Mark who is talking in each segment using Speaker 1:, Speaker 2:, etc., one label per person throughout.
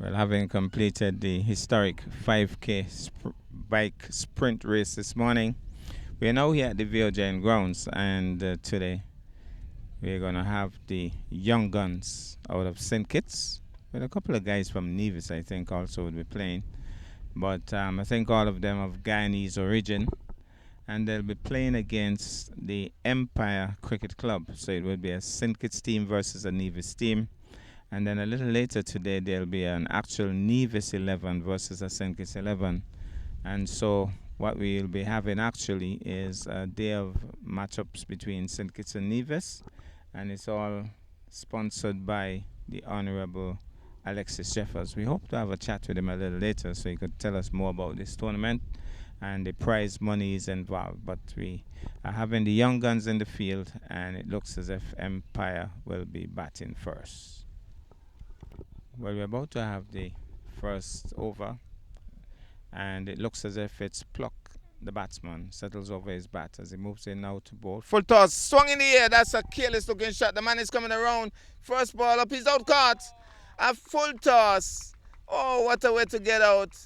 Speaker 1: Well, having completed the historic 5K bike sprint race this morning, we are now here at the VOJN grounds, and today we're going to have the young guns out of St. Kitts, with a couple of guys from Nevis, I think, also will be playing. But I think all of them of Guyanese origin, and they'll be playing against the Empire Cricket Club. So it will be a St. Kitts team versus a Nevis team. And then a little later today, there'll be an actual Nevis 11 versus a St. Kitts 11. And so what we'll be having actually is a day of matchups between St. Kitts and Nevis. And it's all sponsored by the Honorable Alexis Jeffers. We hope to have a chat with him a little later so he could tell us more about this tournament and the prize money is involved. But we are having the young guns in the field, and it looks as if Empire will be batting first. Well, we're about to have the first over, and it looks as if it's Pluck, the batsman, settles over his bat as he moves in now to bowl. Full toss, swung in the air. That's a careless looking shot. The man is coming around. First ball up, he's out caught. A full toss. Oh, what a way to get out.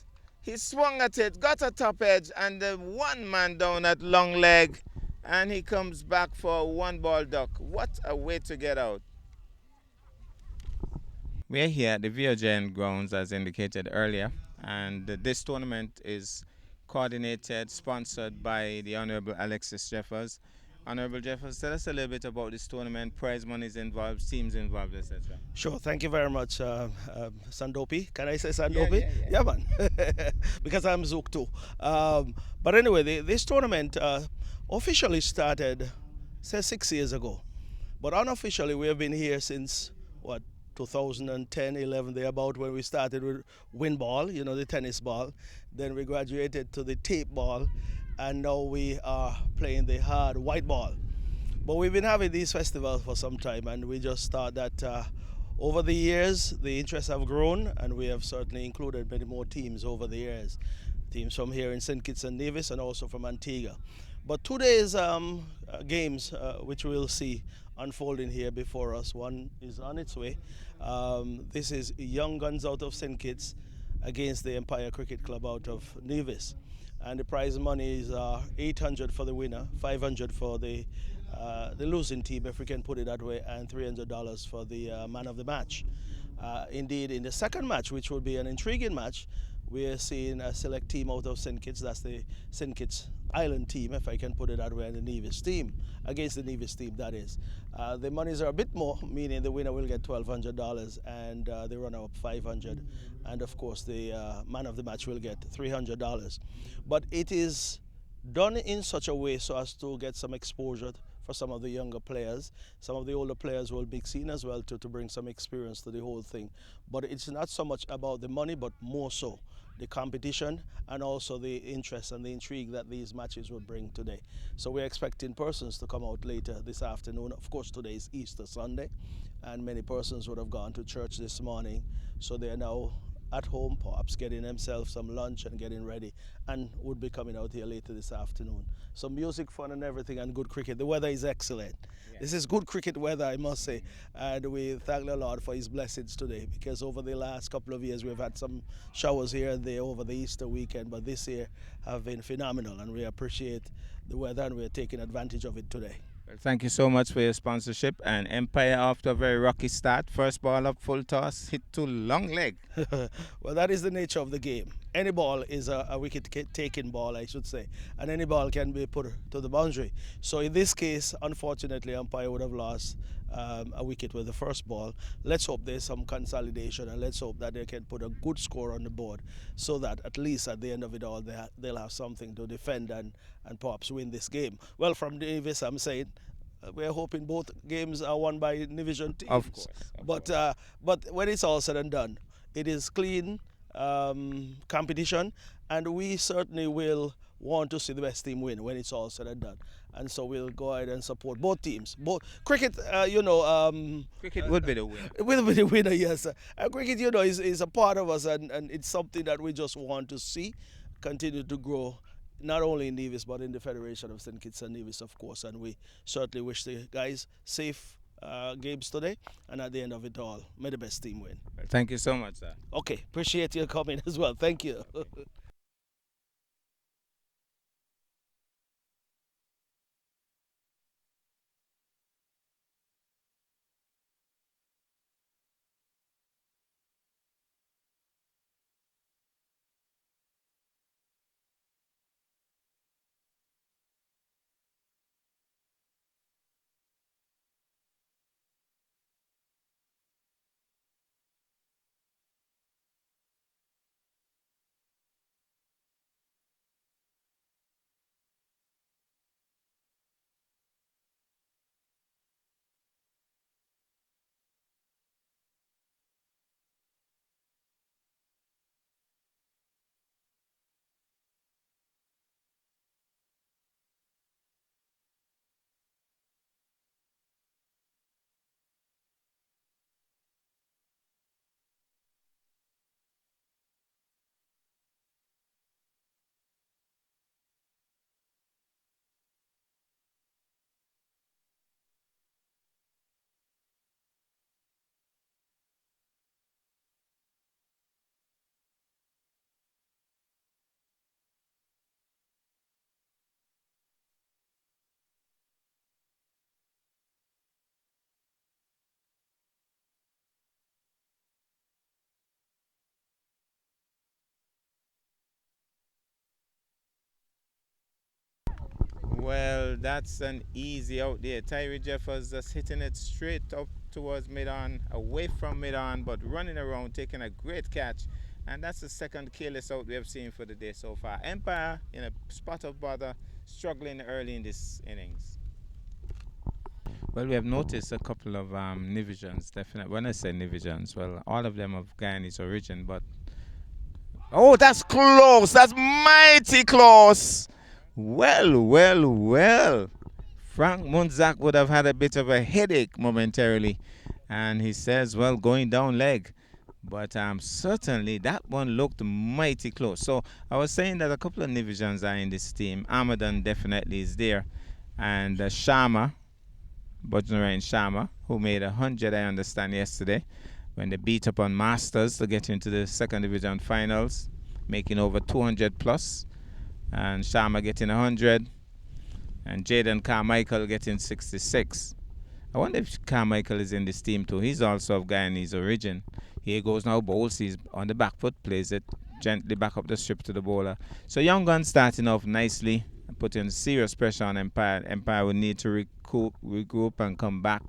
Speaker 1: He swung at it, got a top edge, and the one man down at long leg, and he comes back for a one ball duck. What a way to get out. We're here at the VOJN grounds as indicated earlier, and this tournament is coordinated, sponsored by the Honorable Alexis Jeffers. Honorable Jeffers, tell us a little bit about this tournament, prize money is involved, teams involved, etc.
Speaker 2: Sure, thank you very much, Sandopi. Can I say Sandopi? Yeah, man, because I'm Zook too. But anyway, this tournament officially started, say, 6 years ago. But unofficially, we have been here since, 2010, 11, thereabout, when we started with wind ball, the tennis ball. Then we graduated to the tape ball, and now we are playing the hard white ball. But we've been having these festivals for some time, and we just thought that over the years, the interests have grown, and we have certainly included many more teams over the years. Teams from here in St. Kitts and Nevis, and also from Antigua. But today's games, which we'll see unfolding here before us, one is on its way. This is Young Guns out of St. Kitts against the Empire Cricket Club out of Nevis. And the prize money is $800 for the winner, $500 for the losing team, if we can put it that way, and $300 for the man of the match. Indeed, in the second match, which will be an intriguing match, we are seeing a select team out of St. Kitts. That's the St. Kitts Island team, if I can put it that way, and the Nevis team, against the Nevis team, that is. The monies are a bit more, meaning the winner will get $1,200 and the runner-up $500, and of course the man of the match will get $300. But it is done in such a way so as to get some exposure for some of the younger players. Some of the older players will be seen as well to bring some experience to the whole thing. But it's not so much about the money, but more so the competition and also the interest and the intrigue that these matches will bring today. So we're expecting persons to come out later this afternoon. Of course, today is Easter Sunday, and many persons would have gone to church this morning, so they are now at home, perhaps getting themselves some lunch and getting ready, and would be coming out here later this afternoon. So music, fun and everything, and good cricket. The weather is excellent. Yeah. This is good cricket weather, I must say, and we thank the Lord for his blessings today, because over the last couple of years we've had some showers here and there over the Easter weekend, but this year have been phenomenal, and we appreciate the weather and we're taking advantage of it today.
Speaker 1: Well, thank you so much for your sponsorship. And Empire, after a very rocky start, first ball up, full toss, hit to long leg.
Speaker 2: Well, that is the nature of the game. Any ball is a wicket-taking ball, I should say, and any ball can be put to the boundary. So in this case, unfortunately, Empire would have lost a wicket with the first ball. Let's hope there's some consolidation, and let's hope that they can put a good score on the board so that at least at the end of it all, they'll have something to defend and perhaps win this game. Well, from Nevis, I'm saying, we're hoping both games are won by division teams.
Speaker 1: Of course.
Speaker 2: But when it's all said and done, it is clean competition, and we certainly will want to see the best team win when it's all said and done. And so we'll go ahead and support both teams. Both cricket,
Speaker 1: cricket would be the winner.
Speaker 2: It will be the winner, yes. Cricket, is a part of us, and it's something that we just want to see continue to grow, not only in Nevis, but in the Federation of St. Kitts and Nevis, of course. And we certainly wish the guys safe games today, and at the end of it all, may the best team win.
Speaker 1: Thank you so much, sir.
Speaker 2: Okay, appreciate your comment as well. Thank you.
Speaker 1: Well, that's an easy out there. Tyree Jeffers just hitting it straight up towards mid-on, away from mid-on, but running around, taking a great catch. And that's the second careless out we have seen for the day so far. Empire in a spot of bother, struggling early in this innings. Well, we have noticed a couple of Nivisians, definitely. When I say Nivisians, well, all of them of Guyanese origin, but oh, that's close. That's mighty close. Well, well, well. Frank Munzak would have had a bit of a headache momentarily. And he says, well, going down leg. But certainly that one looked mighty close. So I was saying that a couple of Nivisians are in this team. Amadan definitely is there. And Sharma, Bojnarain Sharma, who made 100, I understand, yesterday when they beat up on Masters to get into the second division finals, making over 200 plus. And Sharma getting 100. And Jaden Carmichael getting 66. I wonder if Carmichael is in this team too. He's also of Guyanese origin. Here goes now, bowls. He's on the back foot, plays it gently back up the strip to the bowler. So Young Gun starting off nicely, putting serious pressure on Empire. Empire will need to regroup and come back,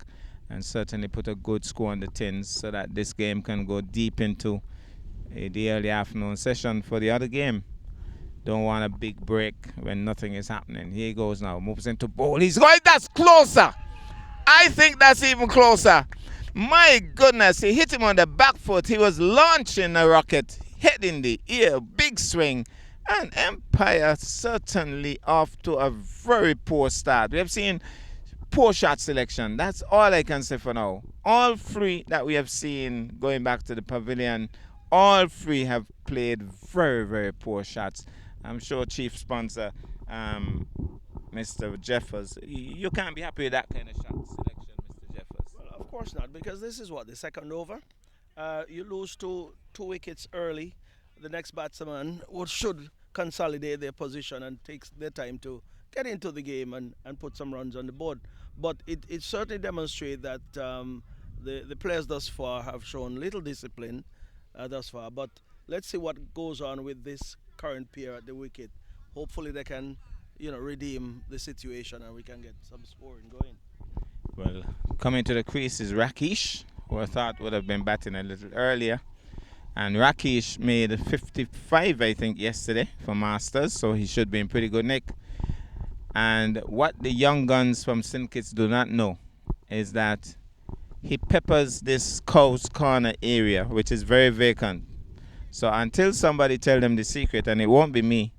Speaker 1: and certainly put a good score on the tins so that this game can go deep into the early afternoon session for the other game. Don't want a big break when nothing is happening. Here he goes now, moves into bowl. He's going, that's closer. I think that's even closer. My goodness, he hit him on the back foot. He was launching a rocket, head in the ear, big swing. And Empire certainly off to a very poor start. We have seen poor shot selection. That's all I can say for now. All three that we have seen going back to the pavilion, all three have played very, very poor shots. I'm sure chief sponsor, Mr. Jeffers, you can't be happy with that kind of shot selection, Mr. Jeffers.
Speaker 2: Well, of course not, because this is what, the second over. You lose two wickets early. The next batsman should consolidate their position and takes their time to get into the game and put some runs on the board. But it certainly demonstrates that the players thus far have shown little discipline thus far. But let's see what goes on with this current pair at the wicket. Hopefully they can, redeem the situation and we can get some scoring going.
Speaker 1: Well, coming to the crease is Rakesh, who I thought would have been batting a little earlier. And Rakesh made 55, I think, yesterday for Masters, so he should be in pretty good nick. And what the young guns from St. Kitts do not know is that he peppers this Cows Corner area, which is very vacant. So until somebody tell them the secret, and it won't be me,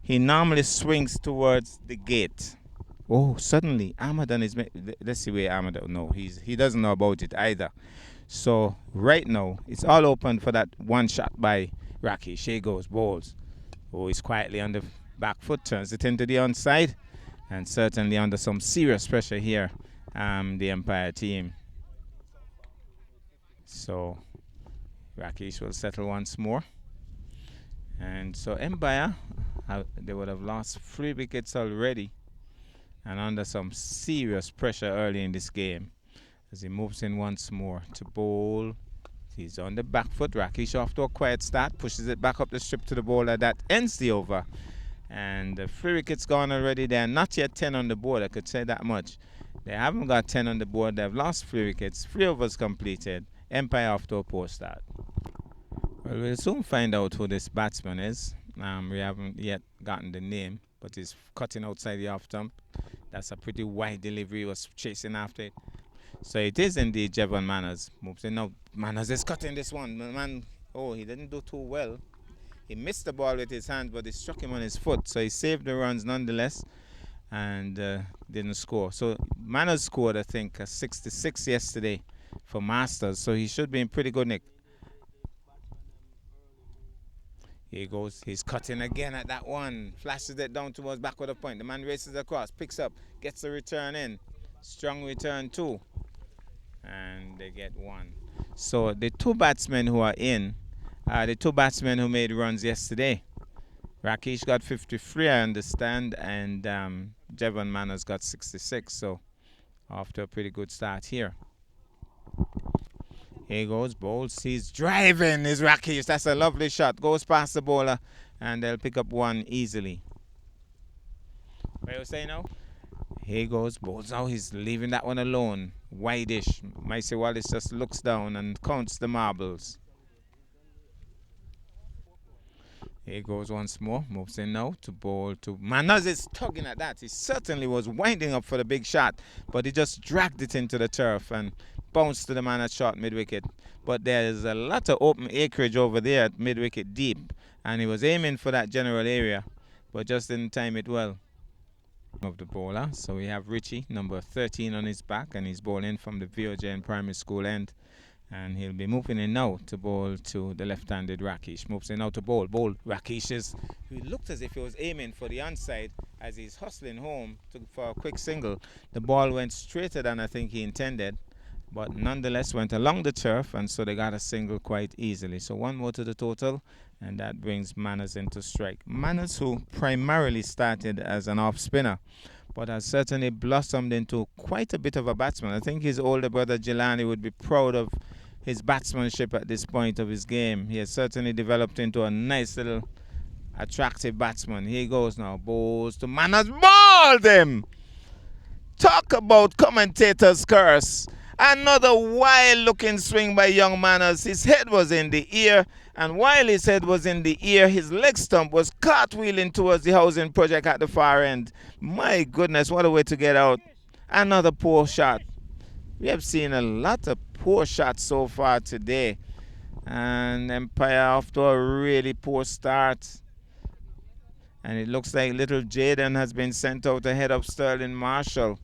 Speaker 1: he normally swings towards the gate. Oh, suddenly Amadan is. Let's see where Amadan. No, he doesn't know about it either. So right now it's all open for that one shot by Rakesh. Here goes bowls. Oh, he's quietly on the back foot, turns it into the onside, and certainly under some serious pressure here. the Empire team. So Rakesh will settle once more. And so Empire, they would have lost 3 wickets already and under some serious pressure early in this game. As he moves in once more to bowl. He's on the back foot. Rakesh off to a quiet start. Pushes it back up the strip to the bowler. That ends the over. And the 3 wickets gone already. They are not yet 10 on the board. I could say that much. They haven't got 10 on the board. They've lost 3 wickets. 3 overs completed. Empire off to a poor start. Well, we'll soon find out who this batsman is. We haven't yet gotten the name, but he's cutting outside the off stump. That's a pretty wide delivery. He was chasing after it. So it is indeed Jevon Manners. Moves in now. Manners is cutting this one. Man, he didn't do too well. He missed the ball with his hand, but he struck him on his foot. So he saved the runs nonetheless and didn't score. So Manners scored, I think, a 66 yesterday for Masters. So he should be in pretty good nick. Here he goes. He's cutting again at that one. Flashes it down towards backward of point. The man races across, picks up, gets the return in. Strong return too. And they get 1. So the 2 batsmen who are in are the 2 batsmen who made runs yesterday. Rakesh got 53, I understand, and Jevon Manners got 66. So off to a pretty good start here. Here he goes, bowls. He's driving his Rakesh. That's a lovely shot. Goes past the bowler, and they'll pick up 1 easily. What are you saying now? Here he goes, bowls now. He's leaving that one alone. Wide-ish. Micey Wallace just looks down and counts the marbles. Here he goes once more. Moves in now to bowl to Manners is tugging at that. He certainly was winding up for the big shot, but he just dragged it into the turf and bounced to the man at short mid-wicket. But there's a lot of open acreage over there at mid-wicket deep, and he was aiming for that general area, but just didn't time it well. Of the bowler. So we have Richie, number 13 on his back, and he's bowling from the VOJN primary school end. And he'll be moving in now to bowl to the left-handed Rakesh. Moves in now to bowl. Rakesh he looked as if he was aiming for the onside as he's hustling home for a quick single. The ball went straighter than I think he intended, but nonetheless went along the turf, and so they got a single quite easily. So 1 more to the total, and that brings Manners into strike. Manners, who primarily started as an off-spinner, but has certainly blossomed into quite a bit of a batsman. I think his older brother Jelani would be proud of his batsmanship at this point of his game. He has certainly developed into a nice little attractive batsman. Here he goes now. Bowls to Manners. Balled him! Talk about commentator's curse. Another wild-looking swing by young Manners. His head was in the ear, and while his head was in the ear, his leg stump was cartwheeling towards the housing project at the far end. My goodness, what a way to get out. Another poor shot. We have seen a lot of poor shots so far today, and Empire off to a really poor start. And it looks like little Jaden has been sent out ahead of Sterling Marshall.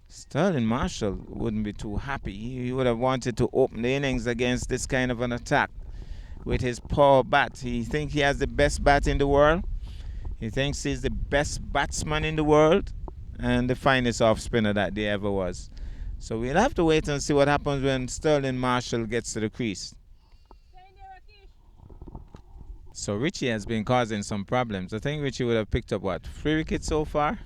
Speaker 1: Sterling Marshall wouldn't be too happy. He would have wanted to open the innings against this kind of an attack with his power bat. He thinks he has the best bat in the world. He thinks he's the best batsman in the world and the finest off-spinner that there ever was. So we'll have to wait and see what happens when Sterling Marshall gets to the crease. So Richie has been causing some problems. I think Richie would have picked up, 3 wickets so far?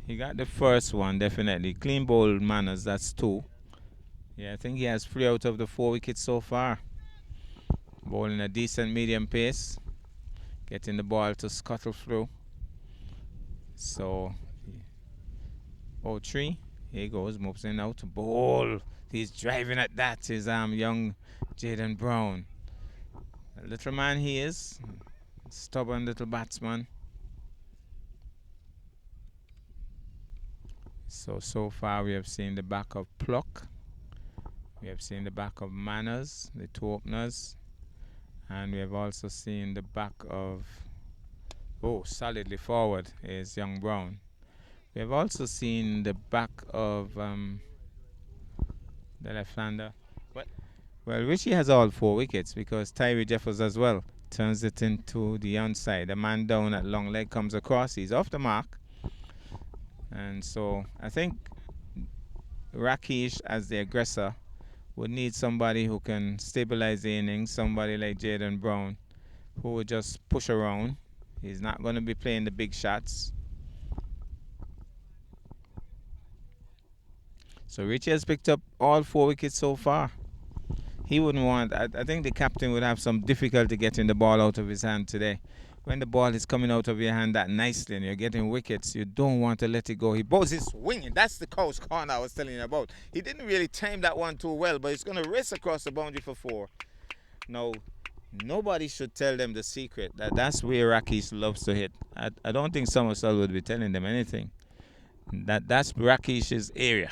Speaker 1: He got the first one, definitely. Clean bowl Manners, that's 2. Yeah, I think he has 3 out of the 4 wickets so far. Bowling a decent medium pace. Getting the ball to scuttle through. So 0-3. Here he goes, moves in now to bowl. He's driving at that. His young Jaden Brown. A little man he is. Stubborn little batsman. So far we have seen the back of Pluck. We have seen the back of Manners, the 2 openers. And we have also seen the back of, solidly forward is young Brown. We have also seen the back of the left-hander. Well, Richie has all 4 wickets because Alexis Jeffers as well turns it into the onside. The man down at long leg comes across. He's off the mark. And so I think Rakesh, as the aggressor, would need somebody who can stabilize the innings, somebody like Jaden Brown, who would just push around. He's not going to be playing the big shots. So Richie has picked up all 4 wickets so far. He wouldn't want, I think the captain would have some difficulty getting the ball out of his hand today. When the ball is coming out of your hand that nicely and you're getting wickets, you don't want to let it go. He bowls his swinging. That's the coast corner I was telling you about. He didn't really time that one too well, but he's going to race across the boundary for 4. Now, nobody should tell them the secret. That's where Rakesh loves to hit. I don't think Somerset would be telling them anything. That's Rakesh's area.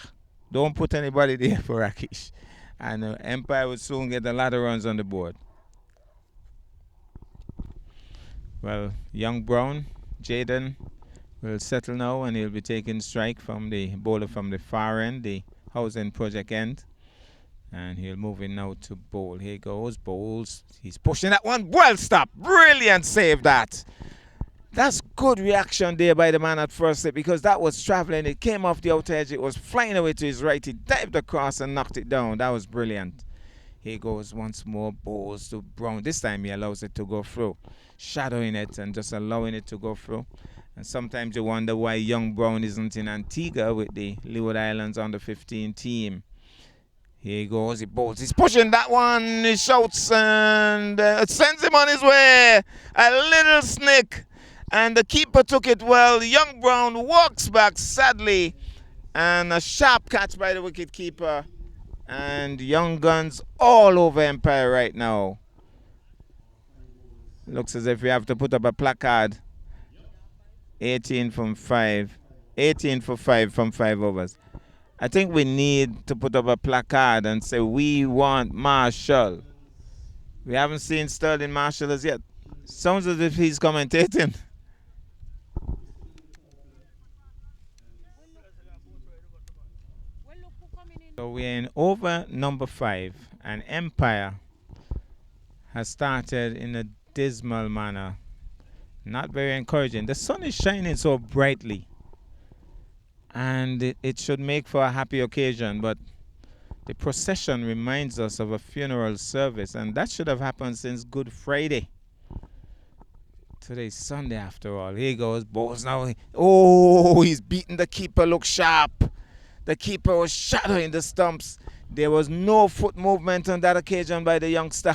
Speaker 1: Don't put anybody there for Rakesh. And Empire would soon get a lot of runs on the board. Well, young Brown, Jaden, will settle now and he'll be taking strike from the bowler from the far end, the housing project end. And he'll move in now to bowl. Here goes, bowls. He's pushing that one. Well stopped. Brilliant save that. That's good reaction there by the man at first slip because that was traveling. It came off the outer edge. It was flying away to his right. He dived across and knocked it down. That was brilliant. Here goes once more, bowls to Brown. This time he allows it to go through, shadowing it and just allowing it to go through. And sometimes you wonder why young Brown isn't in Antigua with the Leeward Islands under 15 team. Here he goes, he bowls, he's pushing that one, he shouts and sends him on his way. A little snick. And the keeper took it well. Young Brown walks back sadly. And a sharp catch by the wicket keeper. And young guns all over Empire right now. Looks as if we have to put up a placard. 18 from 5. 18 for 5 from 5 overs. I think we need to put up a placard and say we want Marshall. We haven't seen Sterling Marshall as yet. Sounds as if he's commentating. So we're in over number 5 and Empire has started in a dismal manner. Not very encouraging. The sun is shining so brightly and it should make for a happy occasion, but the procession reminds us of a funeral service and that should have happened since Good Friday. Today's Sunday after all. Here goes balls now. Oh, he's beaten the keeper. Look sharp. The keeper was shadowing the stumps. There was no foot movement on that occasion by the youngster.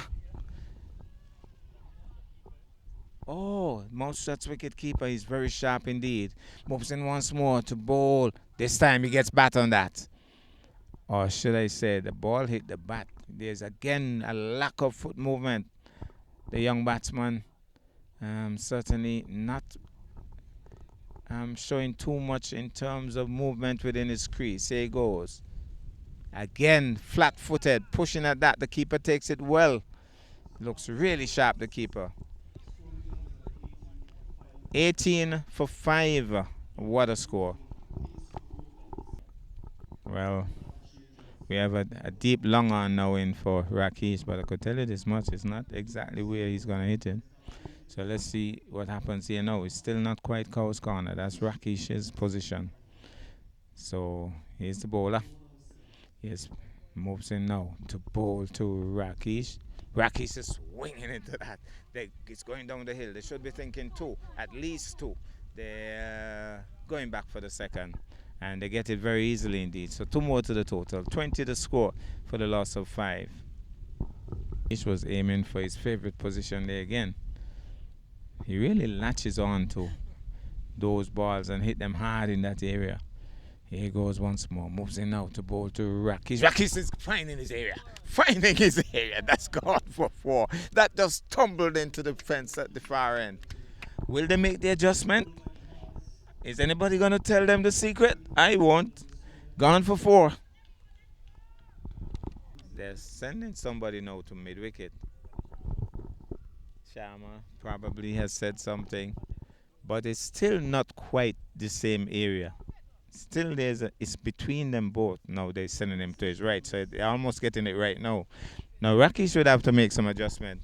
Speaker 1: Oh, Mousetrap's wicket keeper is very sharp indeed. Moves in once more to bowl. This time he gets bat on that. Or should I say the ball hit the bat. There's again a lack of foot movement. The young batsman certainly not showing too much in terms of movement within his crease. Here he goes. Again, flat-footed, pushing at that. The keeper takes it well. Looks really sharp, the keeper. 18 for 5. What a score. Well, we have a deep long on now in for Rakesh, but I could tell you this much. It's not exactly where he's going to hit it. So let's see what happens here now. It's still not quite Cow's corner. That's Rakesh's position. So here's the bowler. Yes, moves in now to bowl to Rakesh. Rakesh is swinging into that. It's going down the hill. They should be thinking 2, at least 2. They're going back for the second. And they get it very easily indeed. So 2 more to the total. 20 the score for the loss of 5. Rakesh was aiming for his favorite position there again. He really latches on to those balls and hit them hard in that area. Here he goes once more. Moves in now to bowl to Rakesh. Rakesh is finding his area. Finding his area. That's gone for 4. That just tumbled into the fence at the far end. Will they make the adjustment? Is anybody going to tell them the secret? I won't. Gone for 4. They're sending somebody now to mid-wicket. Sharma probably has said something, but it's still not quite the same area. Still it's between them both. Now they're sending him to his right, so they're almost getting it right now. Now Rakesh should have to make some adjustment.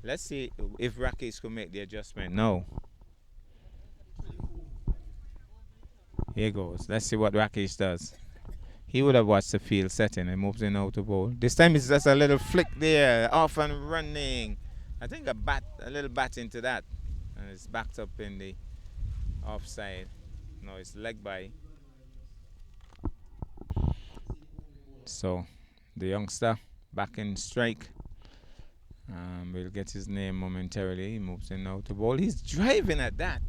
Speaker 1: Let's see if Rakesh could make the adjustment now. Here goes. Let's see what Rakesh does. He would have watched the field setting and moves in out to bowl. This time it's just a little flick there, off and running. I think a little bat into that, and it's backed up in the offside. No, it's leg by. So the youngster back in strike. We'll get his name momentarily. He moves in now to bowl. He's driving at that.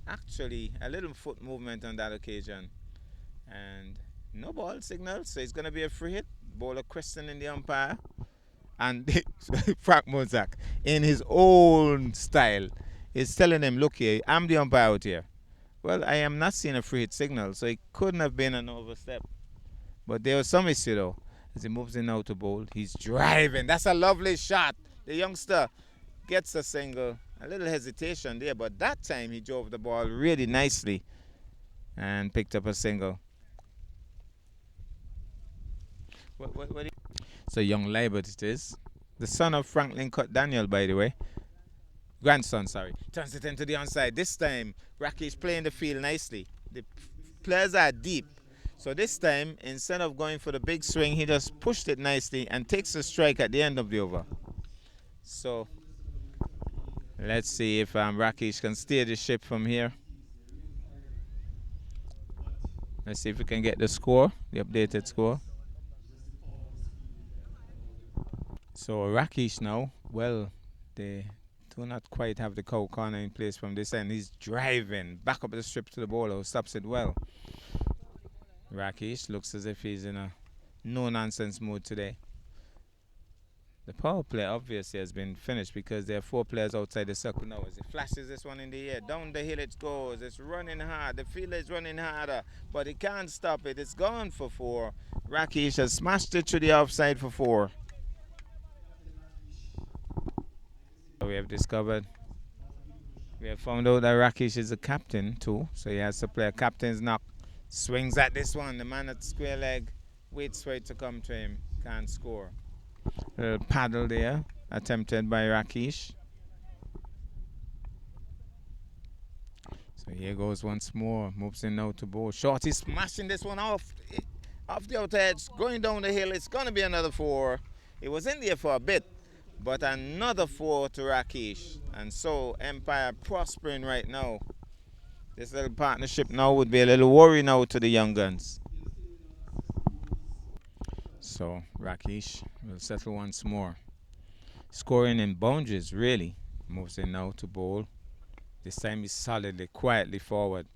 Speaker 1: Actually, a little foot movement on that occasion. And no ball signal, so it's going to be a free hit. Bowler questioning the umpire. And Frank Mozak, in his own style, is telling him, look here, I'm the umpire out here. Well, I am not seeing a free hit signal, so it couldn't have been an overstep. But there was some issue, though. As he moves in now to bowl, he's driving. That's a lovely shot. The youngster gets a single. A little hesitation there, but that time he drove the ball really nicely and picked up a single. So young Libert it is. The son of Franklin Cut Daniel, by the way. Grandson, sorry. Turns it into the onside. This time, Rakesh playing the field nicely. The players are deep. So this time, instead of going for the big swing, he just pushed it nicely and takes a strike at the end of the over. So let's see if Rakesh can steer the ship from here. Let's see if we can get the score, the updated score. So Rakesh now, well, they do not quite have the cow corner in place from this end. He's driving back up the strip to the bowler who stops it well. Rakesh looks as if he's in a no-nonsense mood today. The power play obviously has been finished because there are 4 players outside the circle now. As he flashes this one in the air, down the hill it goes. It's running hard. The fielder is running harder, but he can't stop it. It's gone for 4. Rakesh has smashed it to the offside for 4. We have discovered, we have found out that Rakesh is a captain too, so he has to play a captain's knock. Swings at this one. The man at square leg waits for it to come to him. Can't score. A little paddle there attempted by Rakesh. So here goes once more. Moves in now to bowl. Shorty smashing this one off the outer edge. Going down the hill. It's going to be another 4. It was in there for a bit, but another 4 to Rakesh. And so Empire prospering right now. This little partnership now would be a little worry now to the young guns. So Rakesh will settle once more. Scoring in boundaries, really. Moves in now to bowl. This time he's solidly, quietly forward.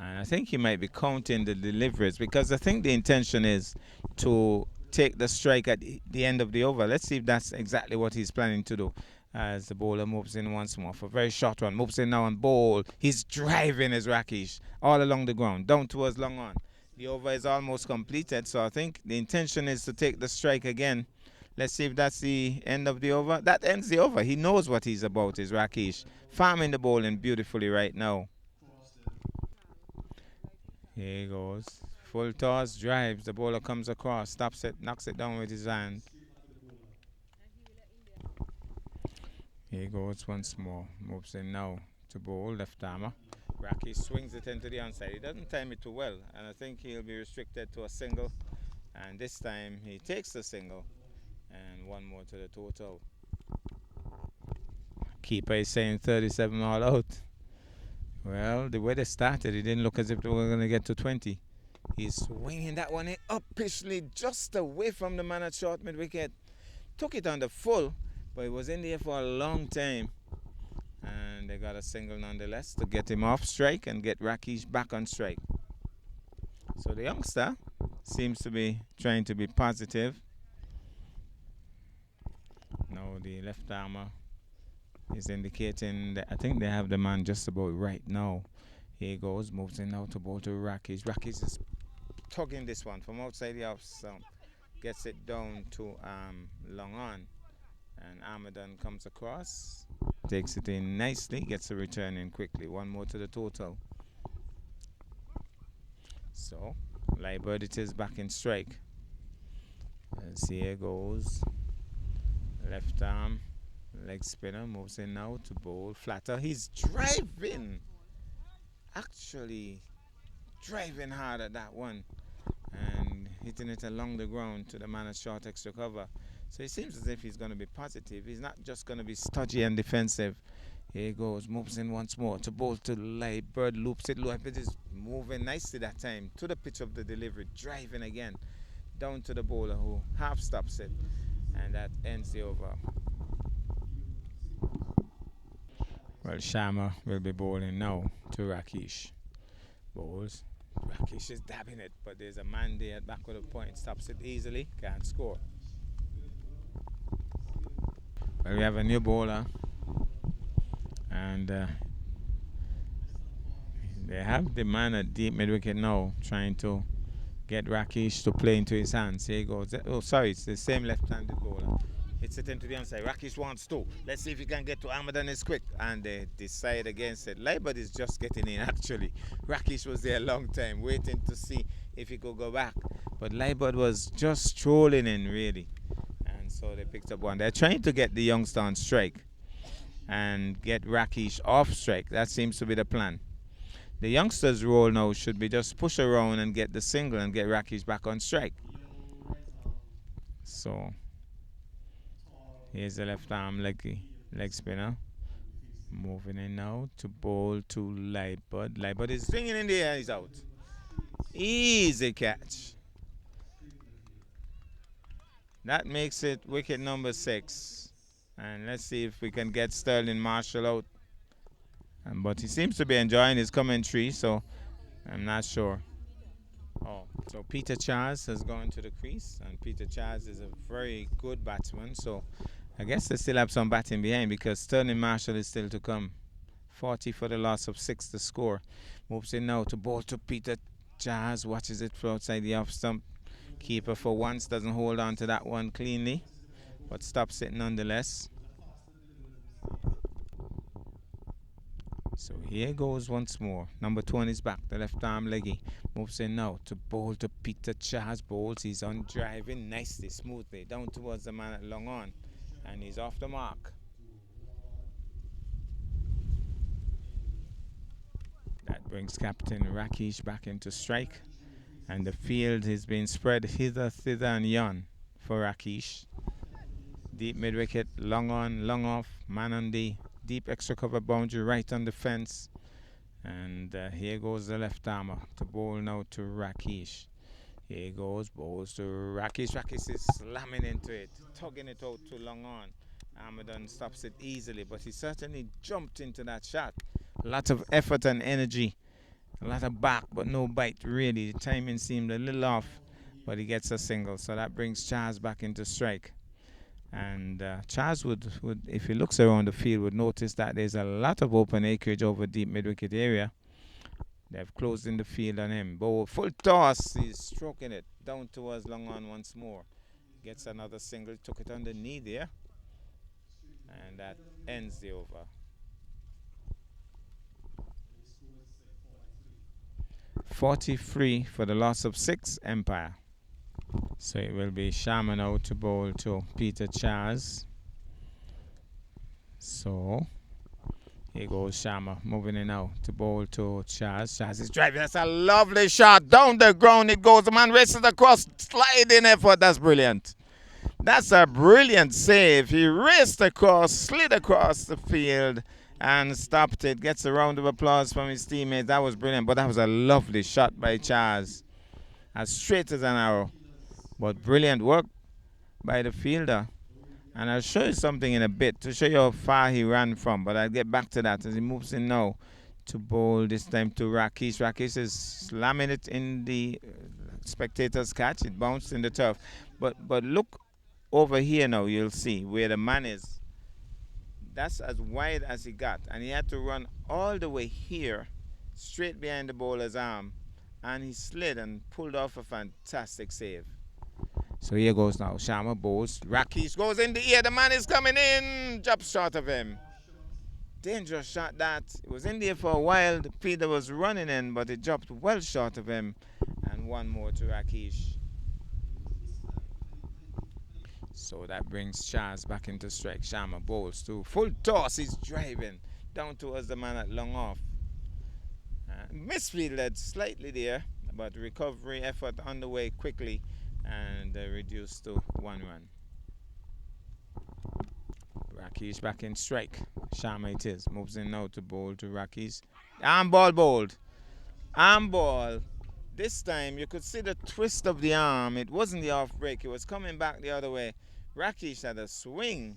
Speaker 1: And I think he might be counting the deliveries because I think the intention is to take the strike at the end of the over. Let's see if that's exactly what he's planning to do. As the bowler moves in once more for a very short one. Moves in now and bowl. He's driving his Rakesh all along the ground, down towards long on. The over is almost completed, so I think the intention is to take the strike again. Let's see if that's the end of the over. That ends the over. He knows what he's about, is Rakesh. Farming the bowling beautifully right now. Here he goes. Full toss, drives. The bowler comes across, stops it, knocks it down with his hand. Here he goes once more. Moves in now to bowl, left armer. Rakesh swings it into the onside. He doesn't time it too well, and I think he'll be restricted to a single. And this time he takes the single, and 1 more to the total. Keeper is saying 37 all out. Well, the way they started, it didn't look as if they were going to get to 20. He's swinging that one in upishly just away from the man at short mid wicket. Took it on the full, but it was in there for a long time. And they got a single nonetheless to get him off strike and get Rakesh back on strike. So the youngster seems to be trying to be positive. Now the left armer is indicating that I think they have the man just about right now. Here he goes, moves in now to bowl to Rakesh. Rakesh is tugging this one from outside the off stump. Gets it down to long on. And Ahmedan comes across, takes it in nicely, gets a return in quickly. 1 more to the total. So, Libert it is back in strike. As here goes. Left arm, leg spinner, moves in now to bowl. Flatter, he's driving. actually driving hard at that one and hitting it along the ground to the man at short extra cover. So it seems as if he's going to be positive. He's not just going to be stodgy and defensive. Here he goes, moves in once more to bowl to live. Bird loops it low. It is moving nicely that time to the pitch of the delivery, driving again down to the bowler who half stops it, and that ends the over. Well, Sharma will be bowling now to Rakesh. Bowls. Rakesh is dabbing it, but there's a man there at back with a point. Stops it easily, can't score. Well, we have a new bowler, and they have the man at deep mid wicket now trying to get Rakesh to play into his hands. Here he goes. Oh, sorry, it's the same left-handed bowler. It's it into the inside. Rakesh wants to. Let's see if he can get to Ahmed and it's quick. And they decide against it. Libert is just getting in actually. Rakesh was there a long time waiting to see if he could go back. But Libert was just strolling in really. And so they picked up one. They're trying to get the youngster on strike and get Rakesh off strike. That seems to be the plan. The youngster's role now should be just push around and get the single and get Rakesh back on strike. So here's the left arm leg spinner. Moving in now to bowl to Libert. Libert is swinging in the air, he's out. Easy catch. That makes it wicket number 6. And let's see if we can get Sterling Marshall out. But he seems to be enjoying his commentary, so I'm not sure. Oh, so Peter Charles has gone to the crease, and Peter Charles is a very good batsman, so I guess they still have some batting behind because Sterling Marshall is still to come. 40 for the loss of 6 to score. Moves in now to bowl to Peter Charles, watches it from outside the off stump. Keeper for once doesn't hold on to that one cleanly, but stops it nonetheless. So here goes once more. Number 20 is back. The left arm leggy. Moves in now to bowl to Peter Charles. Bowls. He's on driving nicely, smoothly. Down towards the man at long on. And he's off the mark. That brings Captain Rakesh back into strike. And the field has been spread hither, thither and yon for Rakesh. Deep mid wicket. Long on, long off. Man on the deep extra cover boundary right on the fence, and here goes the left armer to bowl now to Rakesh. Here he goes, bowls to Rakesh. Rakesh is slamming into it, tugging it out too long on. Ahmedan stops it easily, but he certainly jumped into that shot. A lot of effort and energy, a lot of back, but no bite really. The timing seemed a little off, but he gets a single, so that brings Charles back into strike. And Charles would, if he looks around the field, would notice that there's a lot of open acreage over deep mid-wicket area. They've closed in the field on him. Bowl, full toss, he's stroking it down towards long on once more. Gets another single, took it on the knee there. And that ends the over. 43 for the loss of 6, Empire. So it will be Sharma now to bowl to Peter Charles. So here goes Sharma moving in now to bowl to Charles. Charles is driving. That's a lovely shot. Down the ground it goes. The man races across. Sliding effort. That's brilliant. That's a brilliant save. He raced across, slid across the field and stopped it. Gets a round of applause from his teammates. That was brilliant. But that was a lovely shot by Charles. As straight as an arrow. But brilliant work by the fielder. And I'll show you something in a bit to show you how far he ran from. But I'll get back to that as he moves in now to bowl this time to Rakesh. Rakesh is slamming it in the spectator's catch. It bounced in the turf. But look over here now. You'll see where the man is. That's as wide as he got. And he had to run all the way here, straight behind the bowler's arm. And he slid and pulled off a fantastic save. So here goes now. Sharma bowls. Rakesh goes in the air. The man is coming in. Drops short of him. Dangerous shot that. It was in there for a while. The Peter was running in, but it dropped well short of him. And one more to Rakesh. So that brings Charles back into strike. Sharma bowls too. Full toss. He's driving down towards the man at long off. misfielded slightly there, but recovery effort underway quickly and reduced to 1 run. Rockies back in strike. Sharma it is. Moves in now to bowl to Rockies. Arm ball bowled. Arm ball. This time you could see the twist of the arm. It wasn't the off break. It was coming back the other way. Rakesh had a swing.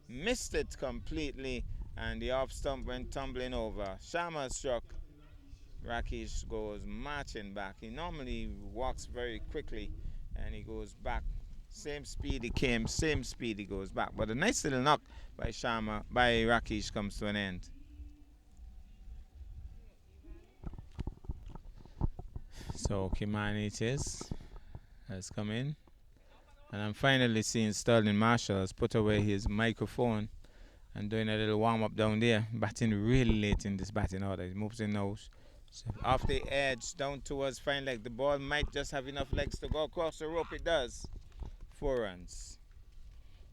Speaker 1: Missed it completely. And the off stump went tumbling over. Sharma struck. Rakesh goes marching back. He normally walks very quickly. And he goes back. Same speed he came, same speed he goes back. But a nice little knock by Rakesh comes to an end. So Kimani it is, has come in. And I'm finally seeing Sterling Marshall has put away his microphone and doing a little warm up down there. Batting really late in this batting order. He moves in now. So off the edge, down towards fine leg. The ball might just have enough legs to go across the rope. It does. 4 runs.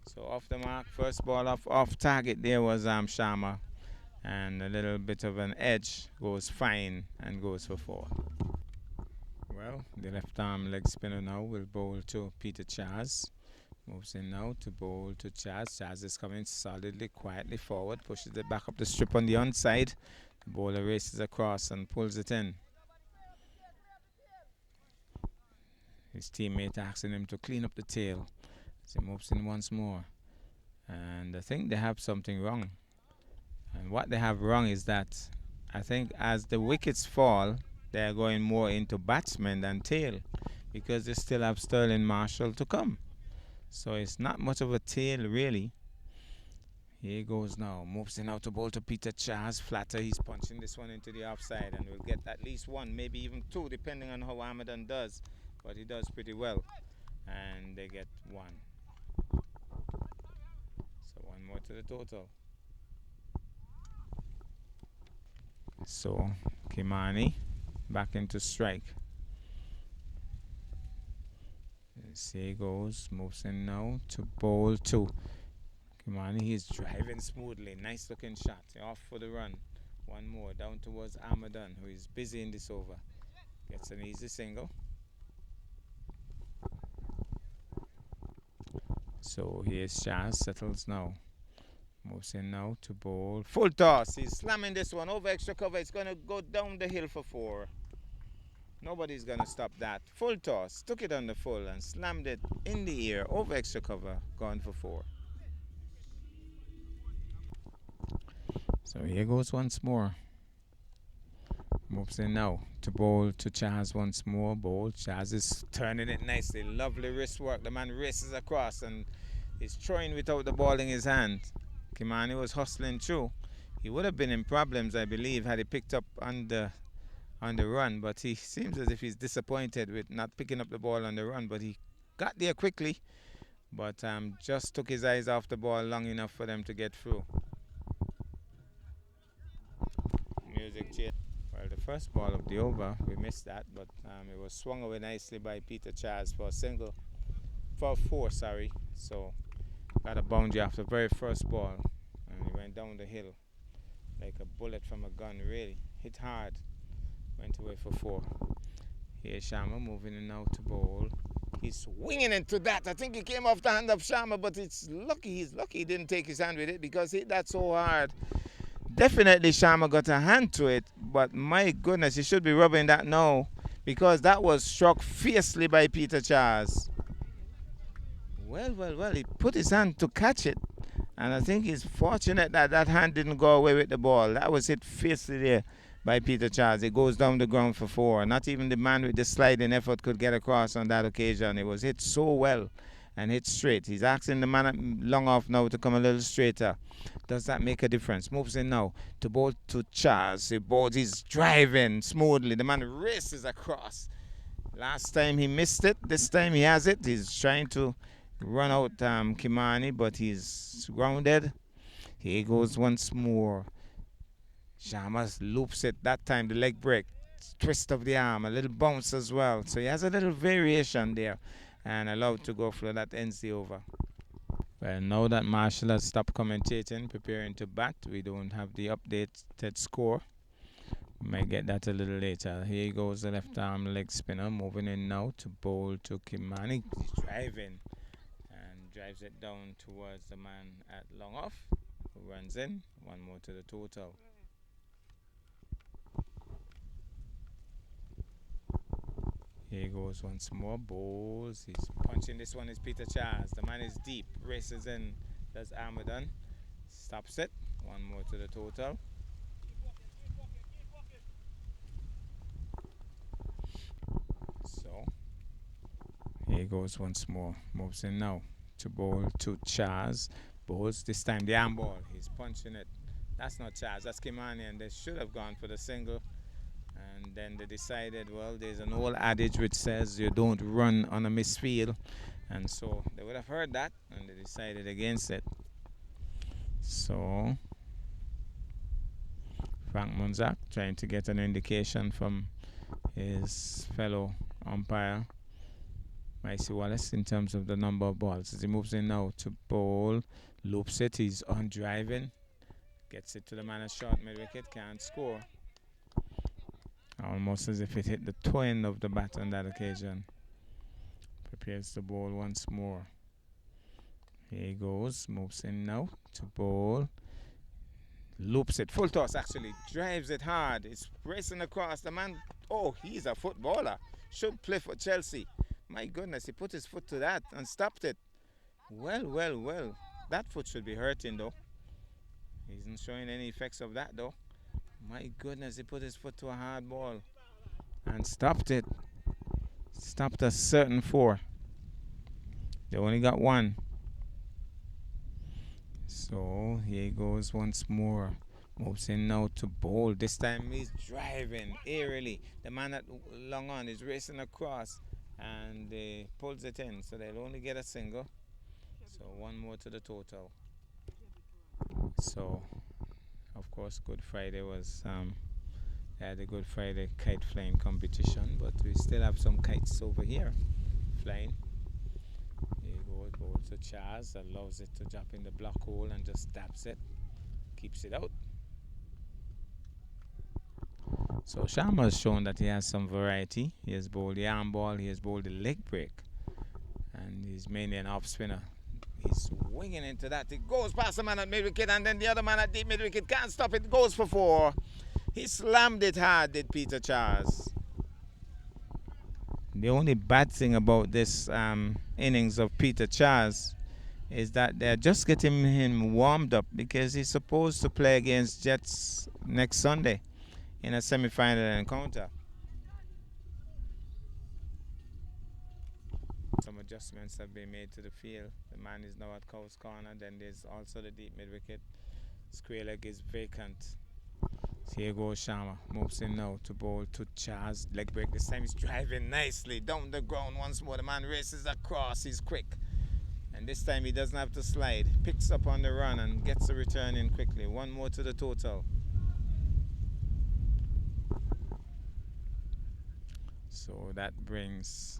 Speaker 1: So off the mark, first ball off target there was Sharma. And a little bit of an edge goes fine and goes for 4. Well, the left arm leg spinner now will bowl to Peter Chas. Moves in now to bowl to Chas. Chas is coming solidly, quietly forward, pushes it back up the strip on the onside. The bowler races across and pulls it in. His teammate asking him to clean up the tail as he moves in once more. And I think they have something wrong. And what they have wrong is that I think as the wickets fall, they're going more into batsmen than tail because they still have Sterling Marshall to come. So it's not much of a tail really. Here he goes now. Moves in out to bowl to Peter Chas. Flatter, he's punching this one into the offside and will get at least 1, maybe even 2 depending on how Hamadan does. But he does pretty well. And they get 1. So 1 more to the total. So Kimani back into strike. Here he goes. Moves in now to bowl to Kimani. He's driving smoothly. Nice looking shot. Off for the run. 1 more down towards Hamadan, who is busy in this over. Gets an easy single. So here's Chas, settles now. Moves in now to bowl. Full toss. He's slamming this one over extra cover. It's going to go down the hill for 4. Nobody's going to stop that. Full toss. Took it on the full and slammed it in the air over extra cover. Gone for 4. So here goes once more. Moves in now to bowl to Chas once more. Bowl. Chas is turning it nicely. Lovely wrist work. The man races across and is throwing without the ball in his hand. Kimani was hustling through. He would have been in problems, I believe, had he picked up on the run. But he seems as if he's disappointed with not picking up the ball on the run. But he got there quickly. But just took his eyes off the ball long enough for them to get through. Music change. Well, the first ball of the over, we missed that, but it was swung away nicely by Peter Chas for a single, for 4, sorry. So got a boundary after the very first ball, and he went down the hill like a bullet from a gun. Really hit hard. Went away for 4. Here's Sharma moving in now to bowl. He's swinging into that. I think he came off the hand of Sharma, but it's lucky. He's lucky he didn't take his hand with it because he hit that so hard. Definitely Sharma got a hand to it, but my goodness, he should be rubbing that now because that was struck fiercely by Peter Chas. Well, he put his hand to catch it, and I think he's fortunate that that hand didn't go away with the ball. That was hit fiercely there by Peter Chas. It goes down the ground for 4. Not even the man with the sliding effort could get across on that occasion. It was hit so well and hit straight. He's asking the man long off now to come a little straighter. Does that make a difference? Moves in now to bowl to Chas. He's driving smoothly. The man races across. Last time he missed it. This time he has it. He's trying to run out Kimani, but he's grounded. Here he goes once more. Sharma loops it. That time the leg break. Twist of the arm. A little bounce as well. So he has a little variation there. And allowed to go for that ends the over. Well, now that Marshall has stopped commentating, preparing to bat, we don't have the updated score. We might get that a little later. Here goes the left arm leg spinner, moving in now to bowl to Kimani. He's driving and drives it down towards the man at long off, who runs in. One more to the total. Here he goes once more. Bowls. He's punching. This one is Peter Charles. The man is deep. Races in. Does Armadan. Stops it. One more to the total. So here he goes once more. Moves in now to bowl to Charles. Bowls. This time the arm ball. He's punching it. That's not Charles. That's Kimani, and they should have gone for the single. And then they decided, well, there's an old adage which says you don't run on a misfield. And so they would have heard that, and they decided against it. So Frank Munzak trying to get an indication from his fellow umpire, Micey Wallace, in terms of the number of balls. As he moves in now to bowl, loops it, he's on driving, gets it to the man at short mid-wicket, can't score. Almost as if it hit the toe end of the bat on that occasion. Prepares the bowl once more. Here he goes, moves in now to bowl. Loops it, full toss actually, drives it hard. It's racing across the man. Oh, he's a footballer. Should play for Chelsea. My goodness, he put his foot to that and stopped it. Well, well, well. That foot should be hurting though. He isn't showing any effects of that though. My goodness, he put his foot to a hard ball and stopped it. Stopped a certain 4. They only got 1. So here he goes once more. Moves in now to bowl. This time he's driving aerially. The man at long on is racing across and pulls it in. So they'll only get a single. So 1 more to the total. So of course, Good Friday was they had a Good Friday kite flying competition, but we still have some kites over here flying. Here goes bowl to Charles, allows it to drop in the block hole and just stabs it, keeps it out. So Sharma has shown that he has some variety. He has bowled the arm ball, he has bowled the leg break, and he's mainly an off spinner. He's swinging into that. It goes past the man at mid-wicket, and then the other man at deep mid-wicket can't stop it. Goes for 4. He slammed it hard, did Peter Charles. The only bad thing about this innings of Peter Charles is that they're just getting him warmed up because he's supposed to play against Jets next Sunday in a semi-final encounter. Some adjustments have been made to the field. The man is now at Cow's corner. Then there's also the deep mid-wicket. Square leg is vacant. So here goes Sharma. Moves in now to bowl to Charles. Leg break. This time he's driving nicely down the ground once more. The man races across. He's quick. And this time he doesn't have to slide. Picks up on the run and gets the return in quickly. 1 more to the total. So that brings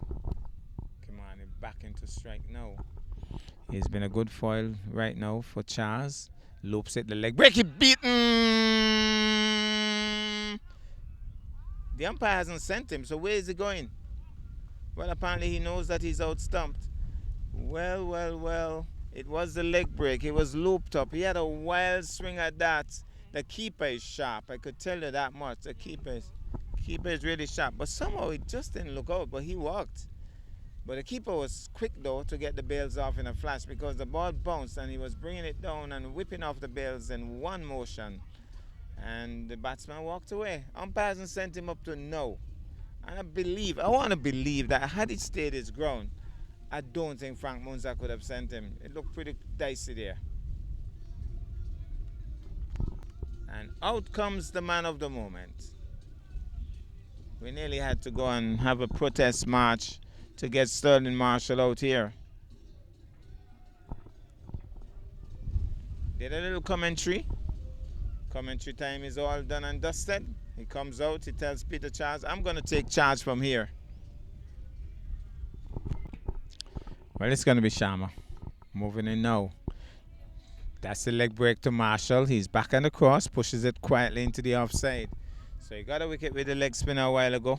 Speaker 1: Kimani back into strike now. He's been a good foil right now for Charles. Loops it, the leg break, he beaten. The umpire hasn't sent him, so where is he going? Well, apparently he knows that he's out stumped. Well, well, well. It was the leg break. He was looped up. He had a wild swing at that. The keeper is sharp. I could tell you that much. The keeper is really sharp. But somehow it just didn't look out, but he walked. But the keeper was quick, though, to get the bails off in a flash because the ball bounced and he was bringing it down and whipping off the bails in one motion. And the batsman walked away. Umpire hasn't sent him up to no. And I want to believe that had it stayed his ground, I don't think Frank Munza could have sent him. It looked pretty dicey there. And out comes the man of the moment. We nearly had to go and have a protest march to get Sterling Marshall out here. Did a little commentary. Commentary time is all done and dusted. He comes out, he tells Peter Charles, I'm going to take charge from here. Well, it's going to be Sharma. Moving in now. That's the leg break to Marshall. He's back on the cross, pushes it quietly into the offside. So he got a wicket with the leg spinner a while ago.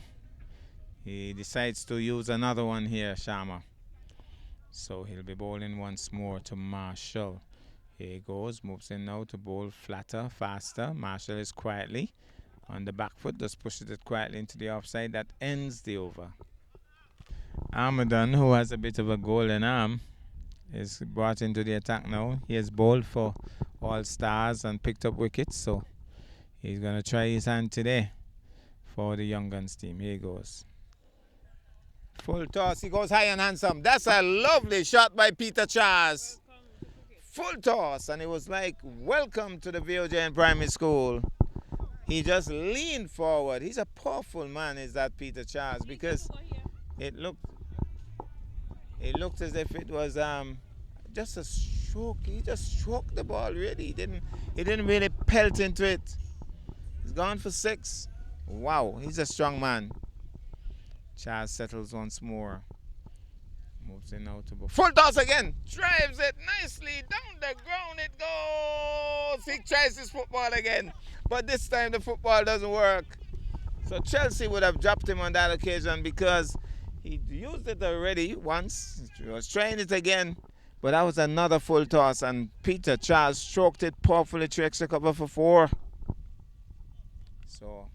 Speaker 1: He decides to use another one here, Sharma. So he'll be bowling once more to Marshall. Here he goes, moves in now to bowl flatter, faster. Marshall is quietly on the back foot, just pushes it quietly into the offside. That ends the over. Armadan, who has a bit of a golden arm, is brought into the attack now. He has bowled for all stars and picked up wickets, so he's going to try his hand today for the Young Guns team. Here he goes. Full toss. He goes high and handsome. That's a lovely shot by Peter Charles. Full toss, and it was like, welcome to the VOJN Primary School. He just leaned forward. He's a powerful man, is that Peter Charles, because it looked as if it was just a stroke. He just stroked the ball, really. He didn't really pelt into it. He's gone for 6. Wow, he's a strong man. Charles settles once more. Moves in now to go. Full toss again. Drives it nicely down the ground. It goes. He tries his football again. But this time the football doesn't work. So Chelsea would have dropped him on that occasion because he used it already once. He was trying it again. But that was another full toss. And Peter Charles stroked it powerfully to extra cover for 4. So,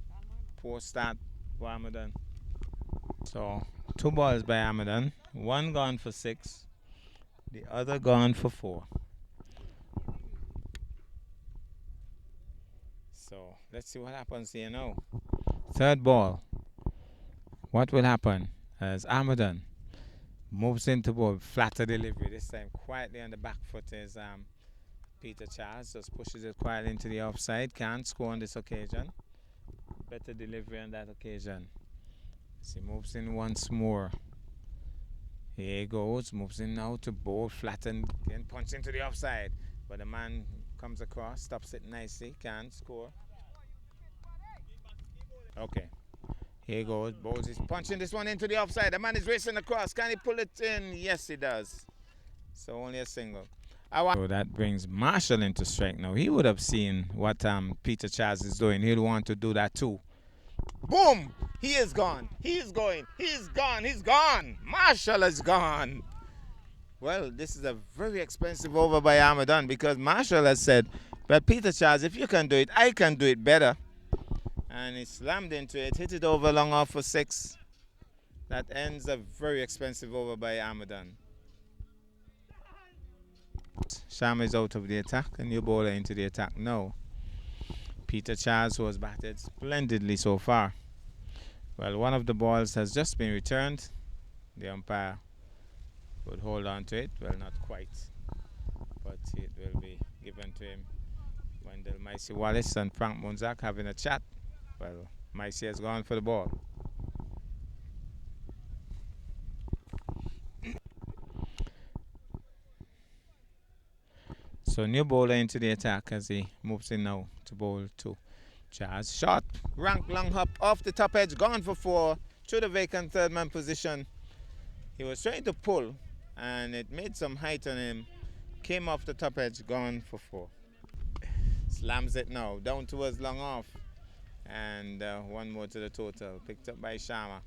Speaker 1: poor start for Hamadan. So, 2 balls by Hamadan. 1 gone for 6. The other gone for 4. So, let's see what happens here now. 3rd ball. What will happen as Hamadan moves into ball, flatter delivery. This time quietly on the back foot is Peter Charles. Just pushes it quietly into the offside. Can't score on this occasion. Better delivery on that occasion. So he moves in once more. Here he goes. Moves in now to bowl, flatten, and punch into the offside. But the man comes across, stops it nicely. Can't score. Okay. Here he goes. Bowles is punching this one into the offside. The man is racing across. Can he pull it in? Yes, he does. So only a single. So that brings Marshall into strike now. He would have seen what Peter Charles is doing. He'll want to do that too. Boom! He is gone. He is going. He's gone. He's gone. Marshall is gone. Well, this is a very expensive over by Hamadan because Marshall has said, but Peter Charles, if you can do it, I can do it better. And he slammed into it, hit it over long off for 6. That ends a very expensive over by Hamadan. Sharma is out of the attack, and new bowler into the attack now. Peter Charles, who has batted splendidly so far. Well, one of the balls has just been returned. The umpire would hold on to it. Well, not quite, but it will be given to him. Wendell Micey Wallace and Frank Munzak having a chat. Well, Micey has gone for the ball. So new bowler into the attack as he moves in now to bowl to Charles. Shot, rank long hop off the top edge, gone for 4 through the vacant 3rd man position. He was trying to pull and it made some height on him. Came off the top edge, gone for 4. Slams it now, down towards long off. And 1 more to the total, picked up by Sharma.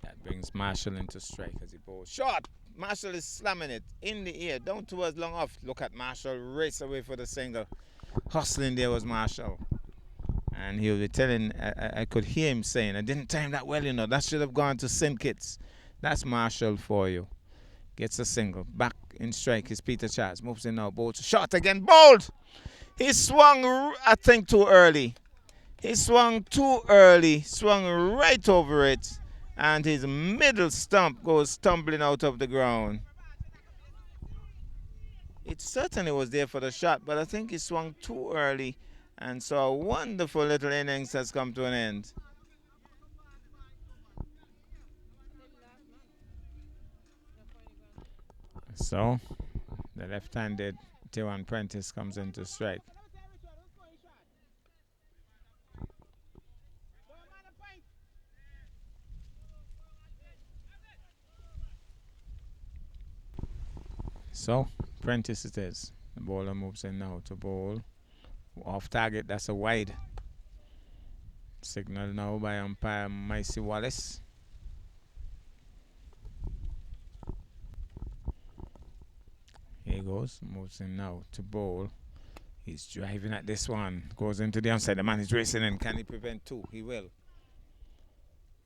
Speaker 1: That brings Marshall into strike as he bowls. Shot! Marshall is slamming it in the air, down towards long off. Look at Marshall race away for the single. Hustling there was Marshall. And he was telling, I could hear him saying, I didn't time that well, you know. That should have gone to St. Kitts. That's Marshall for you. Gets a single. Back in strike is Peter Charles. Moves in now. Bowls. Shot again. Bowled! He swung, I think, too early. He swung too early. Swung right over it. And his middle stump goes tumbling out of the ground. It certainly was there for the shot, but I think he swung too early. And so a wonderful little innings has come to an end. So the left-handed T1 Prentice comes into strike. So Prentice it is. The bowler moves in now to bowl. Off target, that's a wide. Signal now by umpire Micey Wallace. Here he goes, moves in now to bowl. He's driving at this one, goes into the onside. The man is racing in. Can he prevent two? He will.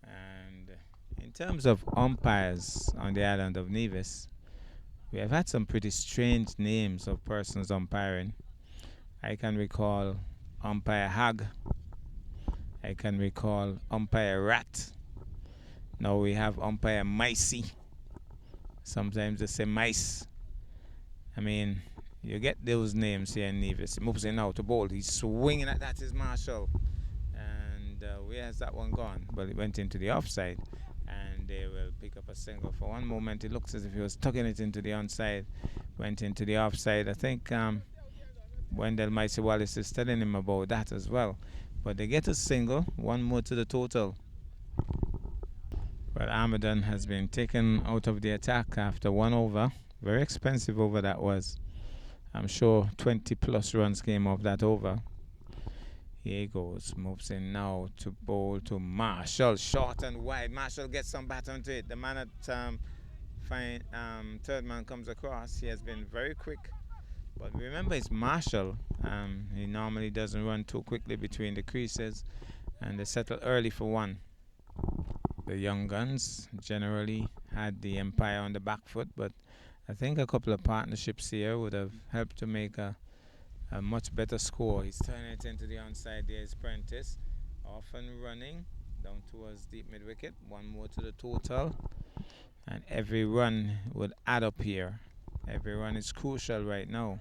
Speaker 1: And in terms of umpires on the island of Nevis, we have had some pretty strange names of persons umpiring. I can recall umpire Hag. I can recall umpire Rat. Now we have umpire Micey. Sometimes they say mice. I mean, you get those names here in Nevis. He moves in now to bowl. He's swinging at that is Marshall. And where has that one gone? Well, it went into the offside. And they will pick up a single. For one moment, it looks as if he was tucking it into the onside. Went into the offside. I think Wendell Micey Wallace is telling him about that as well. But they get a single. One more to the total. Well, Armadan has been taken out of the attack after one over. Very expensive over that was. I'm sure 20 plus runs came off that over. Here he goes. Moves in now to bowl to Marshall. Short and wide. Marshall gets some bat onto it. The man at third man comes across. He has been very quick. But remember, it's Marshall. He normally doesn't run too quickly between the creases. And they settle early for one. The young guns generally had the umpire on the back foot, but I think a couple of partnerships here would have helped to make a much better score. He's turning it into the onside. There's Prentice off and running down towards deep mid wicket. One more to the total, and every run would add up here. Every run is crucial right now.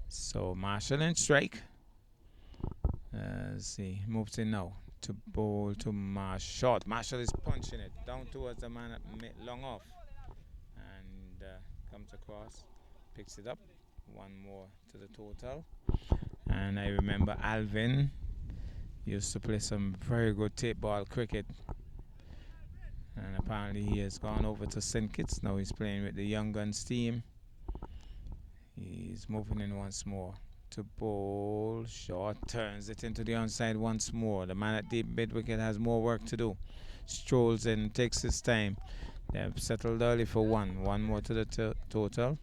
Speaker 1: So Marshall in strike. Let's see, moves in now to bowl to Marshall. Marshall is punching it down towards the man at long off, and comes across, picks it up. One more to the total. And I remember Alvin used to play some very good tape ball cricket, and apparently he has gone over to St. Kitts. Now he's playing with the Young Guns team. He's moving in once more to bowl. Short, turns it into the onside once more. The man at deep mid wicket has more work to do. Strolls in, takes his time. They've settled early for one. One more to the total.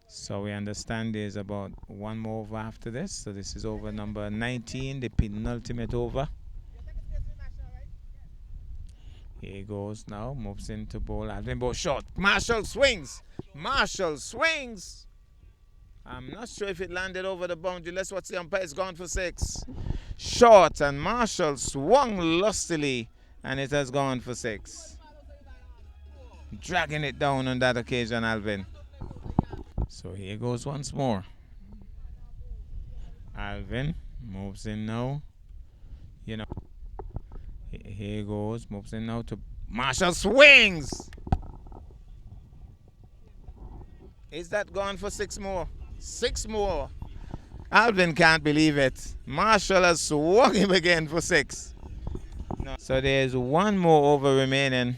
Speaker 1: So we understand there's about one more over after this. So this is over number 19, the penultimate over. Here he goes now, moves into bowl. Alvin bowl short. Marshall swings. Marshall swings. I'm not sure if it landed over the boundary. Let's watch the umpire. It's gone for 6. Short, and Marshall swung lustily, and it has gone for 6. Dragging it down on that occasion, Alvin. So here goes once more. Alvin moves in now. You know, here he goes, moves in now to Marshall swings. Is that gone for 6 more? 6 more. Alvin can't believe it. Marshall has swung him again for 6. No. So there's one more over remaining.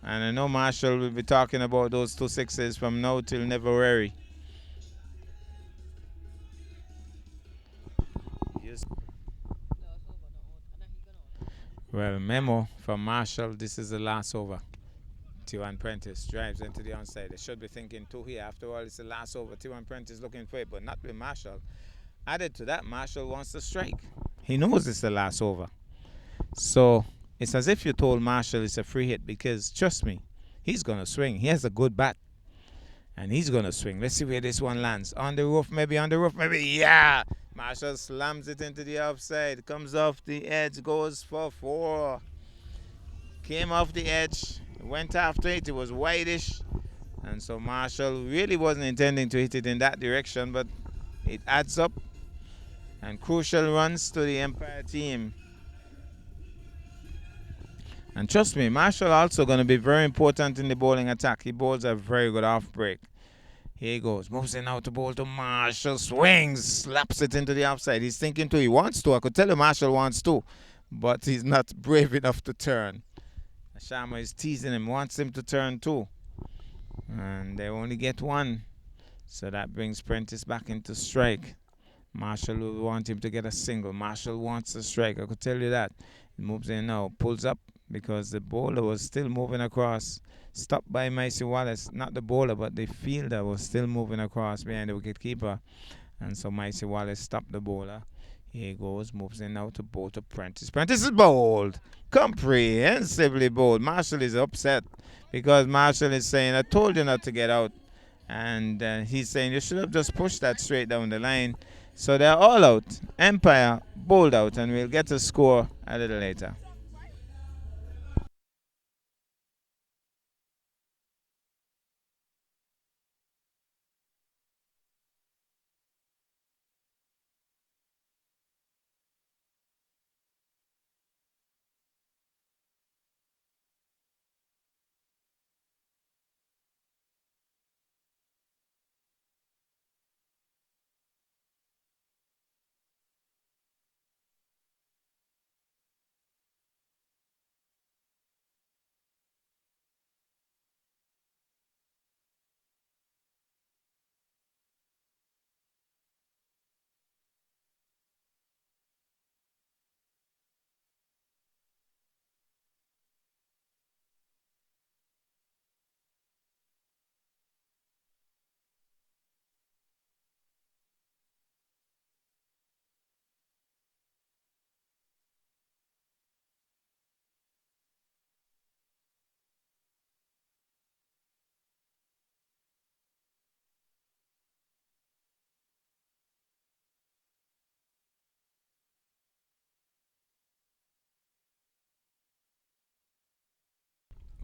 Speaker 1: And I know Marshall will be talking about those 2 sixes from now till Neverary. Yes. Well, memo from Marshall. This is the last over. T1 Prentice drives into the onside. They should be thinking 2 here. After all, it's the last over. T1 Prentice looking for it, but not with Marshall. Added to that, Marshall wants to strike. He knows it's the last over. So it's as if you told Marshall it's a free hit, because trust me, he's going to swing. He has a good bat, and he's going to swing. Let's see where this one lands. On the roof, maybe on the roof, maybe. Yeah! Marshall slams it into the offside. Comes off the edge, goes for 4. Came off the edge, went after it. It was whitish, and so Marshall really wasn't intending to hit it in that direction, but it adds up. And crucial runs to the Empire team. And trust me, Marshall also going to be very important in the bowling attack. He bowls a very good off break. Here he goes. Moves in now to bowl to Marshall. Swings. Slaps it into the offside. He's thinking too. He wants to. I could tell you Marshall wants to. But he's not brave enough to turn. Sharma is teasing him. Wants him to turn too. And they only get 1. So that brings Prentice back into strike. Marshall will want him to get a single. Marshall wants a strike. I could tell you that. He moves in now, pulls up because the bowler was still moving across. Stopped by Micey Wallace. Not the bowler, but the fielder was still moving across behind the wicketkeeper. And so Micey Wallace stopped the bowler. Here he goes, moves in now to bowl to Prentice. Prentice is bowled. Comprehensively bowled. Marshall is upset because Marshall is saying, I told you not to get out. And he's saying, you should have just pushed that straight down the line. So they're all out. Empire bowled out, and we'll get a score a little later.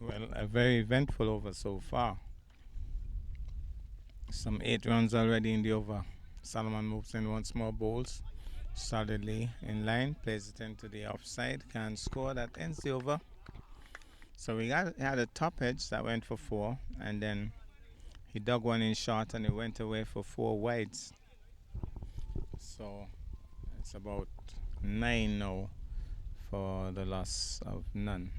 Speaker 1: Well, a very eventful over so far. Some 8 runs already in the over. Solomon moves in once more, bowls solidly in line, plays it into the offside, can score. That ends the over. So we had a top edge that went for 4, and then he dug one in short and it went away for 4 wides. So it's about 9 now for the loss of none.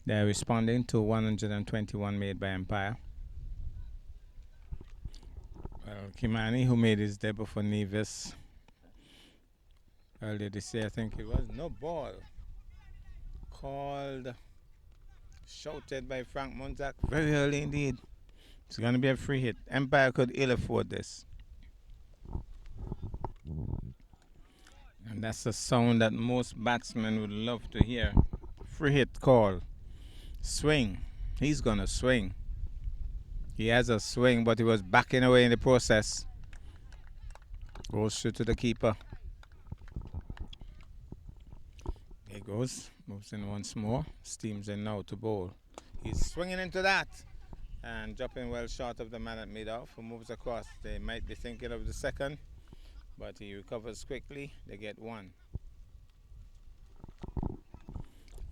Speaker 1: They're responding to 121 made by Empire. Well, Kimani, who made his debut for Nevis earlier this year, I think it was, no ball. Called, shouted by Frank Montac very early indeed. It's going to be a free hit. Empire could ill afford this. And that's the sound that most batsmen would love to hear. Free hit call. Swing. He's going to swing. He has a swing, but he was backing away in the process. Goes straight to the keeper. There he goes. Moves in once more. Steams in now to bowl. He's swinging into that. And dropping well short of the man at mid-off, who moves across. They might be thinking of the second, but he recovers quickly. They get 1.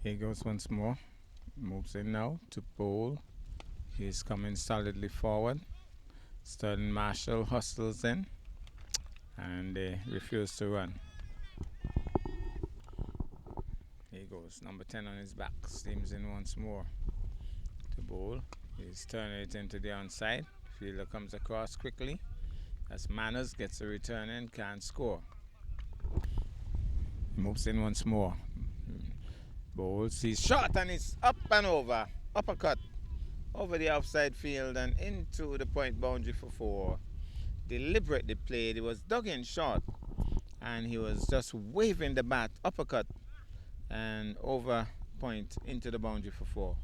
Speaker 1: Here goes once more. Moves in now to bowl. He's coming solidly forward. Sterling Marshall hustles in, and they refuse to run. Here goes, number 10 on his back. Steams in once more to bowl. He's turning it into the onside. Fielder comes across quickly. As Manners gets a return in, can't score. Moves in once more. Bowls. He's shot and it's up and over. Uppercut over the offside field and into the point boundary for 4. Deliberately played. He was dug in short and he was just waving the bat. Uppercut and over point into the boundary for 4.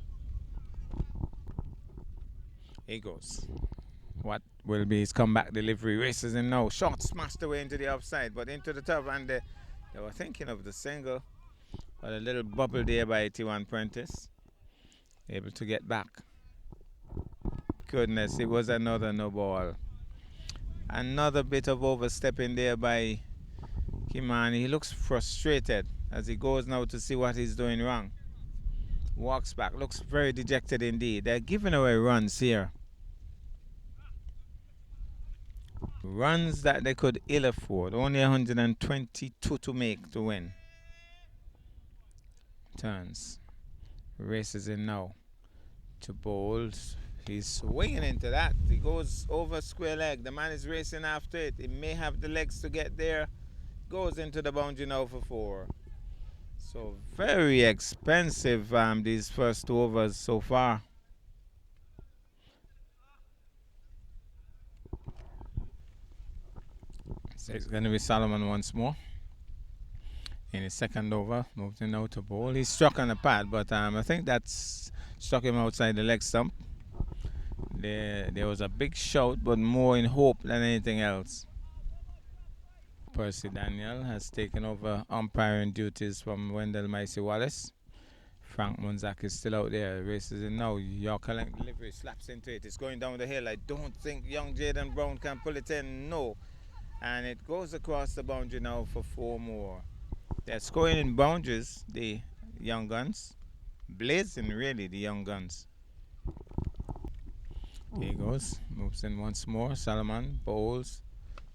Speaker 1: Here goes. What will be his comeback delivery? Races in now. Short smashed away into the offside, but into the top, and they were thinking of the single. But a little bubble there by 81 Prentice. Able to get back. Goodness, it was another no ball. Another bit of overstepping there by Kimani. He looks frustrated as he goes now to see what he's doing wrong. Walks back, looks very dejected indeed. They're giving away runs here. Runs that they could ill afford. Only 122 to make to win. Turns. Races in now. To bowl. He's swinging into that. He goes over square leg. The man is racing after it. He may have the legs to get there. Goes into the boundary now for 4. So very expensive these first 2 overs so far. So it's going to be Solomon once more. In his second over, moving now to bowl. He struck on the pad, but I think that's struck him outside the leg stump. There was a big shout, but more in hope than anything else. Percy Daniel has taken over umpiring duties from Wendell Micey Wallace. Frank Munzak is still out there, races in now. Yorker length delivery, slaps into it. It's going down the hill. I don't think young Jaden Brown can pull it in. No. And it goes across the boundary now for 4 more. They're scoring in boundaries, the young guns. Blazing, really, the young guns. Here he goes. Moves in once more. Solomon bowls.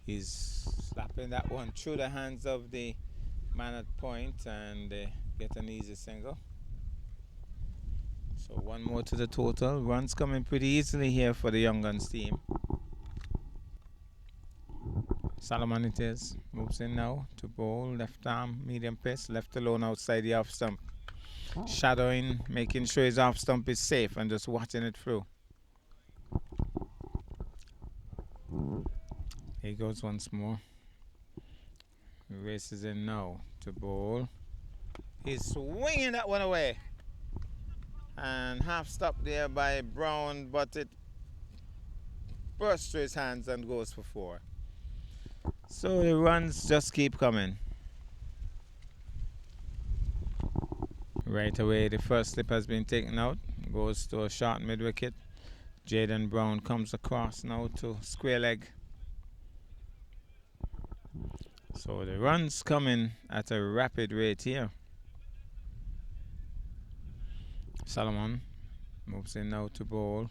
Speaker 1: He's slapping that one through the hands of the man at point and get an easy single. So 1 more to the total. Runs coming pretty easily here for the Young Guns team. Solomon it is. Moves in now to bowl. Left arm, medium pace. Left alone outside the off stump. Shadowing, making sure his off stump is safe and just watching it through. He goes once more. Races in now to bowl. He's swinging that one away. And half stopped there by Brown, but it bursts through his hands and goes for 4. So the runs just keep coming. Right away, the first slip has been taken out. Goes to a short mid wicket. Jaden Brown comes across now to square leg. So the runs coming at a rapid rate here. Solomon moves in now to bowl.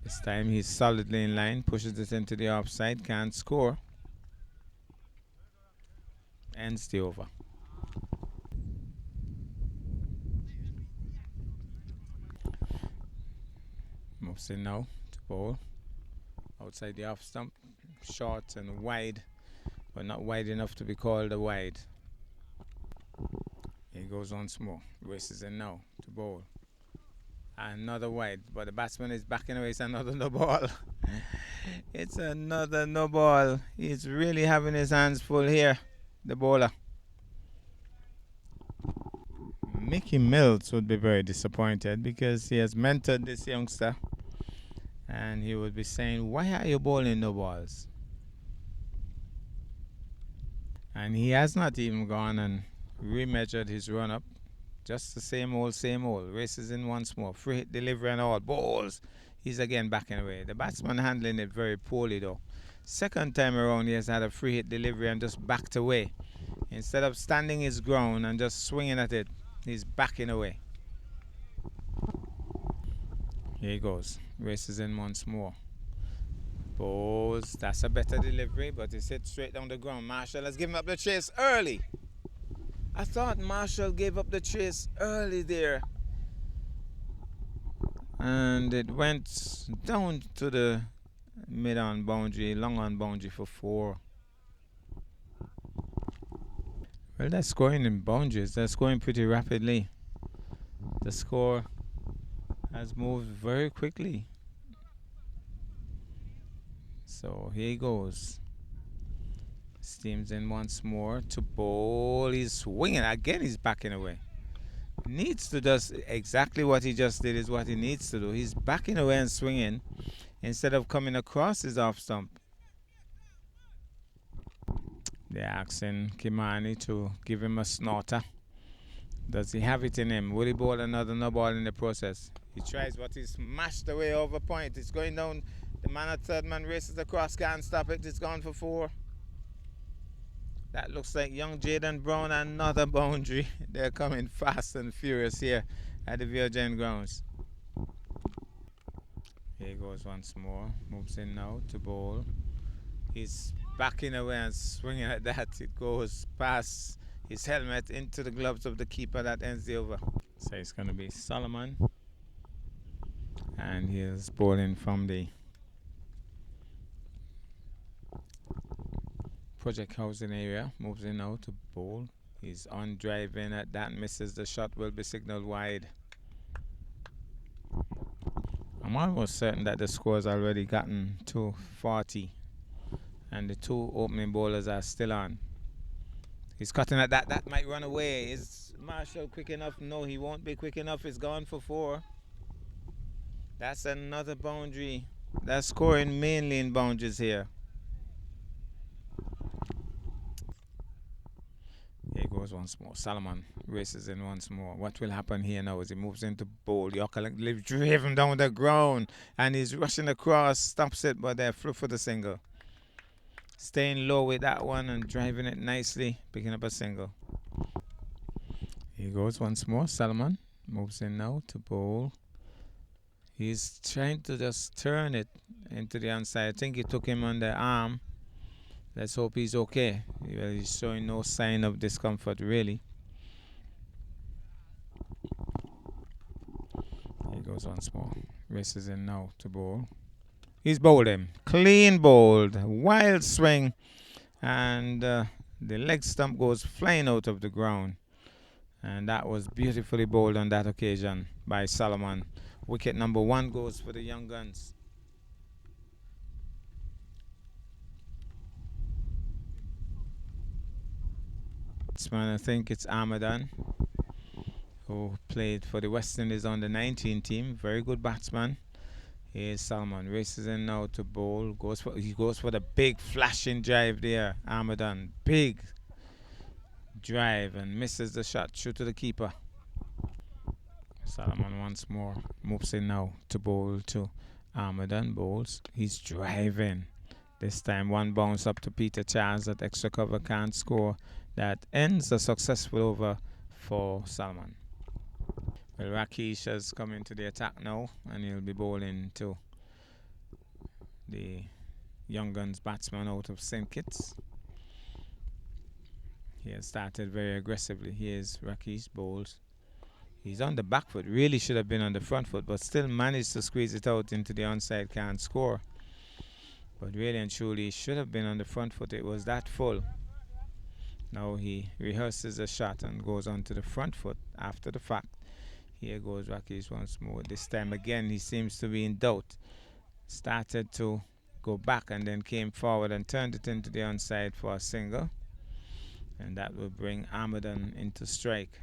Speaker 1: This time he's solidly in line, pushes it into the offside, can't score. Ends the over. Moves in now to bowl. Outside the off stump, short and wide, but not wide enough to be called a wide. He goes once more, races in now to bowl. Another wide, but the batsman is backing away. It's another no ball. It's another no ball. He's really having his hands full here, the bowler. Mickey Mills would be very disappointed because he has mentored this youngster and he would be saying, why are you bowling no balls? And he has not even gone and remeasured his run up. Just the same old, races in once more, free hit delivery and all, balls. He's again backing away. The batsman handling it very poorly though. Second time around he has had a free hit delivery and just backed away. Instead of standing his ground and just swinging at it, he's backing away. Here he goes, races in once more. Balls, that's a better delivery, but it's hit straight down the ground. Marshall has given up the chase early. I thought Marshall gave up the chase early there. And it went down to the mid-on boundary, long-on boundary for 4. Well, they're scoring in boundaries. They're scoring pretty rapidly. The score has moved very quickly. So here he goes. Steams in once more to bowl. He's swinging again. He's backing away. Needs to just exactly what he just did is what he needs to do. He's backing away and swinging instead of coming across his off stump. They're asking Kimani to give him a snorter. Does he have it in him? Will he bowl another no ball in the process? He tries, but he's smashed away over point. It's going down. The man at third man races across, can't stop it. It's gone for 4. That looks like young Jaden Brown, another boundary. They're coming fast and furious here at the VOJN grounds. Here he goes once more. Moves in now to bowl. He's backing away and swinging at that. It goes past his helmet into the gloves of the keeper. That ends the over. So it's going to be Solomon. And he is bowling from the project housing area. Moves in now to bowl. He's on driving at that, misses the shot, will be signaled wide. I'm almost certain that the score's already gotten to 40 and the two opening bowlers are still on. He's cutting at that. That might run away. Is Marshall quick enough? No, he won't be quick enough. It's gone for 4. That's another boundary. That's scoring mainly in boundaries here. Here goes once more. Solomon races in once more. What will happen here now as he moves into bowl? Yorker drive him down the ground and he's rushing across. Stops it, but they're flew for the single. Staying low with that one and driving it nicely. Picking up a single. Here goes once more. Solomon moves in now to bowl. He's trying to just turn it into the onside. I think he took him on the arm. Let's hope he's okay. He's showing no sign of discomfort, really. He goes once more. Races in now to bowl. He's bowled him. Clean bowled. Wild swing. And the leg stump goes flying out of the ground. And that was beautifully bowled on that occasion by Solomon. Wicket number 1 goes for the Young Guns. I think it's Ahmedan, who played for the West Indies on the 19 team. Very good batsman. Here's Salman. Races in now to bowl. He goes for the big flashing drive there. Ahmedan. Big drive and misses the shot. Shoot to the keeper. Salman once more. Moves in now to bowl to Ahmedan. Bowls. He's driving. This time one bounce up to Peter Charles. That extra cover can't score. That ends a successful over for Salman. Well, Rakesh has come into the attack now and he'll be bowling to the Young Guns batsman out of St. Kitts. He has started very aggressively. Here's Rakesh bowls. He's on the back foot. Really should have been on the front foot, but still managed to squeeze it out into the onside, can't score. But really and truly should have been on the front foot. It was that full. Now he rehearses a shot and goes on to the front foot after the fact. Here goes Rakesh once more. This time again he seems to be in doubt. Started to go back and then came forward and turned it into the onside for a single. And that will bring Ahmedan into strike.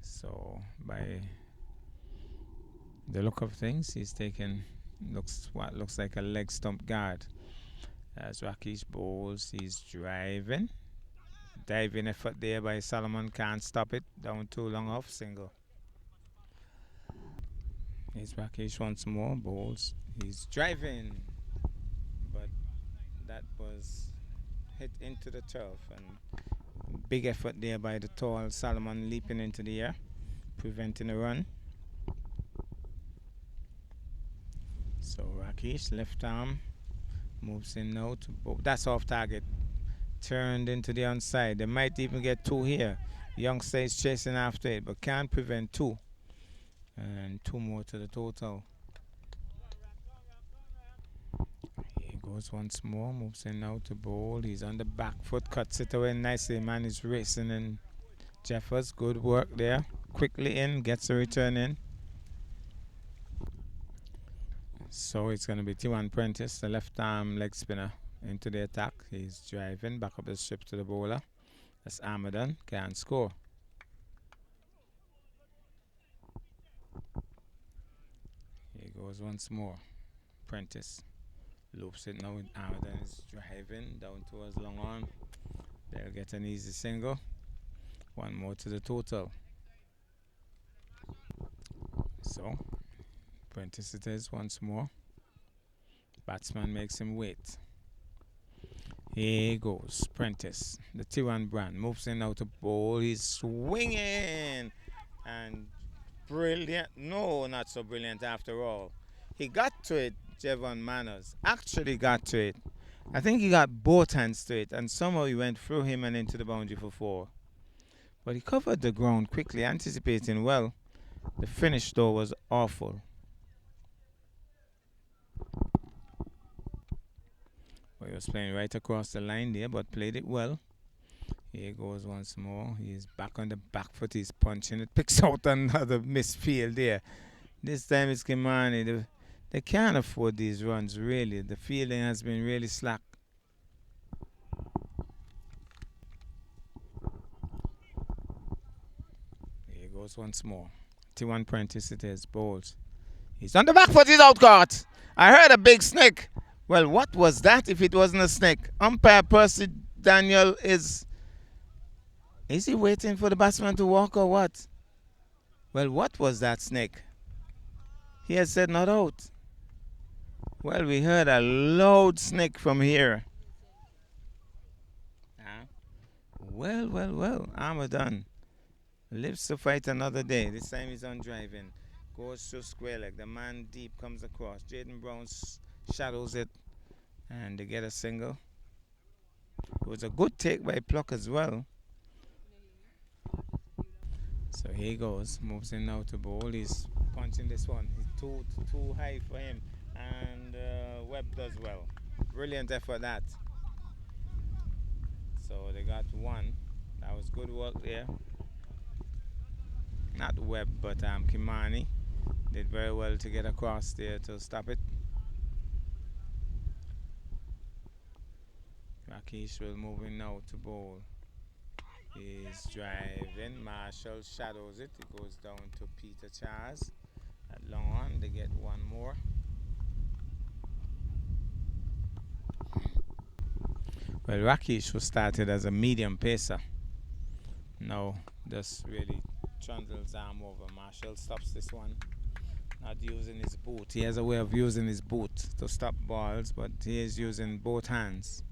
Speaker 1: So by the look of things, he's taken what looks like a leg stump guard. As Rakesh bowls, he's driving. Diving effort there by Solomon, can't stop it. Down too long off, single. Here's Rakesh once more, bowls. He's driving, but that was hit into the turf. And big effort there by the tall Solomon, leaping into the air, preventing a run. So Rakesh, left arm, moves in now to bowl. That's off target. Turned into the onside. They might even get 2 here. Youngster is chasing after it, but can't prevent 2. And 2 more to the total. He goes once more, moves in now to bowl. He's on the back foot, cuts it away nicely. Man is racing in. Jeffers, good work there. Quickly in, gets a return in. So it's going to be T1 Prentice, the left arm leg spinner, into the attack. He's driving back up the strip to the bowler. That's Ahmedan, can't score. Here goes once more. Prentice loops it now with Ahmedan is driving down towards long on. They'll get an easy single. 1 more to the total. So Prentice it is once more. Batsman makes him wait. Here goes Prentice. The T1 brand moves in out to bowl. He's swinging. And brilliant. No, not so brilliant after all. He got to it, Jevon Manners. Actually got to it. I think he got both hands to it, and somehow he went through him and into the boundary for four. But he covered the ground quickly, anticipating well. The finish, though, was awful. Well, he was playing right across the line there, but played it well. Here goes once more. He's back on the back foot. He's punching it. Picks out another misfield there. This time it's Kimani. They can't afford these runs, really. The fielding has been really slack. Here goes once more. T1 Prentice it is. Bowls. He's on the back foot. He's out caught. I heard a big snake. Well, what was that if it wasn't a snake? Umpire Percy Daniel is. Is he waiting for the batsman to walk or what? Well, what was that snake? He has said not out. Well, we heard a loud snake from here. Well. Armour done. Lives to fight another day. This time he's on driving. Goes to square leg. The man deep comes across. Jaden Brown shadows it. And they get a single. It was a good take by Pluck as well. So here he goes. Moves in now to bowl. He's punching this one. He's too high for him. And Webb does well. Brilliant effort that. So they got one. That was good work there. Not Webb, but Kimani did very well to get across there to stop it. Rakesh will move in now to bowl. He's driving. Marshall shadows it. It goes down to Peter Charles. At long on, they get one more. Well, Rakesh was started as a medium pacer. Now, just really trundles arm over. Marshall stops this one. Not using his boot. He has a way of using his boot to stop balls, but he is using both hands.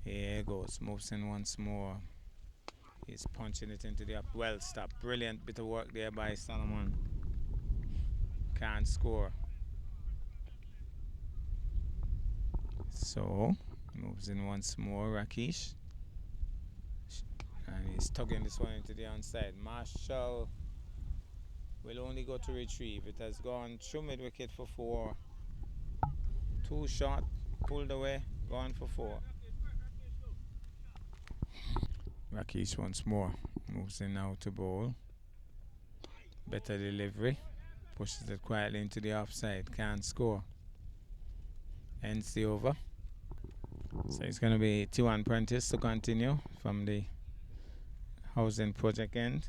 Speaker 1: Here goes. Moves in once more. He's punching it into the up. Well stopped. Brilliant bit of work there by Solomon. Can't score. So, moves in once more, Rakesh. And he's tugging this one into the onside. Marshall will only go to retrieve. It has gone through mid wicket for four. Too short, pulled away, gone for four. Rakesh once more. Moves in now to bowl. Better delivery. Pushes it quietly into the offside. Can't score. Ends the over. So it's going to be T1 Prentice to continue from the housing project end.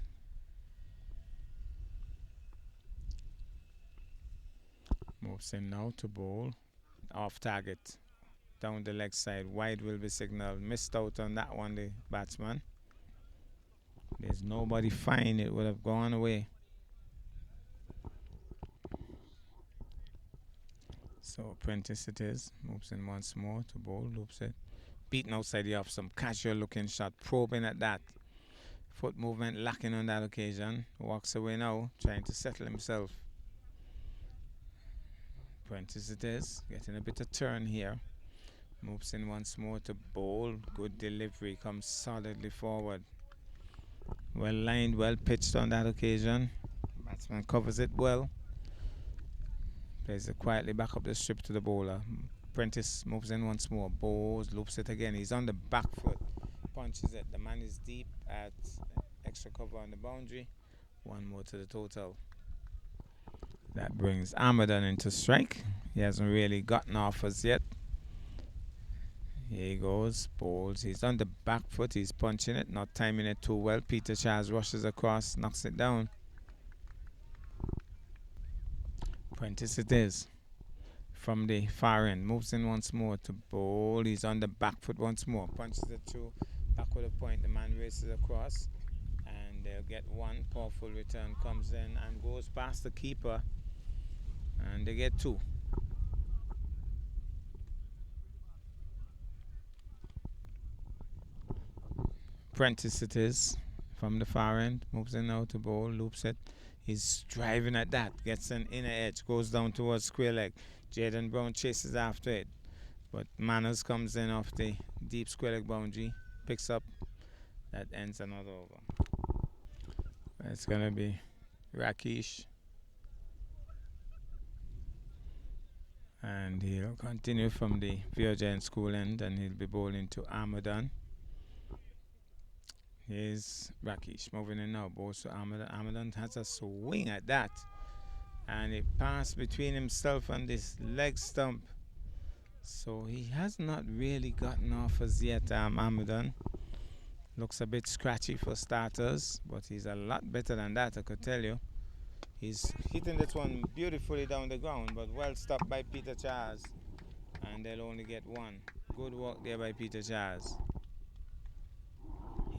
Speaker 1: Moves in now to bowl. Off target. Down the leg side. Wide will be signaled. Missed out on that one, the batsman. There's nobody fine. It would have gone away. So Prentice it is. Moves in once more to bowl. Loops it. Beaten outside the off. Some casual looking shot. Probing at that. Foot movement lacking on that occasion. Walks away now. Trying to settle himself. Prentice it is. Getting a bit of turn here. Moves in once more to bowl. Good delivery. Comes solidly forward. Well lined, well pitched on that occasion. Batsman covers it well. Plays it quietly back up the strip to the bowler. Prentice moves in once more. Bowls, loops it again. He's on the back foot. Punches it. The man is deep at extra cover on the boundary. One more to the total. That brings Armadan into strike. He hasn't really gotten off as yet. Here he goes. Bowls. He's on the back foot. He's punching it. Not timing it too well. Peter Charles rushes across. Knocks it down. Prentice it is. From the far end. Moves in once more to bowl. He's on the back foot once more. Punches it through. Backward of point. The man races across. And they'll get one. Powerful return comes in and goes past the keeper. And they get two. Prentice it is from the far end. Moves in now to bowl. Loops it. He's driving at that. Gets an inner edge. Goes down towards square leg. Jaden Brown chases after it. But Manners comes in off the deep square leg boundary, picks up, that ends another over. It's gonna be Rakesh, and he'll continue from the VOJN school end, and he'll be bowling to Ahmedan. Here's Rakesh moving in now, bowls to Ahmedan. Ahmedan has a swing at that, and it passed between himself and this leg stump. So he has not really gotten off as yet, Ahmedan. Looks a bit scratchy for starters, but he's a lot better than that, I could tell you. He's hitting this one beautifully down the ground, but well stopped by Peter Charles, and they'll only get one. Good work there by Peter Charles.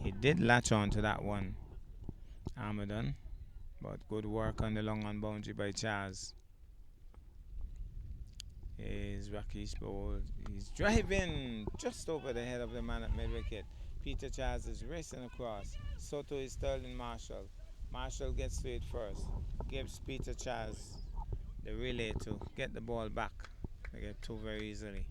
Speaker 1: He did latch on to that one, Ahmedan, but good work on the long on boundary by Charles. Is Rakesh bowled. He's driving just over the head of the man at mid wicket. Peter Charles is racing across. Soto is Sterling Marshall. Marshall gets to it first. Gives Peter Charles the relay to get the ball back. They get two very easily.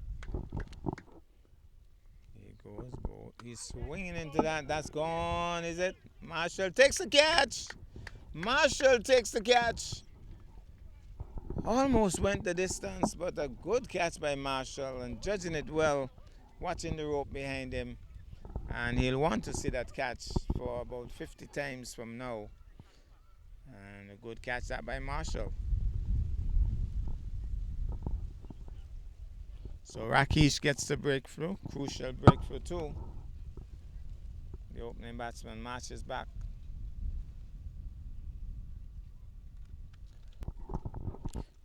Speaker 1: Here goes ball. He's swinging into that. That's gone, is it? Marshall takes the catch. Marshall takes the catch. Almost went the distance, but a good catch by Marshall, and judging it well, watching the rope behind him. And he'll want to see that catch for about 50 times from now. And a good catch that by Marshall. So Rakesh gets the breakthrough, crucial breakthrough too. The opening batsman marches back.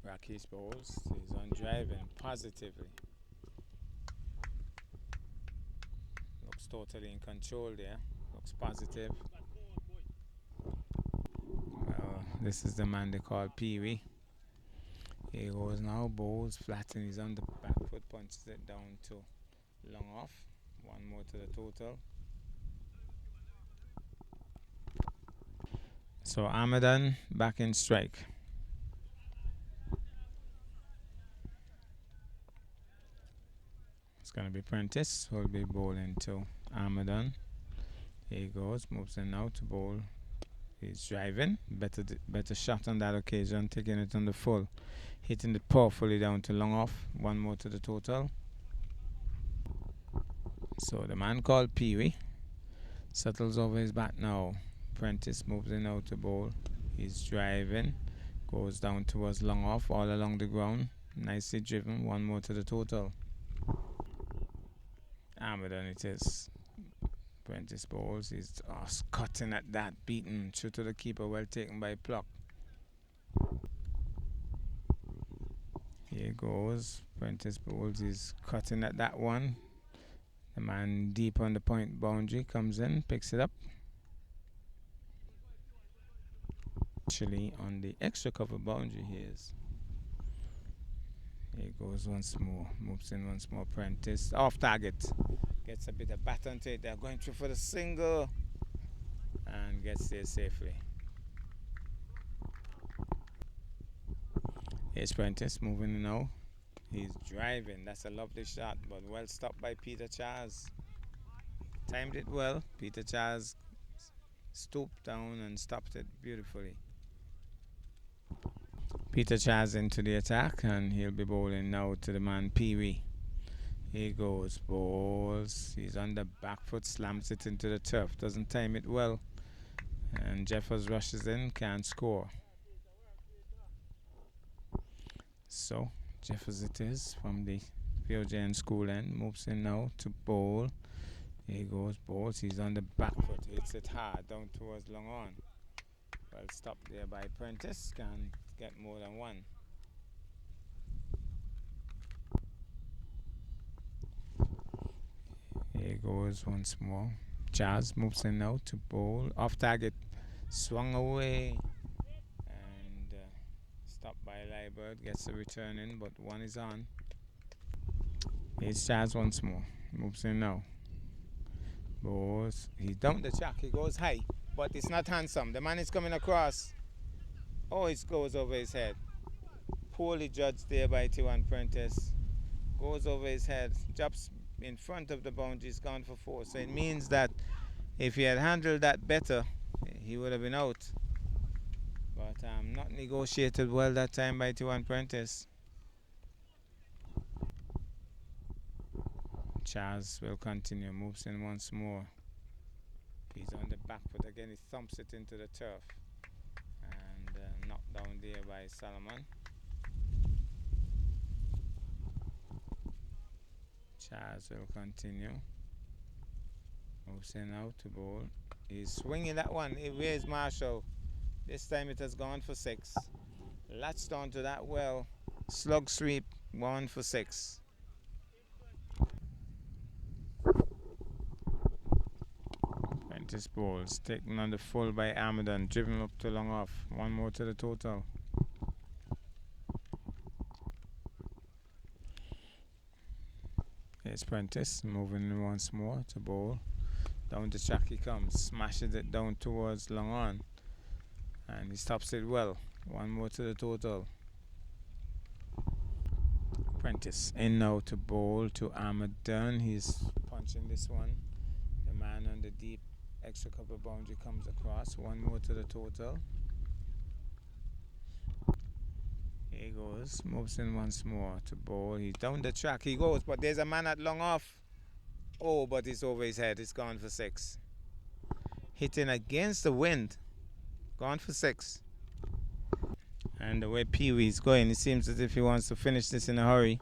Speaker 1: Rakesh bowls. He's on driving positively. Looks totally in control there. Looks positive. Well, this is the man they call Pee Wee. He goes now, bowls flat, and he's on the back foot, punches it down to long off. One more to the total. So Ahmedan back in strike. It's going to be Prentice who will be bowling to Ahmedan. Here he goes, moves in now to bowl. He's driving, better shot on that occasion, taking it on the full, hitting it powerfully down to long off. One more to the total. So the man called Pee Wee settles over his bat now. Prentice moves in now to bowl. He's driving, goes down towards long off, all along the ground. Nicely driven. One more to the total. Ahmedan it is. Prentice bowls. He's cutting at that, beaten true to the keeper, well taken by Pluck. Here goes. Prentice bowls. He's cutting at that one. The man deep on the point boundary comes in, picks it up. Actually on the extra cover boundary he is. Here goes once more. Moves in once more. Prentice off target. Gets a bit of bat onto it. They're going through for the single. And gets there safely. Here's Prentice moving now. He's driving. That's a lovely shot, but well stopped by Peter Charles. Timed it well. Peter Charles stooped down and stopped it beautifully. Peter Charles into the attack, and he'll be bowling now to the man Pee Wee. Here goes, bowls. He's on the back foot, slams it into the turf. Doesn't time it well. And Jeffers rushes in, can't score. So, Jeffers it is from the VOJN school end. Moves in now to bowl. Here goes, bowls. He's on the back foot. Hits it hard down towards long on. Well stopped there by Prentice. Can get more than one. Here goes once more. Charles moves in now to bowl. Off target. Swung away. And stopped by Liebert. Gets the return in, but one is on. Here's Charles once more. Moves in now. Bowls. He's down the track. He goes high. But it's not handsome. The man is coming across. Oh, it goes over his head. Poorly judged there by T1 Prentice. goes over his head, jumps in front of the boundary, he's gone for 4. So it means that if he had handled that better, he would have been out. But not negotiated well that time by T1 Prentice. Charles will continue, moves in once more. He's on the back foot again, he thumps it into the turf. And knocked down there by Solomon. Charles will continue. Moves in out to bowl. He's swinging that one. Where's Marshall? This time it has gone for 6. Latched onto that well. Slug sweep, 1 for 6. Prentice bowls, taken on the full by Amadon, driven up to long off. 1 more to the total. Here's Prentice moving in once more to bowl. Down the track he comes, smashes it down towards long on. And he stops it well. 1 more to the total. Prentice in now to bowl to Amadon. He's punching this one. The man on the deep extra cover boundary comes across. 1 more to the total. Here he goes. Moves in once more to bowl. He's down the track. He goes, but there's a man at long off. Oh, but it's over his head. It's gone for 6. Hitting against the wind. Gone for 6. And the way Pee Wee's going, it seems as if he wants to finish this in a hurry.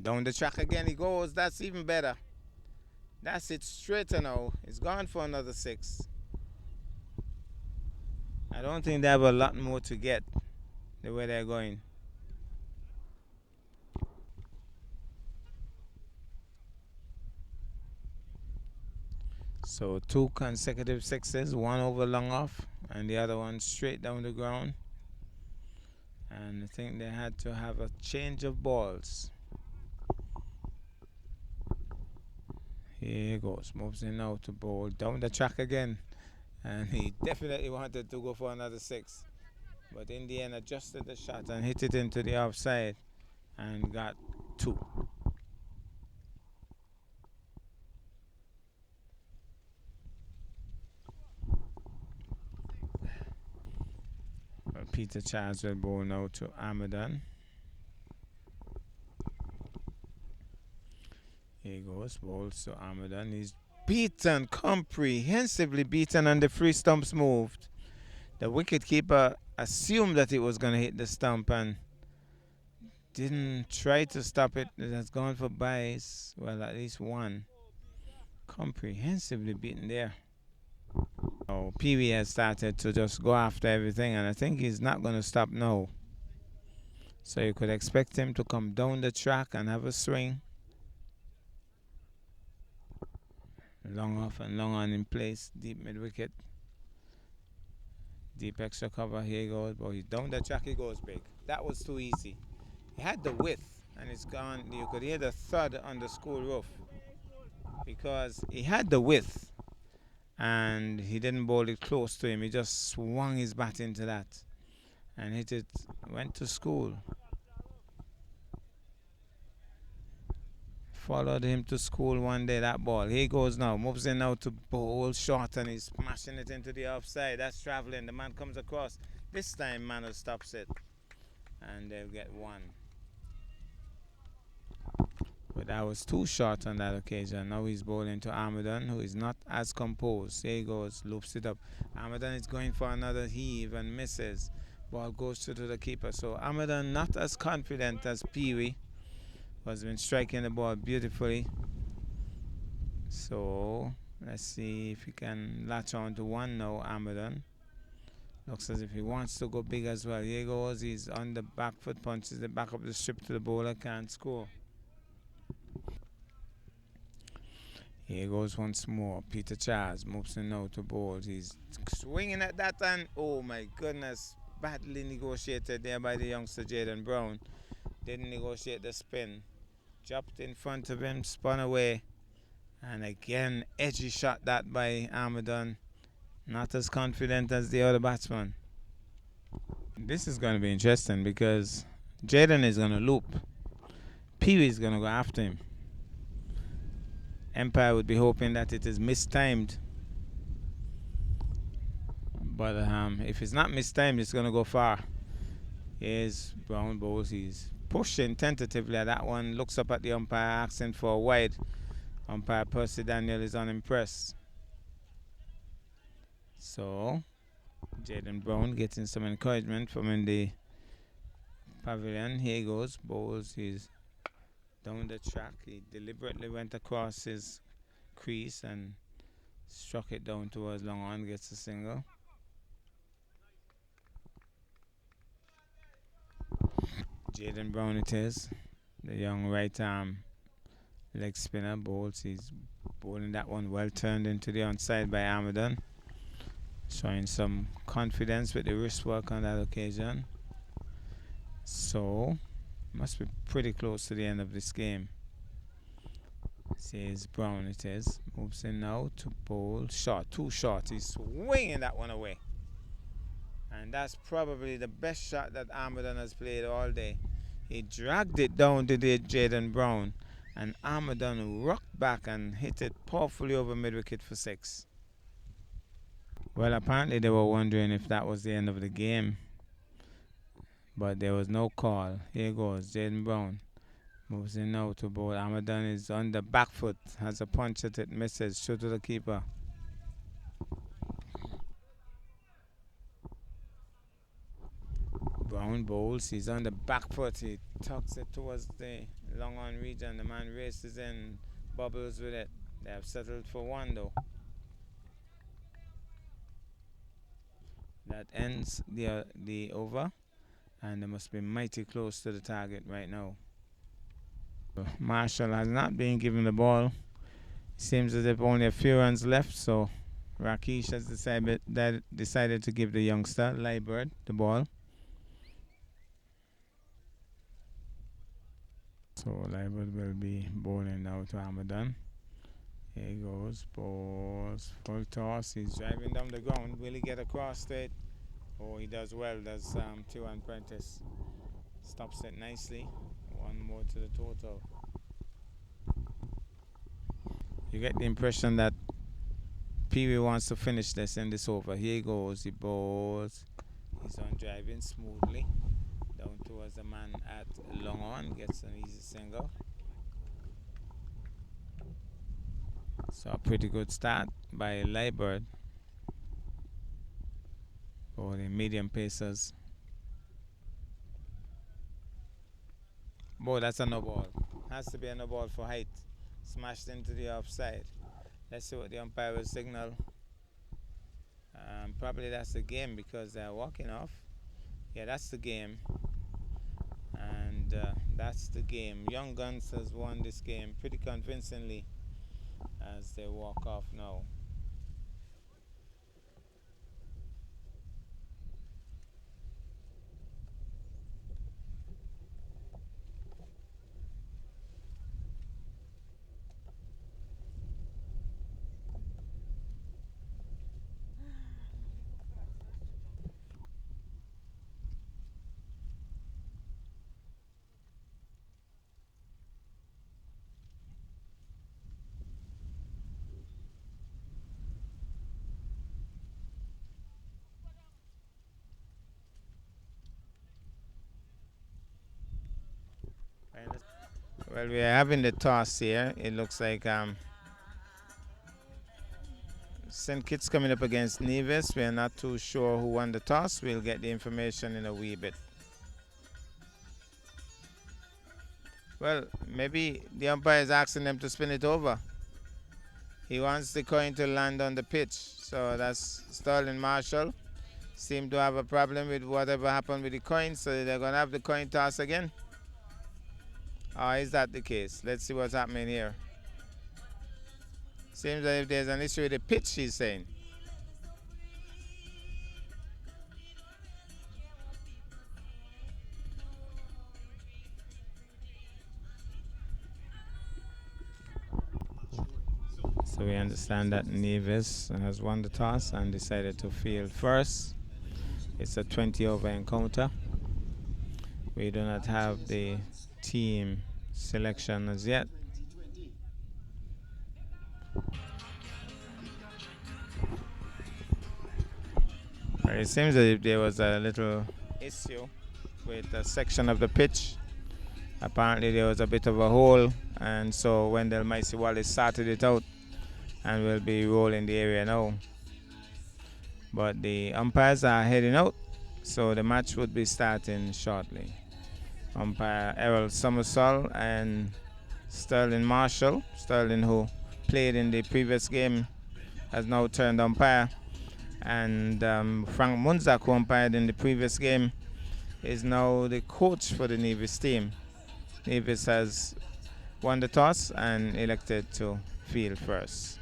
Speaker 1: Down the track again he goes. That's even better. That's it straighter now. It's gone for another 6. I don't think they have a lot more to get the way they're going. So 2 consecutive 6s, 1 over long off and the other one straight down the ground. And I think they had to have a change of balls. Here he goes, moves in now to bowl down the track again. And he definitely wanted to go for another 6. But in the end adjusted the shot and hit it into the offside and got 2. Peter Charles will bowl now to Amadon. Here he goes, bowls to Amadon. He's beaten, comprehensively beaten, and the free stumps moved. The wicketkeeper assumed that it was going to hit the stump and didn't try to stop it. It has gone for byes. Well, at least 1. Comprehensively beaten there. Oh, Pee Wee has started to just go after everything, and I think he's not going to stop now. So you could expect him to come down the track and have a swing. Long off and long on in place, deep mid wicket. Deep extra cover, here he goes, but he's down the track, he goes big. That was too easy. He had the width and it's gone. You could hear the thud on the school roof because he had the width and he didn't bowl it close to him. He just swung his bat into that and hit it, went to school. Followed him to school one day, that ball. Here he goes now, moves in now to bowl short and he's smashing it into the offside. That's traveling. The man comes across. This time Manu stops it and they'll get 1. But that was too short on that occasion. Now he's bowling to Amadon, who is not as composed. Here he goes, loops it up. Amadon is going for another heave and misses. Ball goes to the keeper. So Amadon not as confident as Pee Wee. Has been striking the ball beautifully. So let's see if he can latch on to 1 now, Amadon. Looks as if he wants to go big as well. Here he goes, he's on the back foot, punches it back up the strip to the bowler, can't score. Here goes once more. Peter Charles moves in now to bowl. He's swinging at that and oh my goodness, badly negotiated there by the youngster Jaden Brown. Didn't negotiate the spin. Jumped in front of him, spun away. And again, edgy shot that by Amadon. Not as confident as the other batsman. This is going to be interesting because Jaden is going to loop. Pee Wee is going to go after him. Empire would be hoping that it is mistimed. But if it's not mistimed, it's going to go far. Here's Brown bowls. He's pushing tentatively at that one. Looks up at the umpire, asking for a wide. Umpire Percy Daniel is unimpressed. So, Jaden Brown getting some encouragement from in the pavilion. Here he goes. Bowles. He's down the track. He deliberately went across his crease and struck it down towards long on. Gets a single. Jaden Brown it is. The young right arm leg spinner bowls. He's bowling that one well turned into the onside by Amadon. Showing some confidence with the wrist work on that occasion. So, must be pretty close to the end of this game. Says Brown it is. Moves in now to bowl. Short, too short. He's swinging that one away. And that's probably the best shot that Amadon has played all day. He dragged it down to the Jaden Brown. And Amadon rocked back and hit it powerfully over mid-wicket for 6. Well, apparently they were wondering if that was the end of the game. But there was no call. Here goes Jaden Brown. Moves in now to bowl. Amadon is on the back foot. Has a punch at it. Misses. Shoot to the keeper. Brown bowls. He's on the back foot. He tucks it towards the long on region. The man races in. Bubbles with it. They have settled for 1 though. That ends the over. And they must be mighty close to the target right now. Marshall has not been given the ball. Seems as if only a few runs left, so Rakesh has decided to give the youngster, Liebert, the ball. So Liebert will be bowling now to Amadon. Here he goes, balls, full toss. He's driving down the ground. Will he get across to it? Oh, he does well, does T1 Prentice. Stops it nicely. 1 more to the total. You get the impression that Pee Wee wants to finish this in this over. Here he goes, he bowls. He's on driving smoothly. Down towards the man at long on. Gets an easy single. So a pretty good start by Liebert. Bowling medium pacers. Boy, that's a no ball. Has to be a no ball for height. Smashed into the offside. Let's see what the umpire will signal. Probably that's the game because they're walking off. Yeah, that's the game. And that's the game. Young Guns has won this game pretty convincingly as they walk off now. Well, we are having the toss here. It looks like St. Kitts coming up against Nevis. We are not too sure who won the toss. We'll get the information in a wee bit. Well, maybe the umpire is asking them to spin it over. He wants the coin to land on the pitch. So that's Sterling Marshall. Seem to have a problem with whatever happened with the coin. So they're going to have the coin toss again. Is that the case? Let's see what's happening here. Seems as if there's an issue with the pitch, he's saying. So we understand that Nevis has won the toss and decided to field first. It's a 20-over encounter. We do not have the team selection as yet. It seems as if there was a little issue with a section of the pitch. Apparently there was a bit of a hole, and so Wendell Micey Wallace sorted it out and will be rolling the area now. But the umpires are heading out, so the match would be starting shortly. Umpire Errol Summersall and Sterling Marshall. Sterling, who played in the previous game, has now turned umpire. And Frank Munzak, who umpired in the previous game, is now the coach for the Nevis team. Nevis has won the toss and elected to field first.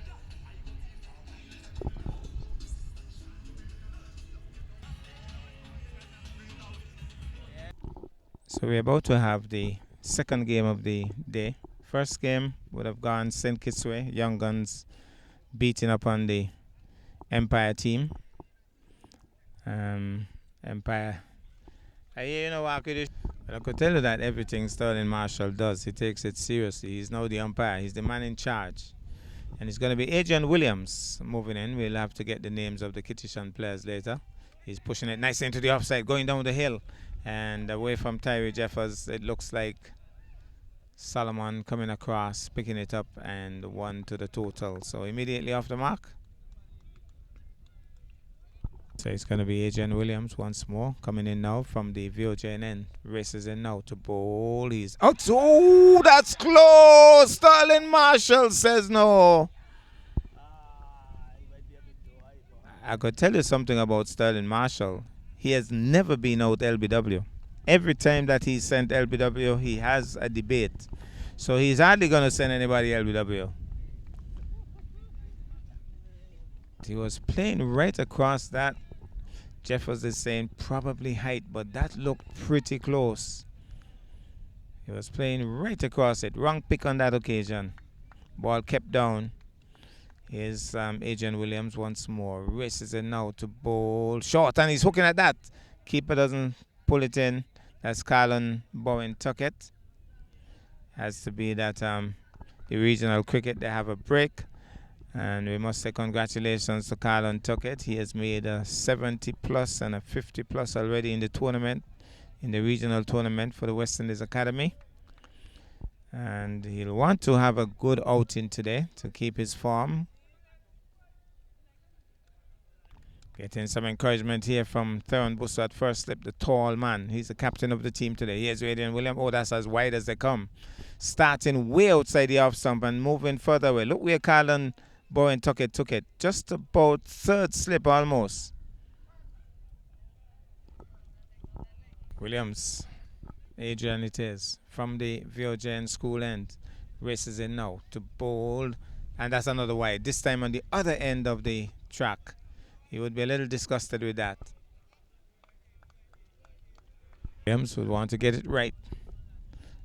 Speaker 1: So we're about to have the second game of the day. First game would have gone St. Kitts way. Young Guns beating up on the Empire team. Empire. You know what I could do? But I could tell you that everything Sterling Marshall does, he takes it seriously. He's now the umpire. He's the man in charge. And it's going to be Adrian Williams moving in. We'll have to get the names of the Kittishan players later. He's pushing it nicely into the offside, going down the hill. And away from Tyree Jeffers, it looks like Solomon coming across, picking it up, and 1 to the total. So immediately off the mark. So it's going to be Adrian Williams once more, coming in now from the VOJN end. Races in now to bowl. He's out. Oh, that's close. Sterling Marshall says no. I could tell you something about Sterling Marshall. He has never been out LBW. Every time that he sent LBW, he has a debate. So he's hardly going to send anybody LBW. He was playing right across that. Jeffers is saying probably height, but that looked pretty close. He was playing right across it. Wrong pick on that occasion. Ball kept down. Here's Adrian Williams once more. Races in now to bowl. Short, and he's hooking at that. Keeper doesn't pull it in. That's Carlon Bowen Tuckett. Has to be that the regional cricket, they have a break. And we must say congratulations to Carlon Tuckett. He has made a 70 plus and a 50 plus already in the tournament, in the regional tournament for the West Indies Academy. And he'll want to have a good outing today to keep his form. Getting some encouragement here from Theron Busso at first slip, the tall man. He's the captain of the team today. Here's Adrian Williams. Oh, that's as wide as they come. Starting way outside the off stump and moving further away. Look where Carlon Bowen Tuckett took it. Just about third slip almost. Williams. Adrian it is. From the VOJN school end. Races in now to bowl. And that's another wide. This time on the other end of the track. He would be a little disgusted with that. Williams would want to get it right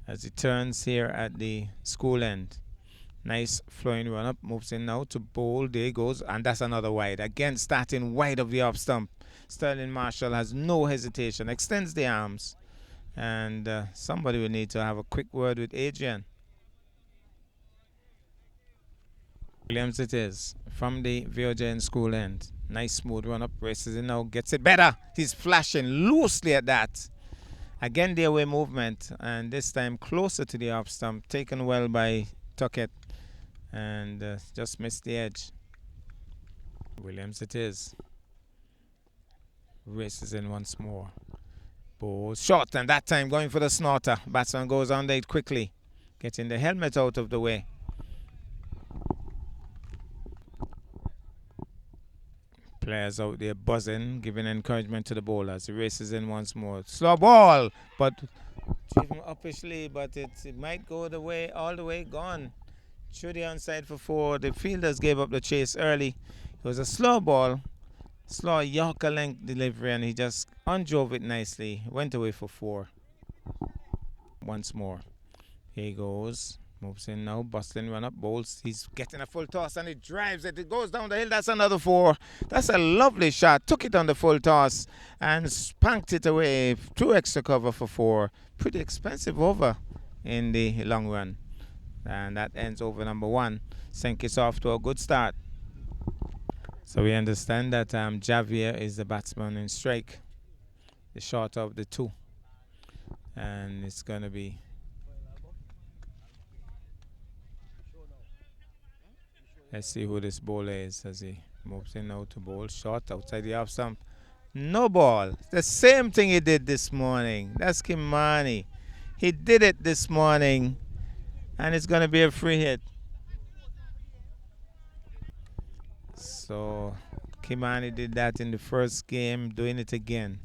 Speaker 1: as he turns here at the school end. Nice flowing run up. Moves in now to bowl. There he goes. And that's another wide. Again starting wide of the off stump. Sterling Marshall has no hesitation. Extends the arms. And somebody will need to have a quick word with Adrian. Williams it is. From the VOJN school end. Nice smooth run up. Races in now. Gets it better. He's flashing loosely at that. Again the away movement. And this time closer to the off stump. Taken well by Tuckett. And just missed the edge. Williams it is. Races in once more. Bowls short, and that time going for the snorter. Batsman goes under it quickly. Getting the helmet out of the way. Players out there buzzing, giving encouragement to the bowlers. He races in once more. Slow ball, but driven uppishly, but it might go the way, all the way gone. Through the onside for 4. The fielders gave up the chase early. It was a slow ball, slow Yorker length delivery, and he just undrove it nicely. Went away for 4. Once more. Here he goes. Moves in now, bustling run up, bowls. He's getting a full toss and he drives it. It goes down the hill. That's another 4. That's a lovely shot. Took it on the full toss and spanked it away. 2 extra cover for 4. Pretty expensive over in the long run. And that ends over number 1. St. Kitts off to a good start. So we understand that Javier is the batsman in strike, the shorter of the 2. And it's going to be let's see who this bowler is as he moves in now to bowl. Short outside the off stump. No ball. The same thing he did this morning. That's Kimani. He did it this morning. And it's going to be a free hit. So Kimani did that in the first game. Doing it again.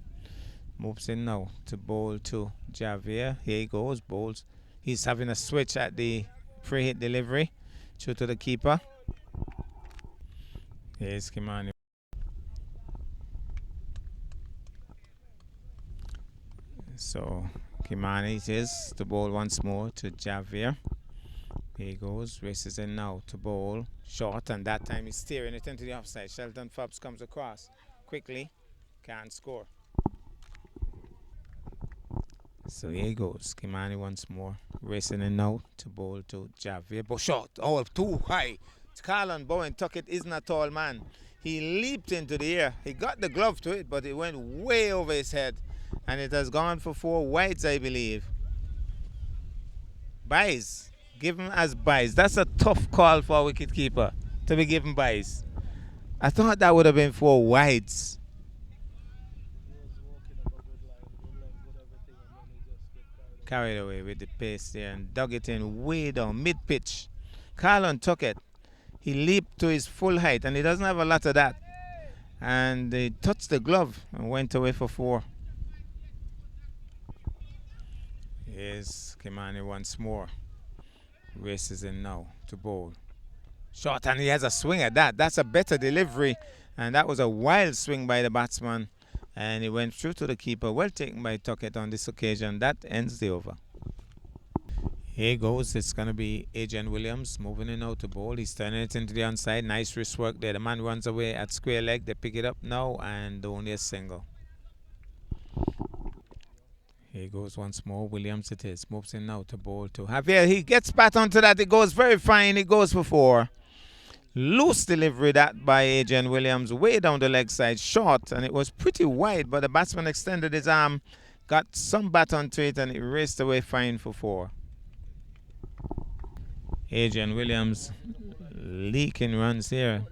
Speaker 1: Moves in now to bowl to Javier. Here he goes. Bowls. He's having a switch at the free hit delivery. Through to the keeper. Here's Kimani. So Kimani is to bowl once more to Javier. Here he goes, races in now to bowl. Short, and that time he's steering it into the offside. Shelton Fobbs comes across quickly. Can't score. So here he goes. Kimani once more. Racing in now to bowl to Javier. But short. Oh, too high. Carlon Bowen Tuckett isn't a tall man. He leaped into the air. He got the glove to it, but it went way over his head. And it has gone for 4 wides, I believe. Buys. Give him as buys. That's a tough call for a wicketkeeper to be given buys. I thought that would have been 4 wides. Carried away with the pace there and dug it in way down, mid-pitch. Carlon took it. He leaped to his full height, and he doesn't have a lot of that. And he touched the glove and went away for 4. Here's Kimani once more. Races in now to bowl. Short, and he has a swing at that. That's a better delivery. And that was a wild swing by the batsman. And he went through to the keeper. Well taken by Tuckett on this occasion. That ends the over. Here goes. It's going to be Adrian Williams moving in now to bowl. He's turning it into the onside. Nice wrist work there. The man runs away at square leg. They pick it up now and only a single. Here goes once more. Williams it is. Moves in now to bowl to Javier. He gets back onto that. It goes very fine. It goes for 4. Loose delivery that by Adrian Williams. Way down the leg side. Short. And it was pretty wide. But the batsman extended his arm. Got some bat onto it. And it raced away fine for 4. Adrian Williams leaking runs here.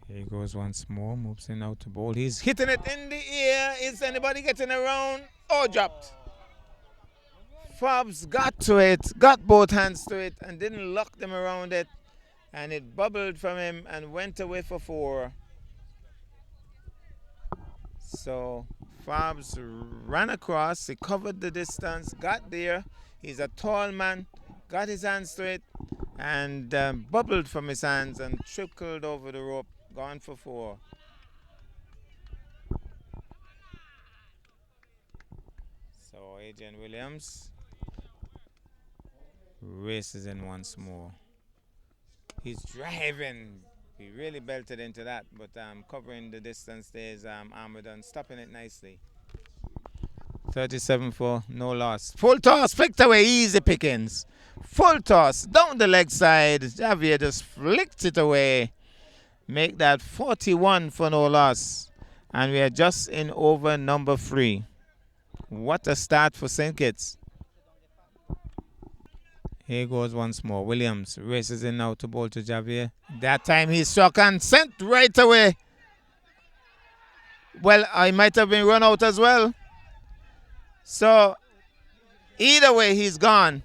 Speaker 1: Here he goes once more. Moves in out to bowl. He's hitting it in the air. Is anybody getting around? Oh, dropped. Fobbs got to it, got both hands to it, and didn't lock them around it. And it bubbled from him and went away for 4. So Fobbs ran across. He covered the distance, got there. He's a tall man, got his hands to it, and bubbled from his hands and trickled over the rope. Gone for 4. So Adrian Williams races in once more. He's driving. He really belted into that, but covering the distance there is Armadon, stopping it nicely. 37 for no loss. Full toss, flicked away, easy pickings. Full toss, down the leg side. Javier just flicked it away. Make that 41 for no loss. And we are just in over number 3. What a start for St. Kitts. Here goes once more. Williams races in now to bowl to Javier. That time he struck and sent right away. Well, I might have been run out as well. So, either way, he's gone.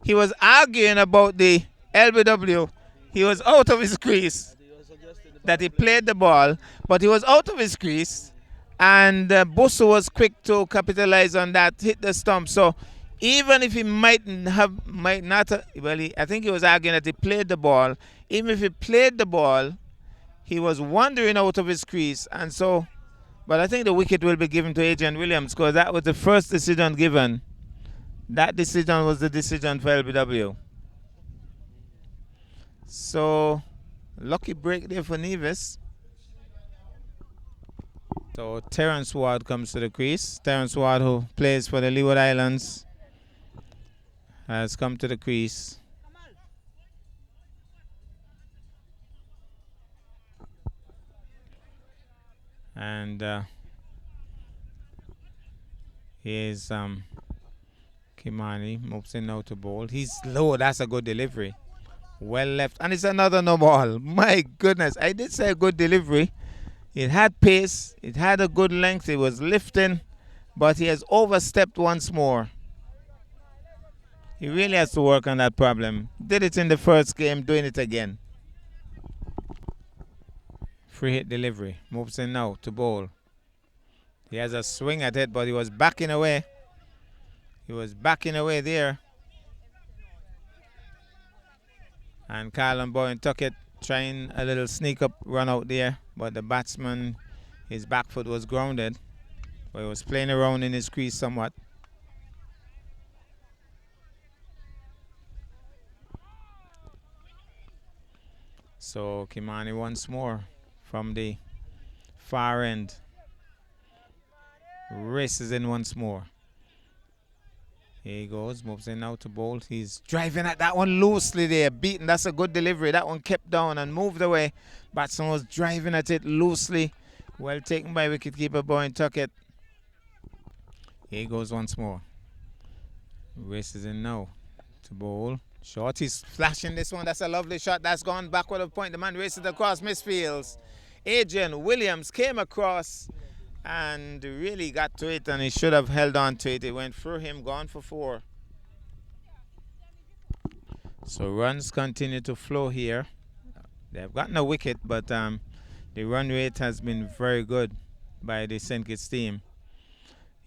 Speaker 1: He was arguing about the LBW. He was out of his crease. That he played the ball, but he was out of his crease. And Busso was quick to capitalize on that, hit the stump. So, even if he might not, I think he was arguing that he played the ball. Even if he played the ball, he was wandering out of his crease. And so, but I think the wicket will be given to Adrian Williams because that was the first decision given. That decision was the decision for LBW. So, lucky break there for Nevis. So, Terrence Ward comes to the crease. Terrence Ward, who plays for the Leeward Islands, has come to the crease. And here's Kimani moves in now to bowl. He's low. That's a good delivery. Well left. And it's another no ball. My goodness. I did say a good delivery. It had pace. It had a good length. It was lifting. But he has overstepped once more. He really has to work on that problem. Did it in the first game, doing it again. Free hit delivery. Moves in now to bowl. He has a swing at it, but he was backing away. He was backing away there. And Carlin Bowen took it, trying a little sneak up run out there. But the batsman, his back foot was grounded. But he was playing around in his crease somewhat. So Kimani once more from the far end. Races in once more. Here he goes, moves in now to bowl. He's driving at that one loosely there, beaten. That's a good delivery. That one kept down and moved away. Batsman was driving at it loosely. Well taken by wicketkeeper Bowen Tuckett. Here he goes once more. Races in now to bowl. Short, he's flashing this one. That's a lovely shot. That's gone backward of point. The man races across misfields. Adrian Williams came across and really got to it, and he should have held on to it. It went through him, gone for 4. So runs continue to flow here. They've gotten a wicket, but the run rate has been very good by the St. Kitts team.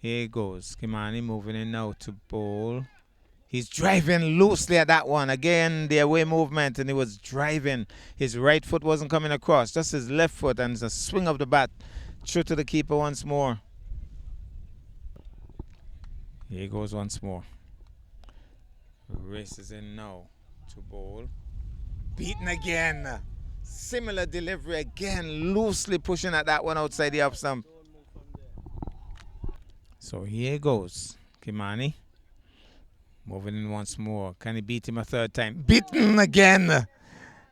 Speaker 1: Here he goes. Kimani moving in now to bowl. He's driving loosely at that one. Again, the away movement, and he was driving. His right foot wasn't coming across, just his left foot, and it's a swing of the bat. True to the keeper once more. Here he goes once more. Races in now to bowl. Beaten again. Similar delivery again. Loosely pushing at that one outside the off stump. So here he goes. Kimani. Moving in once more. Can he beat him a third time? Beaten again.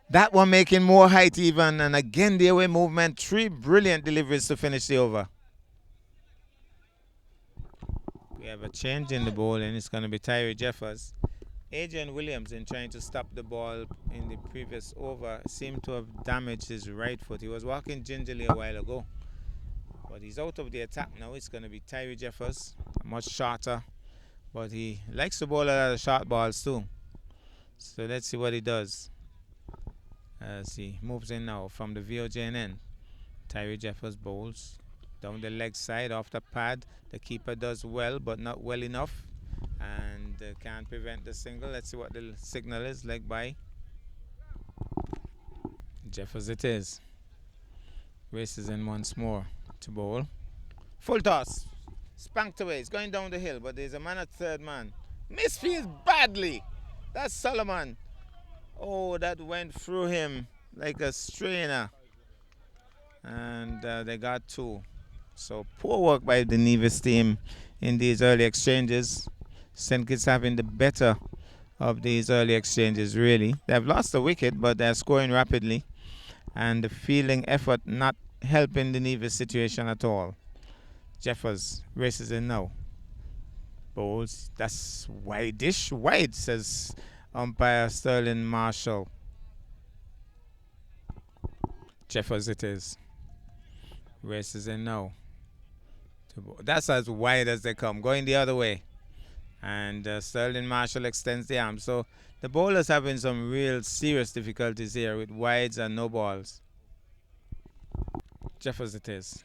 Speaker 1: That one making more height even. And again the away movement. 3 brilliant deliveries to finish the over. We have a change in the bowl, and it's going to be Tyree Jeffers. Adrian Williams, in trying to stop the ball in the previous over, seemed to have damaged his right foot. He was walking gingerly a while ago. But he's out of the attack now. It's going to be Tyree Jeffers. Much shorter. But he likes to bowl a lot of short balls too. So let's see what he does. As he moves in now from the VOJN end. Tyree Jeffers bowls down the leg side off the pad. The keeper does well, but not well enough. And can't prevent the single. Let's see what the signal is. Leg by. Jeffers it is. Races in once more to bowl. Full toss. Spanked away. It's going down the hill, but there's a man at third man. Misfields badly. That's Solomon. Oh, that went through him like a strainer. And they got 2. So poor work by the Nevis team in these early exchanges. St. Kitts having the better of these early exchanges, really. They've lost a wicket, but they're scoring rapidly. And the fielding effort not helping the Nevis situation at all. Jeffers races in now. Bowls. That's wide-ish. Wide, says umpire Sterling Marshall. Jeffers it is. Races in now. That's as wide as they come. Going the other way. And Sterling Marshall extends the arm. So the bowlers having some real serious difficulties here with wides and no balls. Jeffers it is.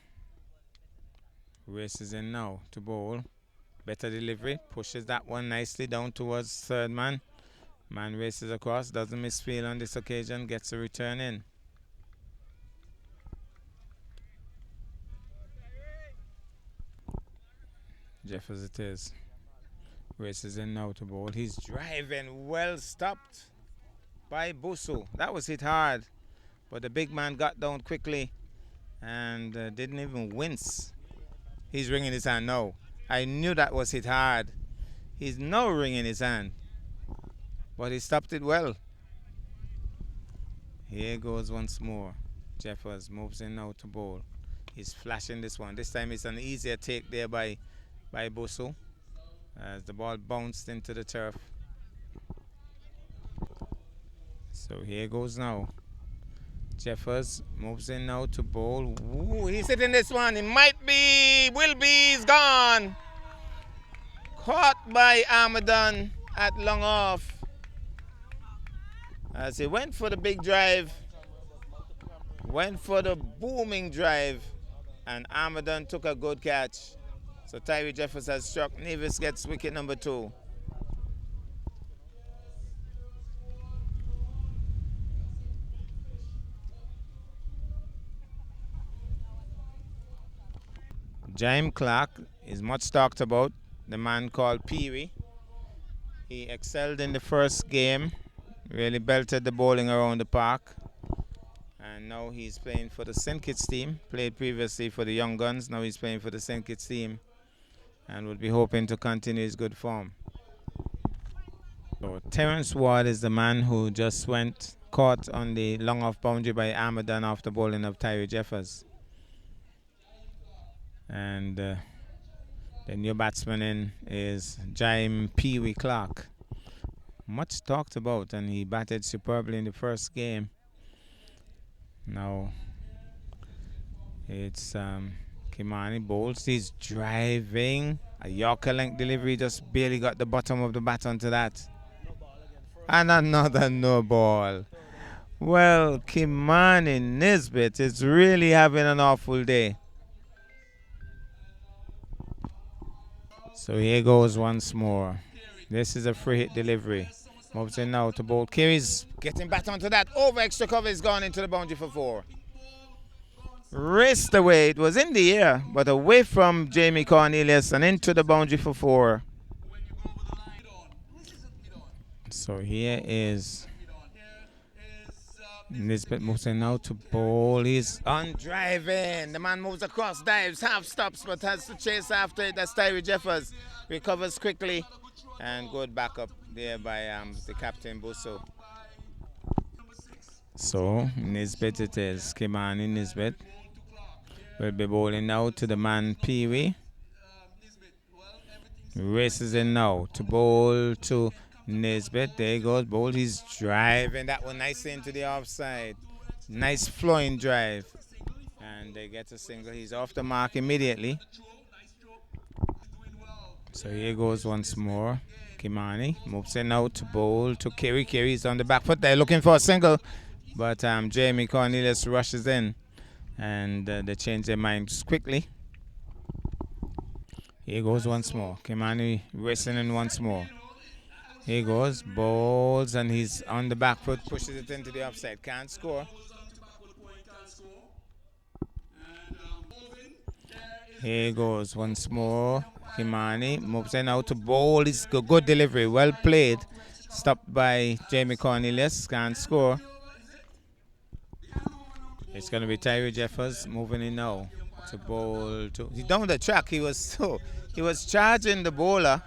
Speaker 1: Races in now to bowl. Better delivery. Pushes that one nicely down towards third man. Man races across. Doesn't misfield on this occasion. Gets a return in. Jeffers it is. Races in now to bowl. He's driving, well stopped by Busu. That was hit hard, but the big man got down quickly and didn't even wince. He's wringing his hand now. I knew that was hit hard. He's now wringing his hand, but he stopped it well. Here goes once more. Jeffers moves in now to bowl. He's flashing this one. This time it's an easier take there by Busu as the ball bounced into the turf. So here goes now. Jeffers moves in now to bowl. Ooh, he's hitting this one. It might be, will be, he's gone. Caught by Armadon at long off. As he went for the big drive, went for the booming drive, and Armadon took a good catch. So Tyree Jeffers has struck. Nevis gets wicket number 2. Jaime Clark is much talked about, the man called Peewee. He excelled in the first game, really belted the bowling around the park. And now he's playing for the St. Kitts team. Played previously for the Young Guns. Now he's playing for the St. Kitts team and will be hoping to continue his good form. So Terence Ward is the man who just went caught on the long off boundary by Armadon after bowling of Tyree Jeffers. And the new batsman in is Jaime Peewee Clark. Much talked about, and he batted superbly in the first game. Now it's Kimani bowls. He's driving. A Yorker length delivery, just barely got the bottom of the bat onto that. And another no ball. Well, Kimani Nisbet is really having an awful day. So here goes once more. This is a free hit delivery. Moves in now to bowl. Kerry's getting back onto that. Over extra cover is gone into the boundary for 4. Raced away. It was in the air, but away from Jamie Cornelius and into the boundary for 4. So here is Nisbet moves in now to bowl. He's on driving. The man moves across, dives, half stops, but has to chase after it. That's Tyree Jeffers. Recovers quickly and good backup there by the captain Busu. So Nisbet it is. Kimani Nisbet will be bowling now to the man Peewee. Races in now to bowl to Nisbet. There he goes, bowl. He's driving that one nicely into the offside. Nice flowing drive. And they get a single. He's off the mark immediately. So here goes once more. Kimani moves in now to bowl to Kerry. Kerry's on the back foot there looking for a single. But Jamie Cornelius rushes in. And they change their minds quickly. Here goes once more. Kimani racing in once more. Here goes, bowls, and he's on the back foot, pushes it into the offside. Can't score. Here goes once more. Kimani moves in out to bowl. It's a good delivery, well played. Stopped by Jamie Cornelius. Can't score. It's going to be Tyree Jeffers moving in now to bowl. He's down the track. He was charging the bowler.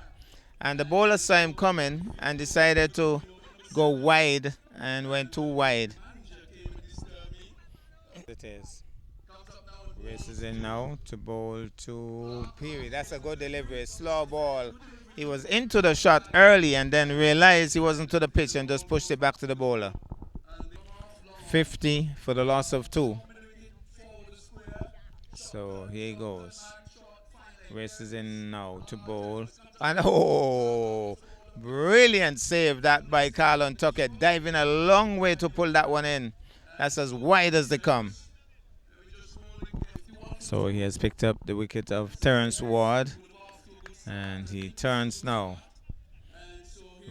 Speaker 1: And the bowler saw him coming and decided to go wide and went too wide. It is. Races in now to bowl to Peewee. That's a good delivery. Slow ball. He was into the shot early and then realized he wasn't to the pitch and just pushed it back to the bowler. 50 for the loss of 2. So here he goes. Races in now to bowl. And brilliant save that by Carlon Tuckett. Diving a long way to pull that one in. That's as wide as they come. So he has picked up the wicket of Terence Ward. And he turns now.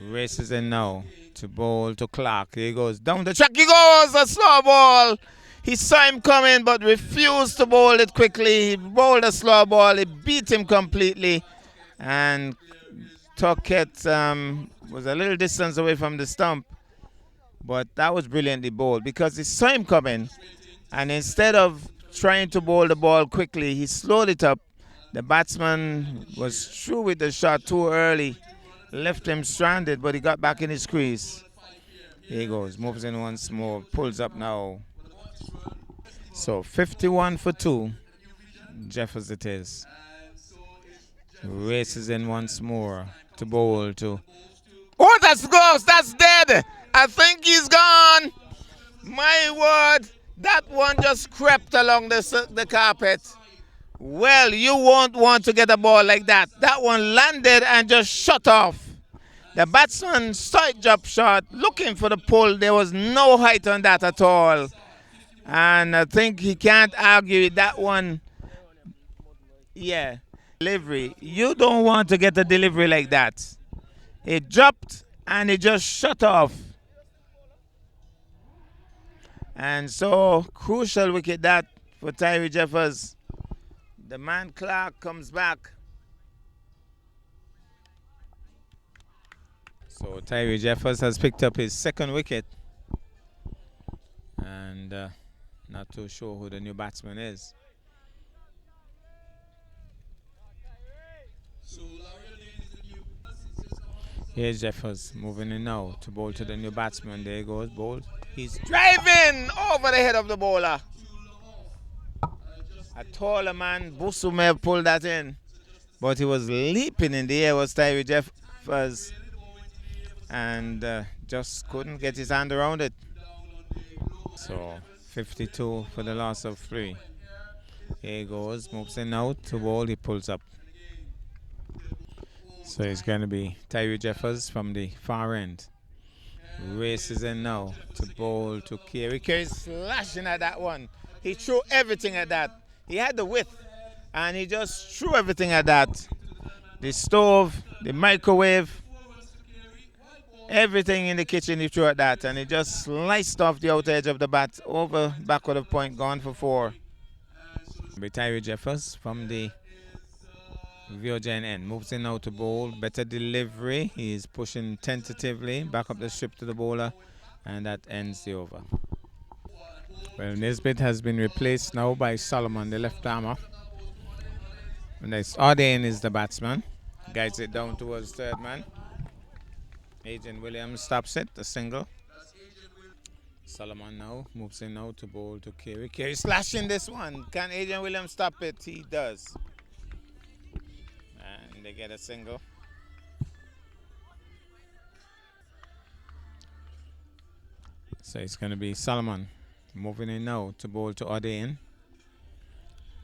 Speaker 1: Races in now to bowl to Clark. He goes down the track. He goes! A slow ball. He saw him coming but refused to bowl it quickly. He bowled a slow ball. It beat him completely. And took it, was a little distance away from the stump, but that was brilliantly bowled because he saw him coming, and instead of trying to bowl the ball quickly, he slowed it up. The batsman was through with the shot too early, left him stranded, but he got back in his crease. Here he goes, moves in once more, pulls up now. So 51 for 2, Jeffers it is. Races in once more to bowl to. Oh, that's close, that's dead. I think he's gone. My word, that one just crept along the carpet. Well, you won't want to get a ball like that. That one landed and just shut off. The batsman side drop shot, looking for the pull. There was no height on that at all. And I think he can't argue with that one. Yeah. Delivery. You don't want to get a delivery like that. It dropped and it just shut off. And so, crucial wicket that for Tyree Jeffers. The man Clark comes back. So Tyree Jeffers has picked up his second wicket. And not too sure who the new batsman is. Here's Jeffers moving in now to bowl to the new batsman. There he goes, bowled. He's driving over the head of the bowler. A taller man, Busu may have pulled that in. But he was leaping in the air, was Tyree Jeffers. And just couldn't get his hand around it. So 52 for the loss of 3. Here he goes, moves in now to bowl, he pulls up. So it's going to be Tyree Jeffers from the far end. Races in now to bowl to Carey. Carey's slashing at that one. He threw everything at that. He had the width and he just threw everything at that. The stove, the microwave, everything in the kitchen he threw at that, and he just sliced off the outer edge of the bat over backward of point, gone for 4. Tyree Jeffers from the VOJN end moves in now to bowl. Better delivery. He's pushing tentatively back up the strip to the bowler, and that ends the over. Well, Nisbet has been replaced now by Solomon, the left armer. And that's Arden is the batsman. Guides it down towards third man. Agent Williams stops it, a single. Solomon now moves in now to bowl to Carey. Carey slashing this one. Can Agent Williams stop it? He does. And they get a single. So it's going to be Solomon moving in now to bowl to Arden.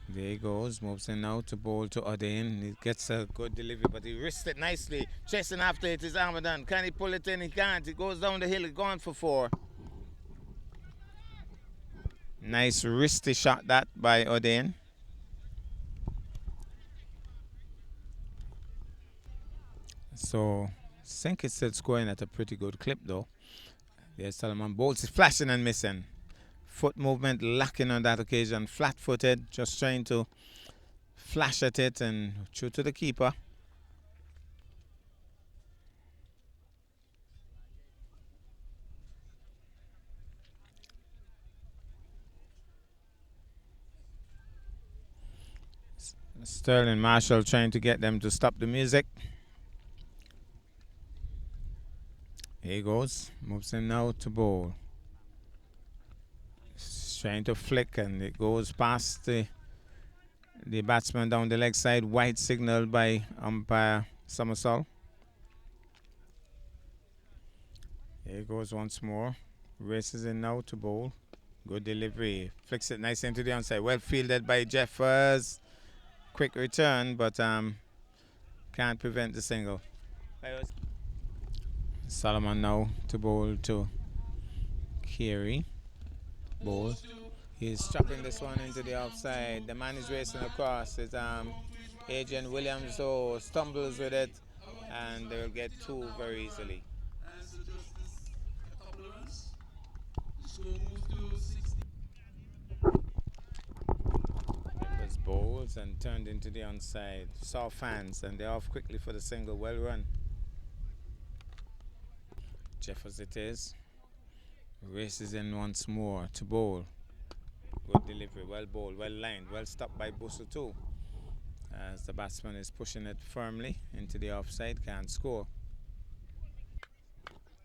Speaker 1: There he goes, moves in now to bowl to Arden. He gets a good delivery, but he wrists it nicely. Chasing after it is Armadan. Can he pull it in? He can't. He goes down the hill, he's gone for 4. Nice wristy shot that by Arden. So, St. Kitts still scoring at a pretty good clip though. There's Solomon bowls, flashing and missing. Foot movement lacking on that occasion. Flat-footed, just trying to flash at it and through to the keeper. Sterling Marshall trying to get them to stop the music. Here he goes. Moves in now to bowl. Trying to flick, and it goes past the batsman down the leg side. White signaled by umpire Somersault. Here goes once more. Races in now to bowl. Good delivery. Flicks it nice into the onside. Well fielded by Jeffers. Quick return, but can't prevent the single. Solomon now to bowl to Carey. Bowl. He's chopping this one into the offside. The man is racing across. It's Agent Williams, so stumbles with it, and they'll get 2 very easily. It was bowls and turned into the onside. Saw fans, and they're off quickly for the single. Well run. Jeffers it is. Races in once more to bowl. Good delivery, well bowled, well lined, well stopped by Busso too. As the batsman is pushing it firmly into the offside, can't score.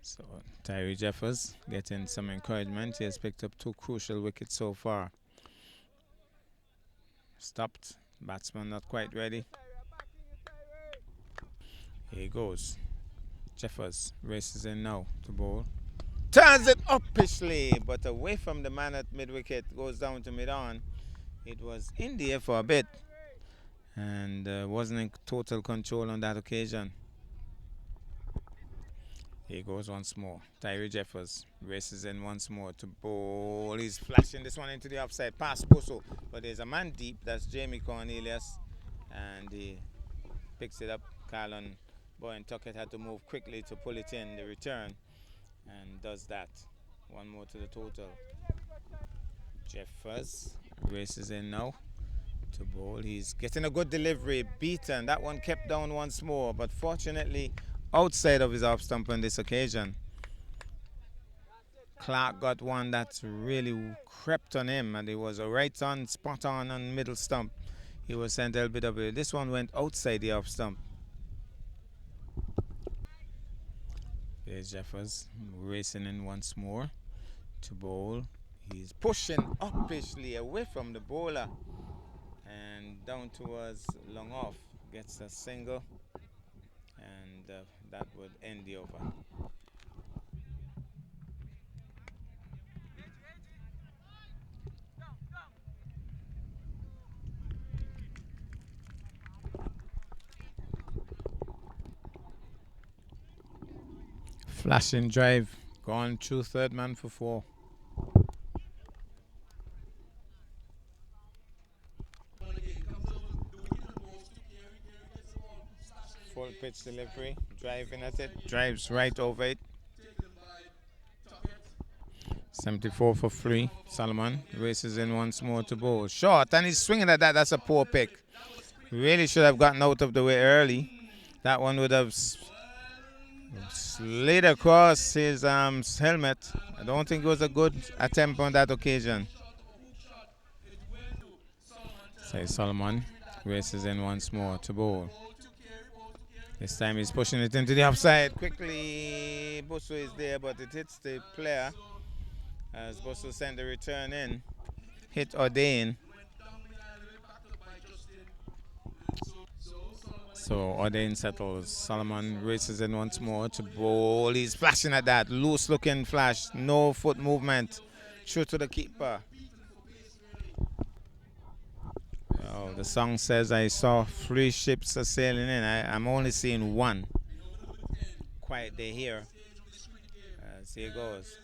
Speaker 1: So Tyree Jeffers getting some encouragement. He has picked up 2 crucial wickets so far. Stopped. Batsman not quite ready. Here he goes. Jeffers races in now to bowl. Turns it uppishly, but away from the man at mid-wicket. Goes down to mid-on. It was in the air for a bit and wasn't in total control on that occasion. Here goes once more. Tyree Jeffers races in once more to bowl. He's flashing this one into the offside past Busso, but there's a man deep. That's Jamie Cornelius, and he picks it up. Carlon Boyan Tuckett had to move quickly to pull it in the return, and does that. 1 more to the total. Jeffers races in now to bowl. He's getting a good delivery, beaten. That one kept down once more, but fortunately outside of his off stump on this occasion. Clark got one that really crept on him, and it was a right on, spot on middle stump. He was sent LBW. This one went outside the off stump. There's Jeffers racing in once more to bowl. He's pushing uppishly away from the bowler and down towards long off. Gets a single, and that would end the over. Flashing drive, gone through third man for 4. Full pitch delivery, driving at it, drives right over it. 74 for 3. Solomon races in once more to bowl. Short, and he's swinging at that. That's a poor pick. Really should have gotten out of the way early. That one would have slid across his helmet. I don't think it was a good attempt on that occasion. Say Solomon races in once more to bowl. This time he's pushing it into the offside. Quickly, Busso is there, but it hits the player as Busso sent the return in. Hit Ordain. So Ordain settles. Solomon races in once more to bowl. He's flashing at that. Loose looking flash. No foot movement. True to the keeper. Oh, the song says I saw 3 ships are sailing in. I'm only seeing 1. Quiet day here. Here goes.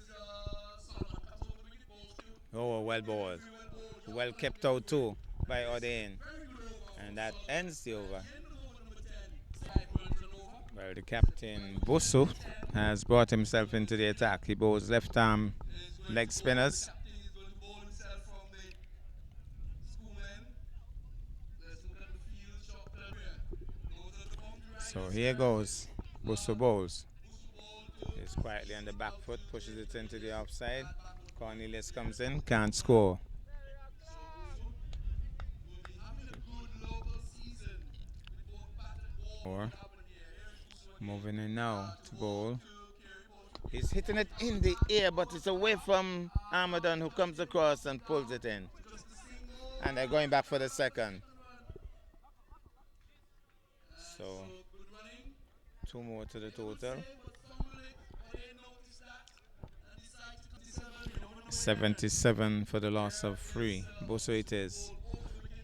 Speaker 1: Oh, well bowled. Well kept out too by Ordain. And that ends the over. Well, the captain, Busso, has brought himself into the attack. He bowls left arm leg spinners. So here goes. Busso bowls. He's quietly on the back foot, pushes it into the offside. Cornelius comes in, can't score. Moving in now to bowl. He's hitting it in the air, but it's away from Armadon, who comes across and pulls it in. And they're going back for the second. So 2 more to the total. 77 for the loss of 3. Busso it is.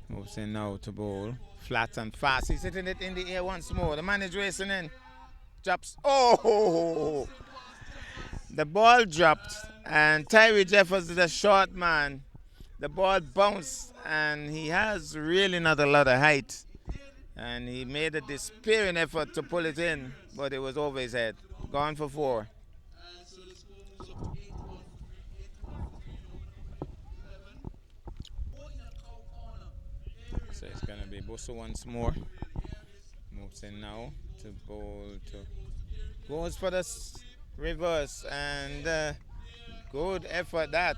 Speaker 1: Moves in now to bowl. Flat and fast. He's hitting it in the air once more. The man is racing in. Drops. Oh! The ball dropped, and Tyree Jeffers is a short man. The ball bounced, and he has really not a lot of height. And he made a despairing effort to pull it in, but it was over his head. Gone for 4. So it's going to be Busso once more. Moves in now to bowl to. Goes for the reverse, and good effort that.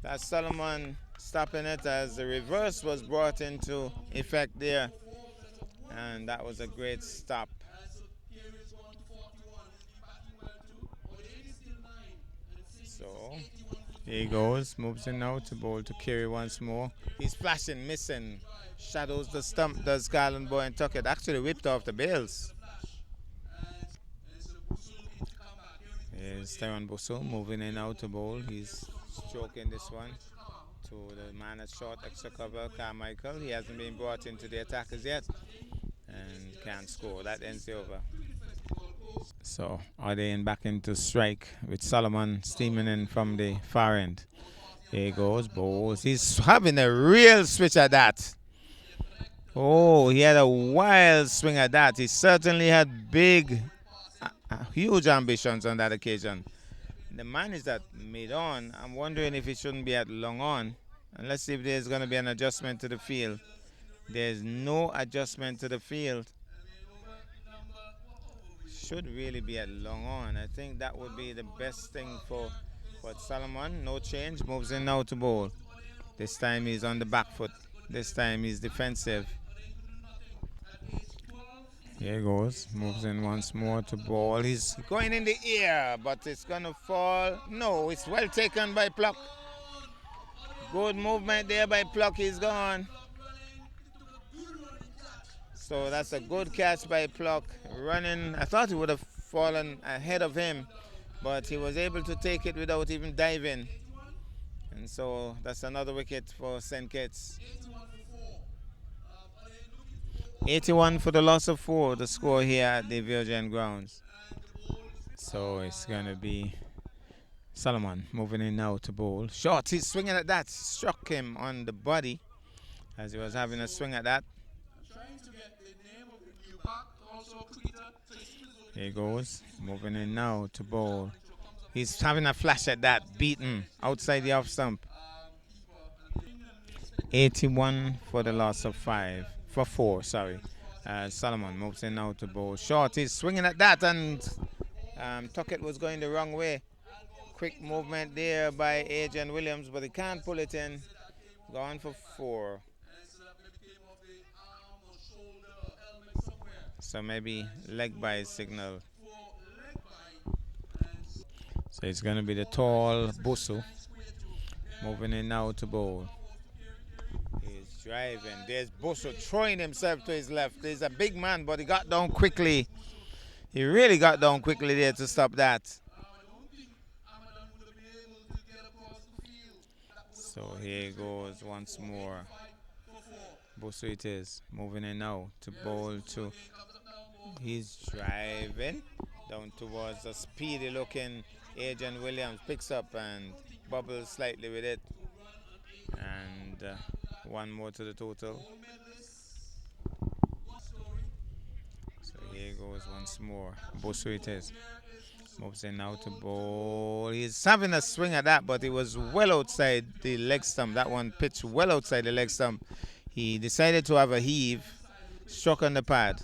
Speaker 1: That's Solomon stopping it as the reverse was brought into effect there. And that was a great stop. So here he goes, moves in now to bowl to Kerry once more. He's flashing, missing. Shadows the stump, does Garland Boy and Tuckett. Actually whipped off the bails. Here's Tyron Busso moving in now to bowl. He's stroking this one to the man at short, extra cover, Carmichael. He hasn't been brought into the attackers yet and can't score. That ends the over. So are they in back into strike with Solomon steaming in from the far end. Here he goes, bowls. He's having a real switch at that. Oh, he had a wild swing at that. He certainly had huge ambitions on that occasion. The man is at mid-on. I'm wondering if he shouldn't be at long on. And let's see if there's going to be an adjustment to the field. There's no adjustment to the field. Should really be at long on. I think that would be the best thing for Solomon. No change. Moves in now to bowl. This time he's on the back foot. This time he's defensive. Here he goes. Moves in once more to ball. He's going in the air, but it's going to fall. No, it's well taken by Pluck. Good movement there by Pluck. He's gone. So that's a good catch by Pluck. Running. I thought he would have fallen ahead of him, but he was able to take it without even diving. And so that's another wicket for St. Kitts. 81 for the loss of 4, the score here at the VOJN grounds. So it's going to be Solomon moving in now to bowl. Short, he's swinging at that. Struck him on the body as he was having a swing at that. Here he goes, moving in now to bowl. He's having a flash at that, beaten outside the off stump. 81 for the loss of 4, sorry. Solomon moves in now to bowl. Short, he's swinging at that, and Tuckett was going the wrong way. Quick movement there by Adrian Williams, but he can't pull it in. Gone for 4. So maybe leg by signal. So it's going to be the tall Busso moving in now to bowl. He's driving. There's Busso throwing himself to his left. He's a big man, but he got down quickly. He really got down quickly there to stop that. So here he goes once more. Busso it is. Moving in now to bowl to. He's driving down towards a speedy looking Adrian Williams. Picks up and bubbles slightly with it. And one more to the total. So here goes once more. Busso it is. Moves in now to bowl. He's having a swing at that, but it was well outside the leg stump. That one pitched well outside the leg stump. He decided to have a heave. Struck on the pad.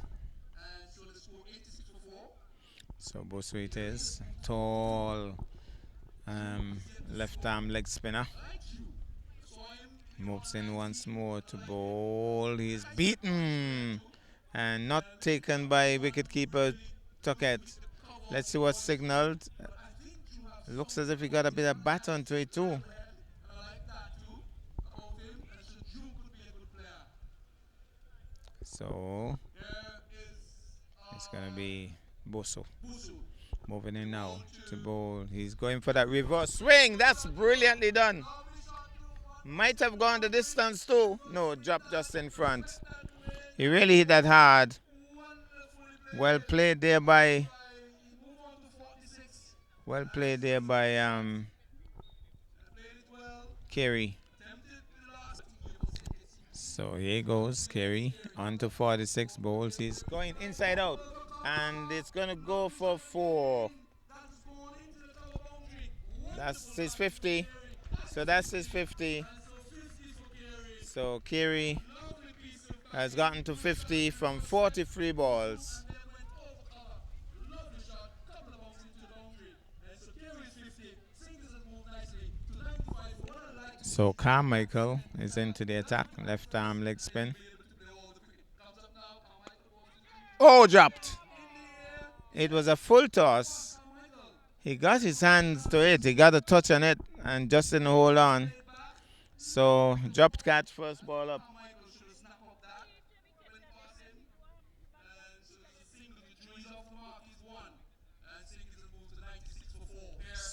Speaker 1: So Busso it is. Tall left arm leg spinner. Moves in once more to bowl. He's beaten and not taken by wicketkeeper Tuckett. Let's see what's signaled. Looks as if he got a bit of bat onto it too. So it's going to be Busso moving in now to bowl. He's going for that reverse swing. That's brilliantly done. Might have gone the distance too. No, dropped just in front. He really hit that hard. Well played there by Kerry. So here goes Kerry on to 46 bowls. He's going inside out, and it's going to go for 4. That's his 50. So that's his 50. So Kerry has gotten to 50 from 43 balls. So Carmichael is into the attack. Left arm leg spin. Oh, dropped. It was a full toss. He got his hands to it. He got a touch on it and just didn't hold on. So dropped catch, first ball up.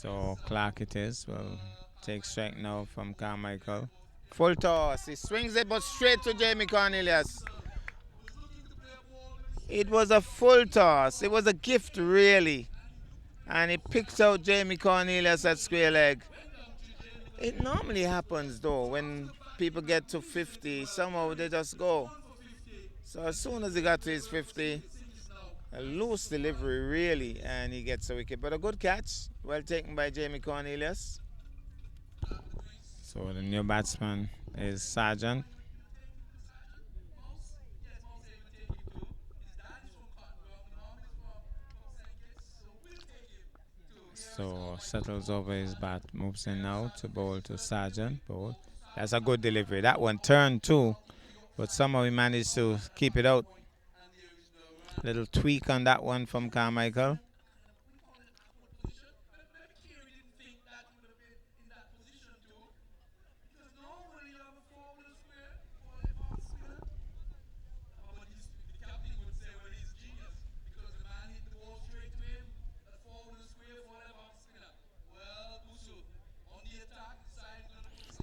Speaker 1: So Clark it is. Will take strike now from Carmichael. Full toss. He swings it but straight to Jamie Cornelius. It was a full toss. It was a gift really. And he picked out Jamie Cornelius at square leg. It normally happens though when people get to 50, somehow they just go. So as soon as he got to his 50, a loose delivery really, and he gets a wicket. But a good catch, well taken by Jamie Cornelius. So the new batsman is Sargent. So settles over his bat, moves in now to bowl to Sargent. Bowl. That's a good delivery. That one turned too, but somehow he managed to keep it out. Little tweak on that one from Carmichael.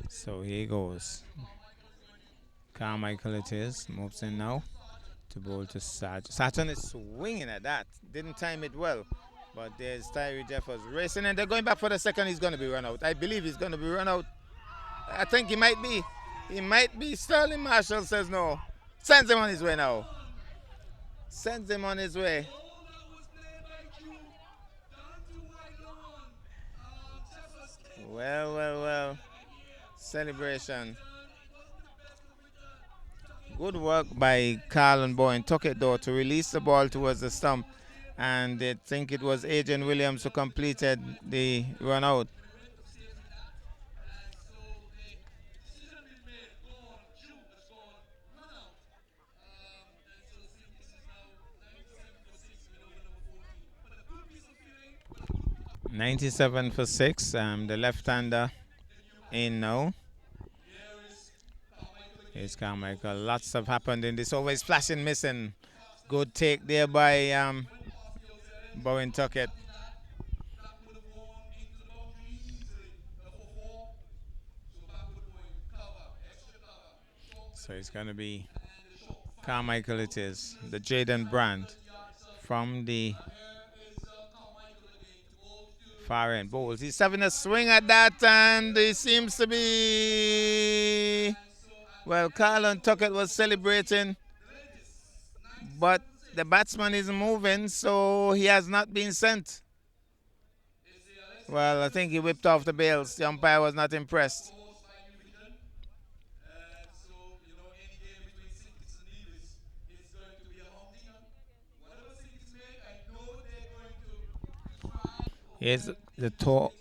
Speaker 1: So here he goes. Carmichael it is. Moves in now to bowl to Sargent. Sargent is swinging at that. Didn't time it well. But there's Tyree Jeffers racing and they're going back for the second. He's going to be run out. I believe he's going to be run out. I think he might be. He might be. Sterling Marshall says no. Sends him on his way now. Sends him on his way. Well, well, well. Celebration. Good work by Carl and Boyne. Took it though to release the ball towards the stump. And I think it was Adrian Williams who completed the run out. "97 for 6. The left-hander in now. Here's Carmichael. Lots have happened in this over. He's flashing, missing. Good take there by Bowen Tuckett. So it's going to be Carmichael it is. The Jaden brand from the far end. Bowls. He's having a swing at that and he seems to be... Well, Carlon Tuckett was celebrating, but the batsman isn't moving, so he has not been sent. Well, I think he whipped off the bails. The umpire was not impressed. Here's the tall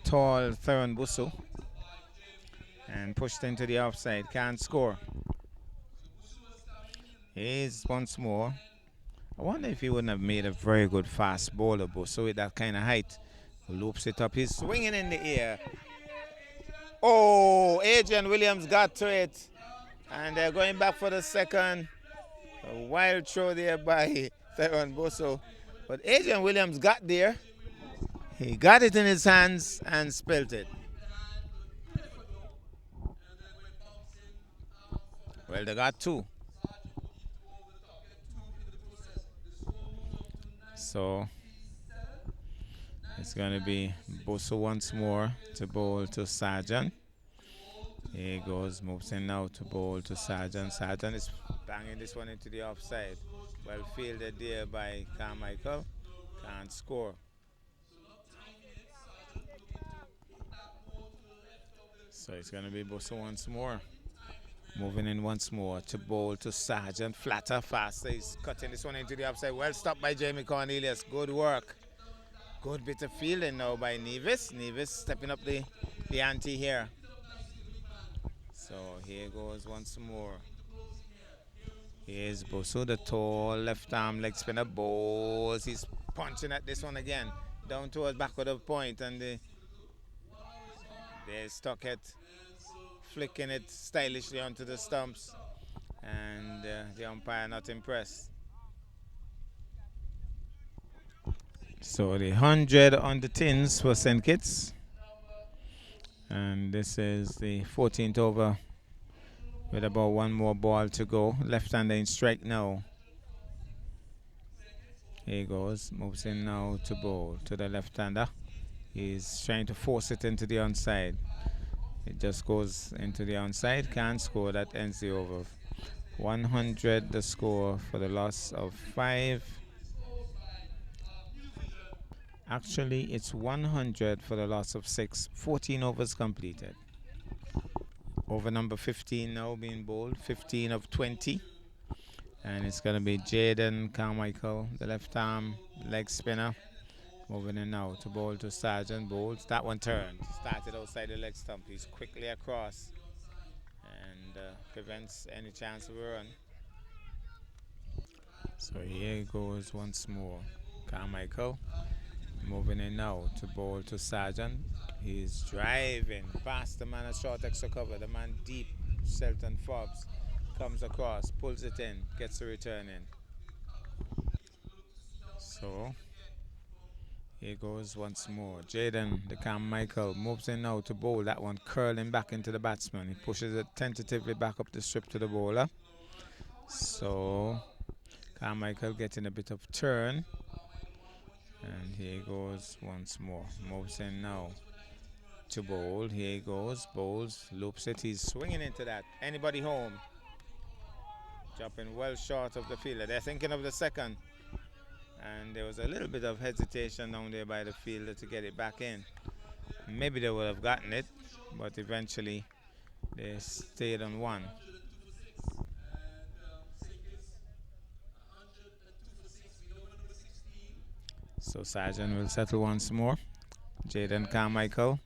Speaker 1: Theron Busu and pushed into the offside. Can't score. Here's once more. I wonder if he wouldn't have made a very good fast bowler, Busu, with that kind of height. Loops it up. He's swinging in the air. Oh, Adrian Williams got to it. And they're going back for the second. A wild throw there by Theron Busu. But Adrian Williams got there. He got it in his hands and spilled it. Well, they got two. So it's going to be Busu once more to bowl to Sargent. Here he goes, moves in now to bowl to Sargent. Sargent is banging this one into the offside. Well fielded there by Carmichael. Can't score. So it's going to be Busu once more. Moving in once more to bowl to Sergeant. Flatter, faster. He's cutting this one into the upside. Well stopped by Jamie Cornelius. Good work. Good bit of fielding now by Nevis. Nevis stepping up the ante here. So here goes once more. Here's Bosu, the tall left arm leg spinner bowls. He's punching at this one again. Down towards backward of point, and they're stuck at flicking it stylishly onto the stumps. And the umpire not impressed. So the 100 on the tins for St. Kitts. And this is the 14th over with about one more ball to go. Left-hander in strike now. Here he goes. Moves in now to bowl to the left-hander. He's trying to force it into the onside. It just goes into the onside. Can't score. That ends the over. 100 the score for the loss of 5. Actually, it's 100 for the loss of 6. 14 overs completed. Over number 15 now being bowled. 15 of 20. And it's going to be Jaden Carmichael, the left arm leg spinner. Moving in now to bowl to Sergeant. Bowls. That one turned. Started outside the leg stump. He's quickly across and prevents any chance of a run. So here goes once more. Carmichael moving in now to bowl to Sergeant. He's driving past the man at short extra cover. The man deep, Shelton Forbes, comes across, pulls it in, gets the return in. So here goes once more. Jaden, the Carmichael, moves in now to bowl. That one curling back into the batsman. He pushes it tentatively back up the strip to the bowler. So Carmichael getting a bit of turn. And here goes once more. Moves in now to bowl. Here he goes. Bowls. Loops it. He's swinging into that. Anybody home? Dropping well short of the fielder. They're thinking of the second. And there was a little bit of hesitation down there by the fielder to get it back in. Maybe they would have gotten it, but eventually they stayed on one. So Sergeant will settle once more. Jaden Carmichael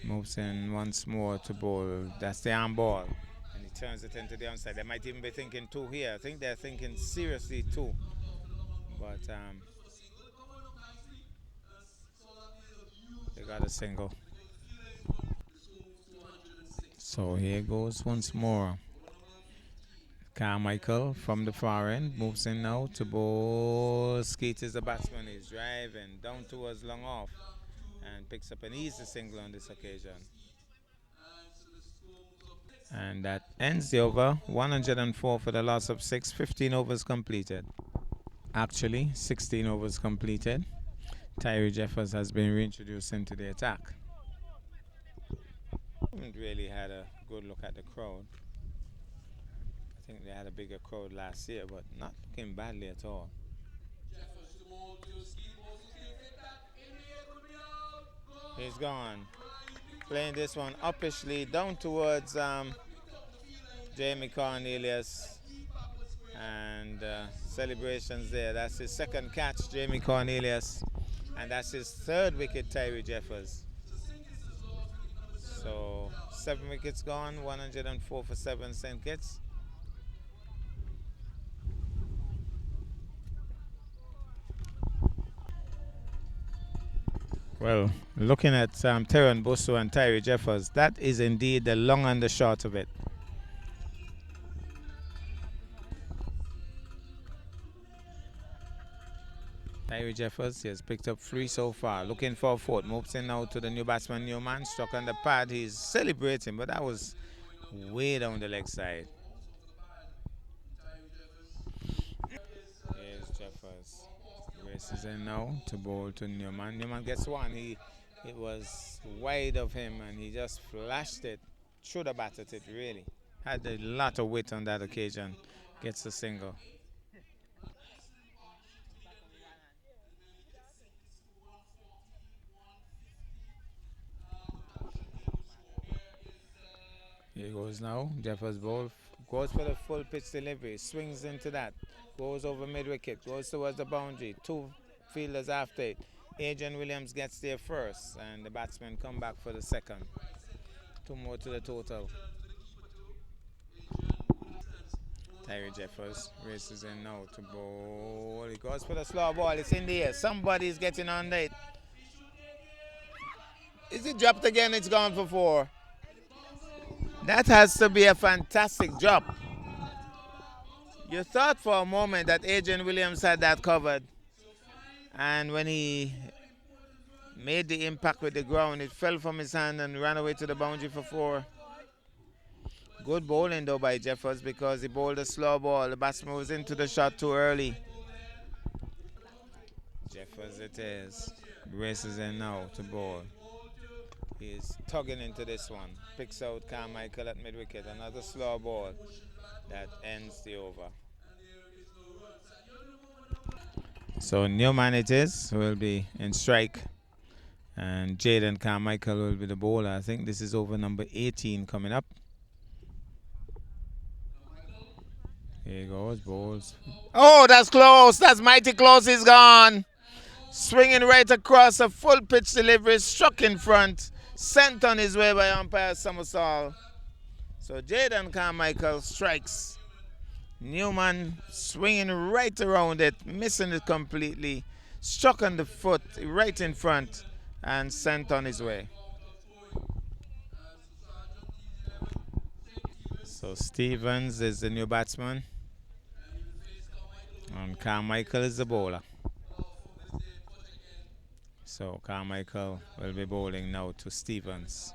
Speaker 1: moves in once more to bowl. That's the arm ball. And he turns it into the onside. They might even be thinking two here. I think they're thinking seriously two. But they got a single. So here goes once more. Carmichael from the far end moves in now to bowl. Skeet is the batsman. He's driving down towards long off and picks up an easy single on this occasion. And that ends the over. 104 for the loss of 6. 15 overs completed. Actually, 16 overs completed. Tyree Jeffers has been reintroduced into the attack. Haven't really had a good look at the crowd. I think they had a bigger crowd last year, but not looking badly at all. He's gone. Playing this one uppishly down towards Jamie Cornelius. And celebrations there. That's his second catch, Jamie Cornelius. And that's his third wicket, Tyree Jeffers. So 7 wickets gone, 104 for 7 St. Kitts. Well, looking at Terran Busso and Tyree Jeffers, that is indeed the long and the short of it. Tyree Jeffers, he has picked up 3 so far. Looking for a 4th. Moves in now to the new batsman, Newman. Struck on the pad. He's celebrating, but that was way down the leg side. Here's Jeffers. Races in now to bowl to Newman. Newman gets one. It was wide of him and he just flashed it. Should have batted it really. Had a lot of weight on that occasion. Gets a single. Here goes now. Jeffers ball goes for the full pitch delivery. Swings into that. Goes over mid wicket. Goes towards the boundary. Two fielders after it. Adrian Williams gets there first, and the batsmen come back for the second. Two more to the total. Tyree Jeffers races in now to bowl. He goes for the slow ball. It's in the air. Somebody's getting on it. Is it dropped again? It's gone for four. That has to be a fantastic drop. You thought for a moment that Adrian Williams had that covered. And when he made the impact with the ground, it fell from his hand and ran away to the boundary for four. Good bowling though by Jeffers because he bowled a slow ball. The batsman was into the shot too early. Jeffers it is. Races in now to bowl. He's tugging into this one. Picks out Carmichael at mid-wicket. Another slow ball that ends the over. So Newman it is who will be in strike. And Jaden Carmichael will be the bowler. I think this is over number 18 coming up. Here he goes, bowls. Oh, that's close. That's mighty close. He's gone. Swinging right across a full pitch delivery. Struck in front. Sent on his way by umpire Somersault. So Jaden Carmichael strikes. Newman swinging right around it. Missing it completely. Struck on the foot right in front. And sent on his way. So Stevens is the new batsman. And Carmichael is the bowler. So Carmichael will be bowling now to Stevens.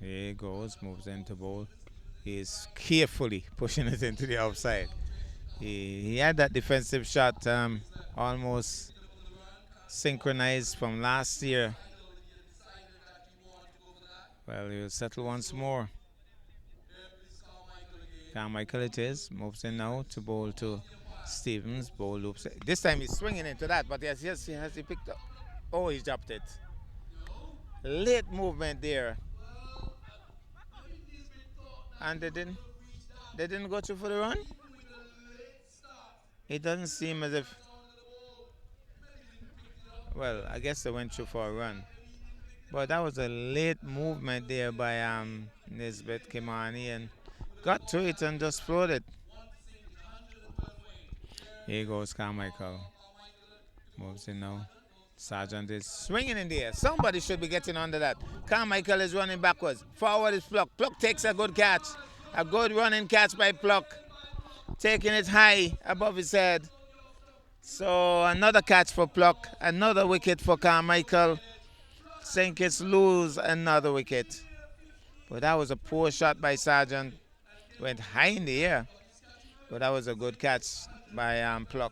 Speaker 1: Here he goes, moves into bowl. He is carefully pushing it into the outside. He had that defensive shot almost synchronized from last year. Well, he'll settle once more. Carmichael it is, moves in now to bowl to Stevens. Bowl loops. This time he's swinging into that, but yes, has he picked up? Oh, he dropped it. Late movement there. And they didn't go through for the run? It doesn't seem as if, well, I guess they went through for a run. But that was a late movement there by Nisbet Kimani and got to it and just floated. Here goes Carmichael. Moves in now. Sergeant is swinging in the air. Somebody should be getting under that. Carmichael is running backwards. Forward is Pluck. Pluck takes a good catch. A good running catch by Pluck. Taking it high above his head. So another catch for Pluck. Another wicket for Carmichael. St. Kitts lose another wicket. But that was a poor shot by Sergeant. Went high in the air. But that was a good catch by Pluck.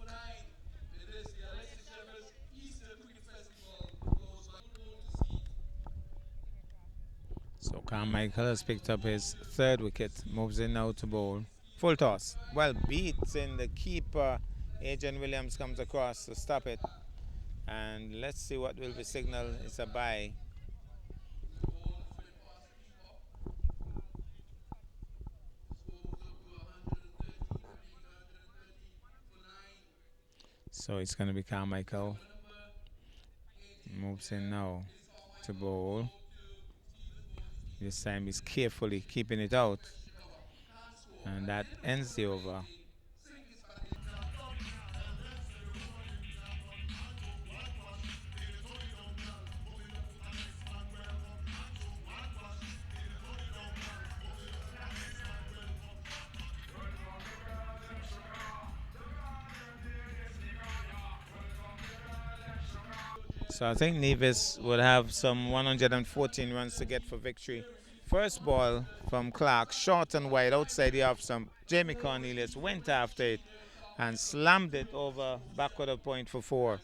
Speaker 1: So Carmichael has picked up his third wicket. Moves in now to bowl. Full toss. Well, beats in the keeper. Adrian Williams comes across to stop it. And let's see what will be signaled. It's a bye. So it's going to be Carmichael. Moves in now to bowl. This time he's carefully keeping it out. And that ends the over. So I think Nevis would have some 114 runs to get for victory. First ball from Clark, short and wide outside the off stump. Jamie Cornelius went after it and slammed it over backward of point for four.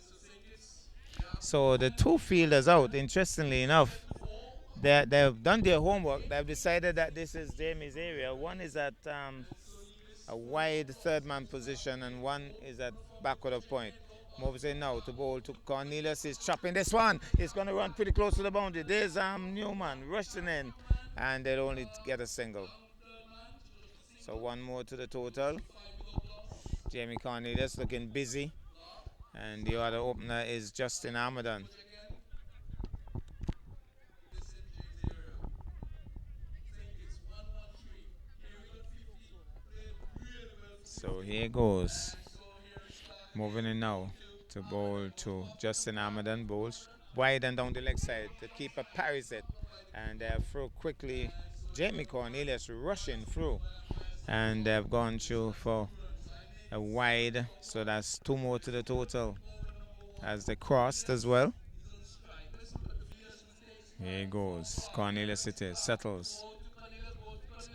Speaker 1: So the two fielders out, interestingly enough, they've done their homework. They've decided that this is Jamie's area. One is at a wide third man position and one is at backward of point. Moves in now to bowl to Cornelius. He's chopping this one. He's going to run pretty close to the boundary. There's Newman rushing in. and they'll only get a single. So one more to the total. Jamie Cornelius looking busy, and the other opener is Justin Armadan. So here goes. Moving in now to bowl to Justin Armadan. Bowls wide and down the leg side. The keeper parries it, and they have through quickly. Jamie Cornelius rushing through, and they've gone through for a wide. So that's two more to the total as they crossed as well. Here he goes. Cornelius it is. Settles.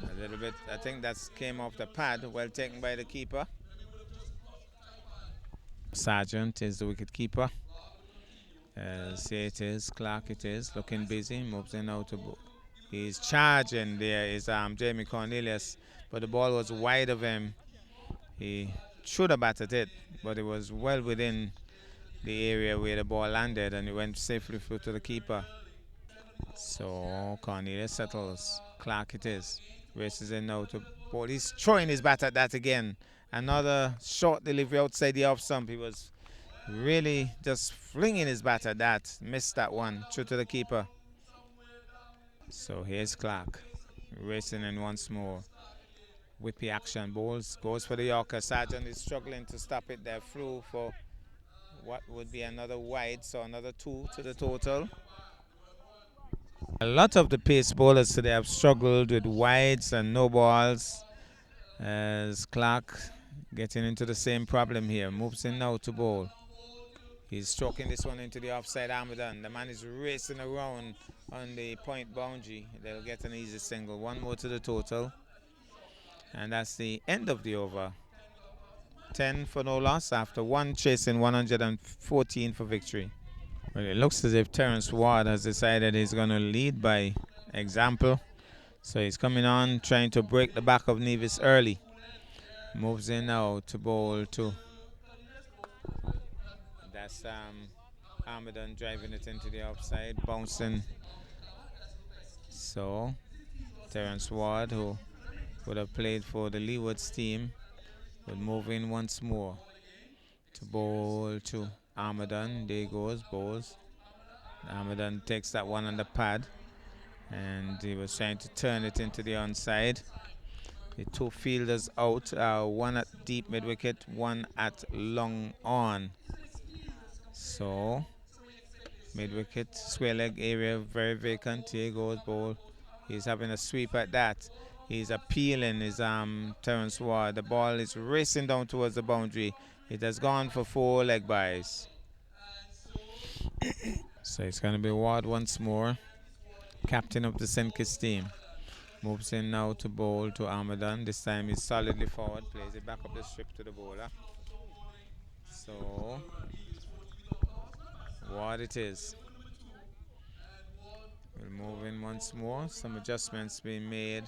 Speaker 1: A little bit. I think that came off the pad. Well taken by the keeper. Sargent is the wicket keeper. Here it is. Clark it is. Looking busy. Moves in out to book. He's charging. There is Jamie Cornelius. But the ball was wide of him. He should have batted it. But it was well within the area where the ball landed. And it went safely through to the keeper. So Cornelius settles. Clark it is. Races in now to ball. He's throwing his bat at that again. Another short delivery outside the off stump. He was really just flinging his bat at that. Missed that one. Through to the keeper. So here's Clark. Racing in once more. Whippy action. Bowls. Goes for the Yorker. Sargent is struggling to stop it there. Flew for what would be another wide. So another two to the total. A lot of the pace bowlers today have struggled with wides and no balls, as Clark getting into the same problem here. Moves in now to bowl. He's stroking this one into the offside Armadan. The man is racing around on the point boundary. They'll get an easy single. One more to the total. And that's the end of the over. 10 for no loss after one chasing 114 for victory. Well, it looks as if Terence Ward has decided he's going to lead by example. So he's coming on, trying to break the back of Nevis early. Moves in now to bowl to. That's Armadan driving it into the offside, bouncing. So Terence Ward, who would have played for the Leewards team, will move in once more to bowl to Armadan. There goes, bowls. Armadan takes that one on the pad, and he was trying to turn it into the onside. The two fielders out, one at deep mid wicket, one at long on. So mid wicket, square leg area very vacant. Here goes bowl. He's having a sweep at that. He's appealing his Terence Ward. The ball is racing down towards the boundary. It has gone for 4 leg byes. So it's going to be Ward once more, captain of the St. Kitts team. Moves in now to bowl to Armadan. This time he's solidly forward, plays it back up the strip to the bowler. So Ward it is. We'll move in once more. Some adjustments being made.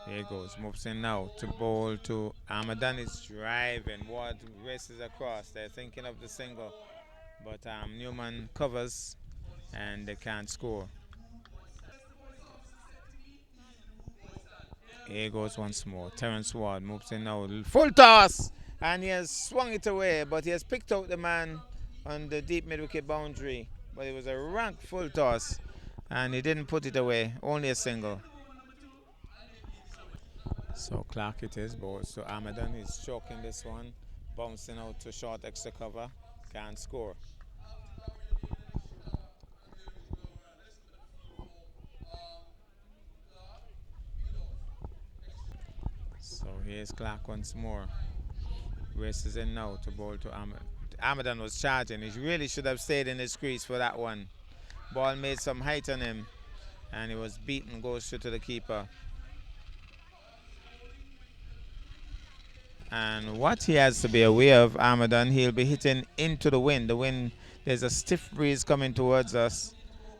Speaker 1: Here goes. Moves in now to bowl to Armadan is driving. Ward races across. They're thinking of the single. But Newman covers and they can't score. Here goes once more. Terence Ward moves in now. Full toss! And he has swung it away, but he has picked out the man on the deep mid-wicket boundary. But it was a rank full toss, and he didn't put it away. Only a single. So Clark it is. Balls to Armadan. He's choking this one. Bouncing out to short extra cover. Can't score. So here's Clark once more. Races in now to bowl to Armadan. Armadan was charging. He really should have stayed in his crease for that one. Ball made some height on him, and he was beaten. Goes straight to the keeper. And what he has to be aware of, Armadan, he'll be hitting into the wind. The wind, there's a stiff breeze coming towards us,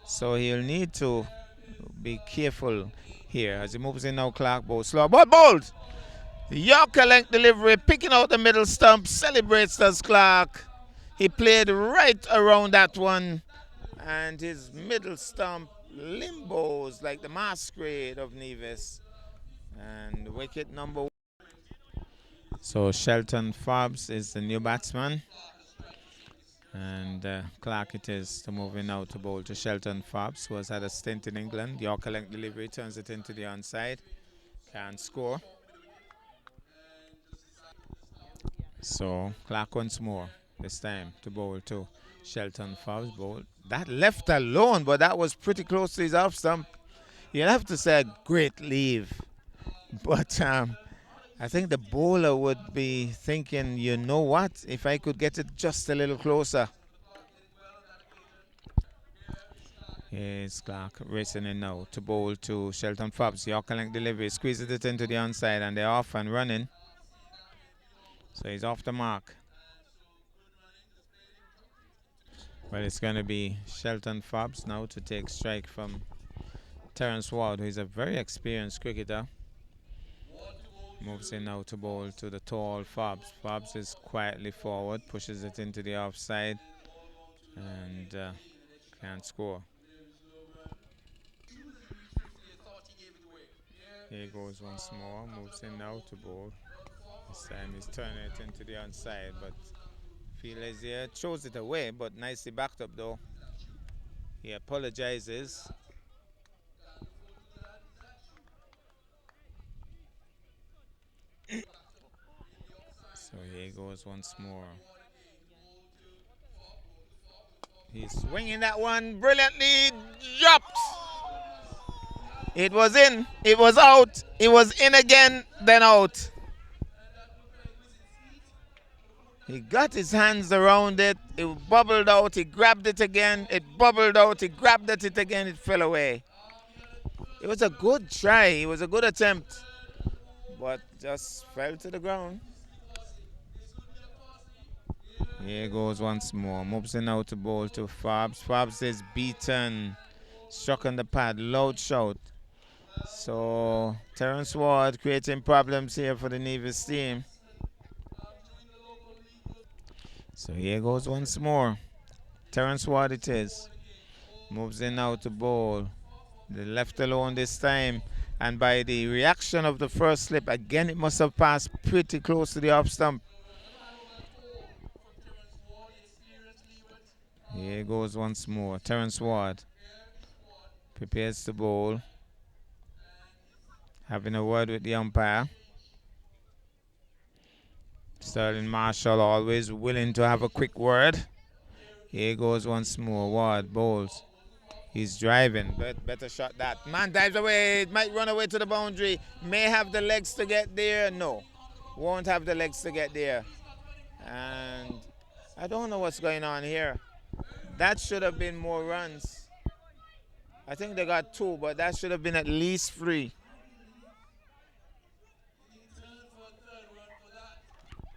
Speaker 1: so he'll need to be careful here. As he moves in now, Clark bowls slow. But bowled! Yorker length delivery, picking out the middle stump, celebrates as Clark. He played right around that one, and his middle stump limbos like the masquerade of Nevis. And wicket number one. So Shelton Forbes is the new batsman. And Clark it is to move in now to bowl to Shelton Forbes, who has had a stint in England. Yorker length delivery turns it into the onside. Can't score. So Clark once more, this time to bowl to Shelton Forbes. Bowl. That left alone, but that was pretty close to his off stump. You'll have to say a great leave. But I think the bowler would be thinking, you know what, if I could get it just a little closer. Here's Clark racing in now to bowl to Shelton Forbes. Yorker length delivery, squeezes it into the onside, and they're off and running. So he's off the mark. Well, it's going to be Shelton Forbes now to take strike from Terence Ward, who is a very experienced cricketer. Moves in now to bowl to the tall Forbes. Forbes is quietly forward, pushes it into the offside, and can't score. Here goes once more, moves in now to bowl. This time he's turning it into the onside, but Felix here throws it away, but nicely backed up though. He apologizes. So here goes once more. He's swinging that one brilliantly, dropped. It was in, it was out, it was in again, then out. He got his hands around it, it bubbled out, he grabbed it again, it bubbled out, he grabbed at it again, it fell away. It was a good try, it was a good attempt, but just fell to the ground. Here goes once more, moves in now to bowl to Forbes. Forbes is beaten, struck on the pad, loud shout. So Terence Ward creating problems here for the Nevis team. So here goes once more. Terence Ward it is. Moves in now to bowl. They left alone this time. And by the reaction of the first slip, again it must have passed pretty close to the off stump. Here goes once more. Terence Ward prepares to bowl. Having a word with the umpire. Sterling Marshall always willing to have a quick word. Here goes once more. Ward bowls. He's driving. Better shot that. Man dives away. It might run away to the boundary. May have the legs to get there. No. Won't have the legs to get there. And I don't know what's going on here. That should have been more runs. I think they got 2, but that should have been at least 3.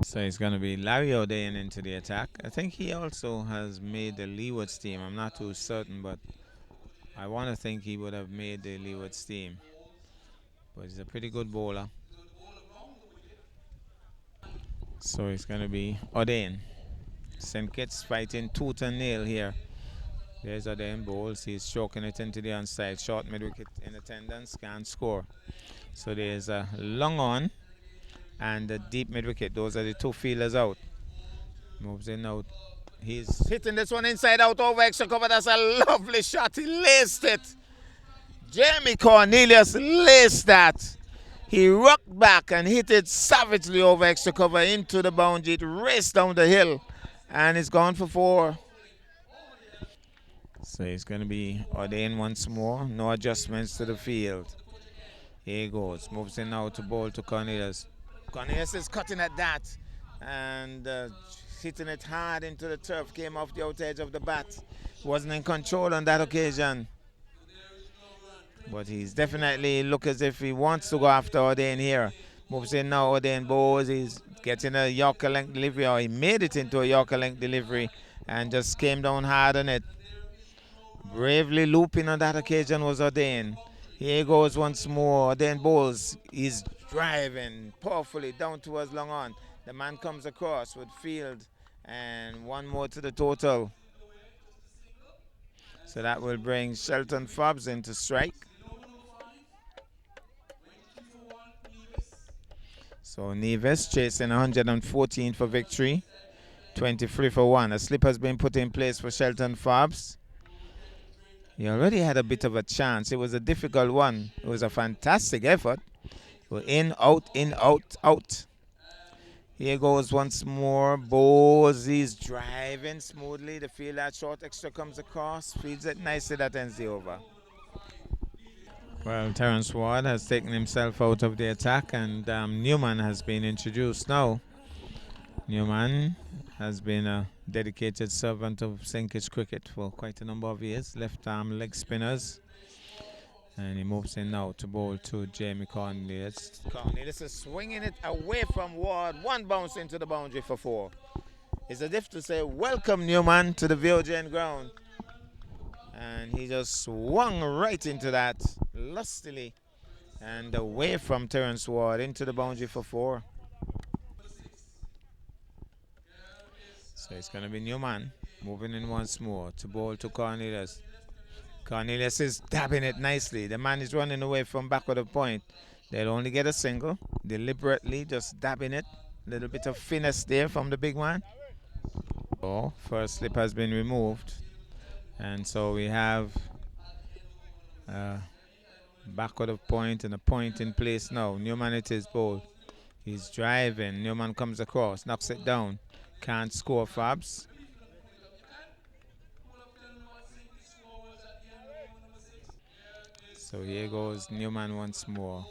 Speaker 1: So it's going to be Larry O'Dain into the attack. I think he also has made the Leeward's team. I'm not too certain, but I want to think he would have made the Leeward's team. But he's a pretty good bowler. So it's going to be O'Dain. St. Kitts fighting tooth and nail here. There's O'Dain bowls. He's stroking it into the onside. Short mid-wicket in attendance. Can't score. So there's a long on and a deep mid-wicket. Those are the 2 fielders out. Moves in out. He's hitting this one inside out over extra cover. That's a lovely shot. He laced it. Jeremy Cornelius laced that. He rocked back and hit it savagely over extra cover into the boundary. It raced down the hill and it's gone for 4. So it's going to be O'Dain once more. No adjustments to the field. Here he goes. Moves in now to bowl to Cornelius. Cornelius is cutting at that and hitting it hard into the turf. Came off the outer edge of the bat. Wasn't in control on that occasion. But he's definitely look as if he wants to go after O'Dain here. Moves in now, O'Dain bowls. He's getting a Yorker length delivery, or he made it into a Yorker length delivery and just came down hard on it. Bravely looping on that occasion was O'Dain. Here goes once more. O'Dain bowls. He's driving powerfully down towards long on. The man comes across with field and 1 more to the total. So that will bring Shelton Fobbs into strike. So Nevis chasing 114 for victory, 23 for 1. A slip has been put in place for Shelton Fobbs. He already had a bit of a chance. It was a difficult one. It was a fantastic effort. In, out, in, out, out. Here goes once more. Bowes, he's driving smoothly. The field that short extra comes across. Feeds it nicely. That ends the over. Well, Terrence Ward has taken himself out of the attack, and Newman has been introduced now. Newman has been a dedicated servant of St. Kitts cricket for quite a number of years. Left arm leg spinners. And he moves in now to bowl to Jamie Cornelius. Cornelius is swinging it away from Ward. One bounce into the boundary for 4. It's a diff to say, welcome Newman to the VOJN ground. And he just swung right into that lustily. And away from Terrence Ward into the boundary for 4. So it's going to be Newman moving in once more to bowl to Cornelius. Cornelius is dabbing it nicely. The man is running away from back of the point. They'll only get a single. Deliberately just dabbing it. A little bit of finesse there from the big man. So first slip has been removed. And so we have back of the point and a point in place now. Newman it is bowled. He's driving. Newman comes across, knocks it down. Can't score Fabs. So here goes Newman once more.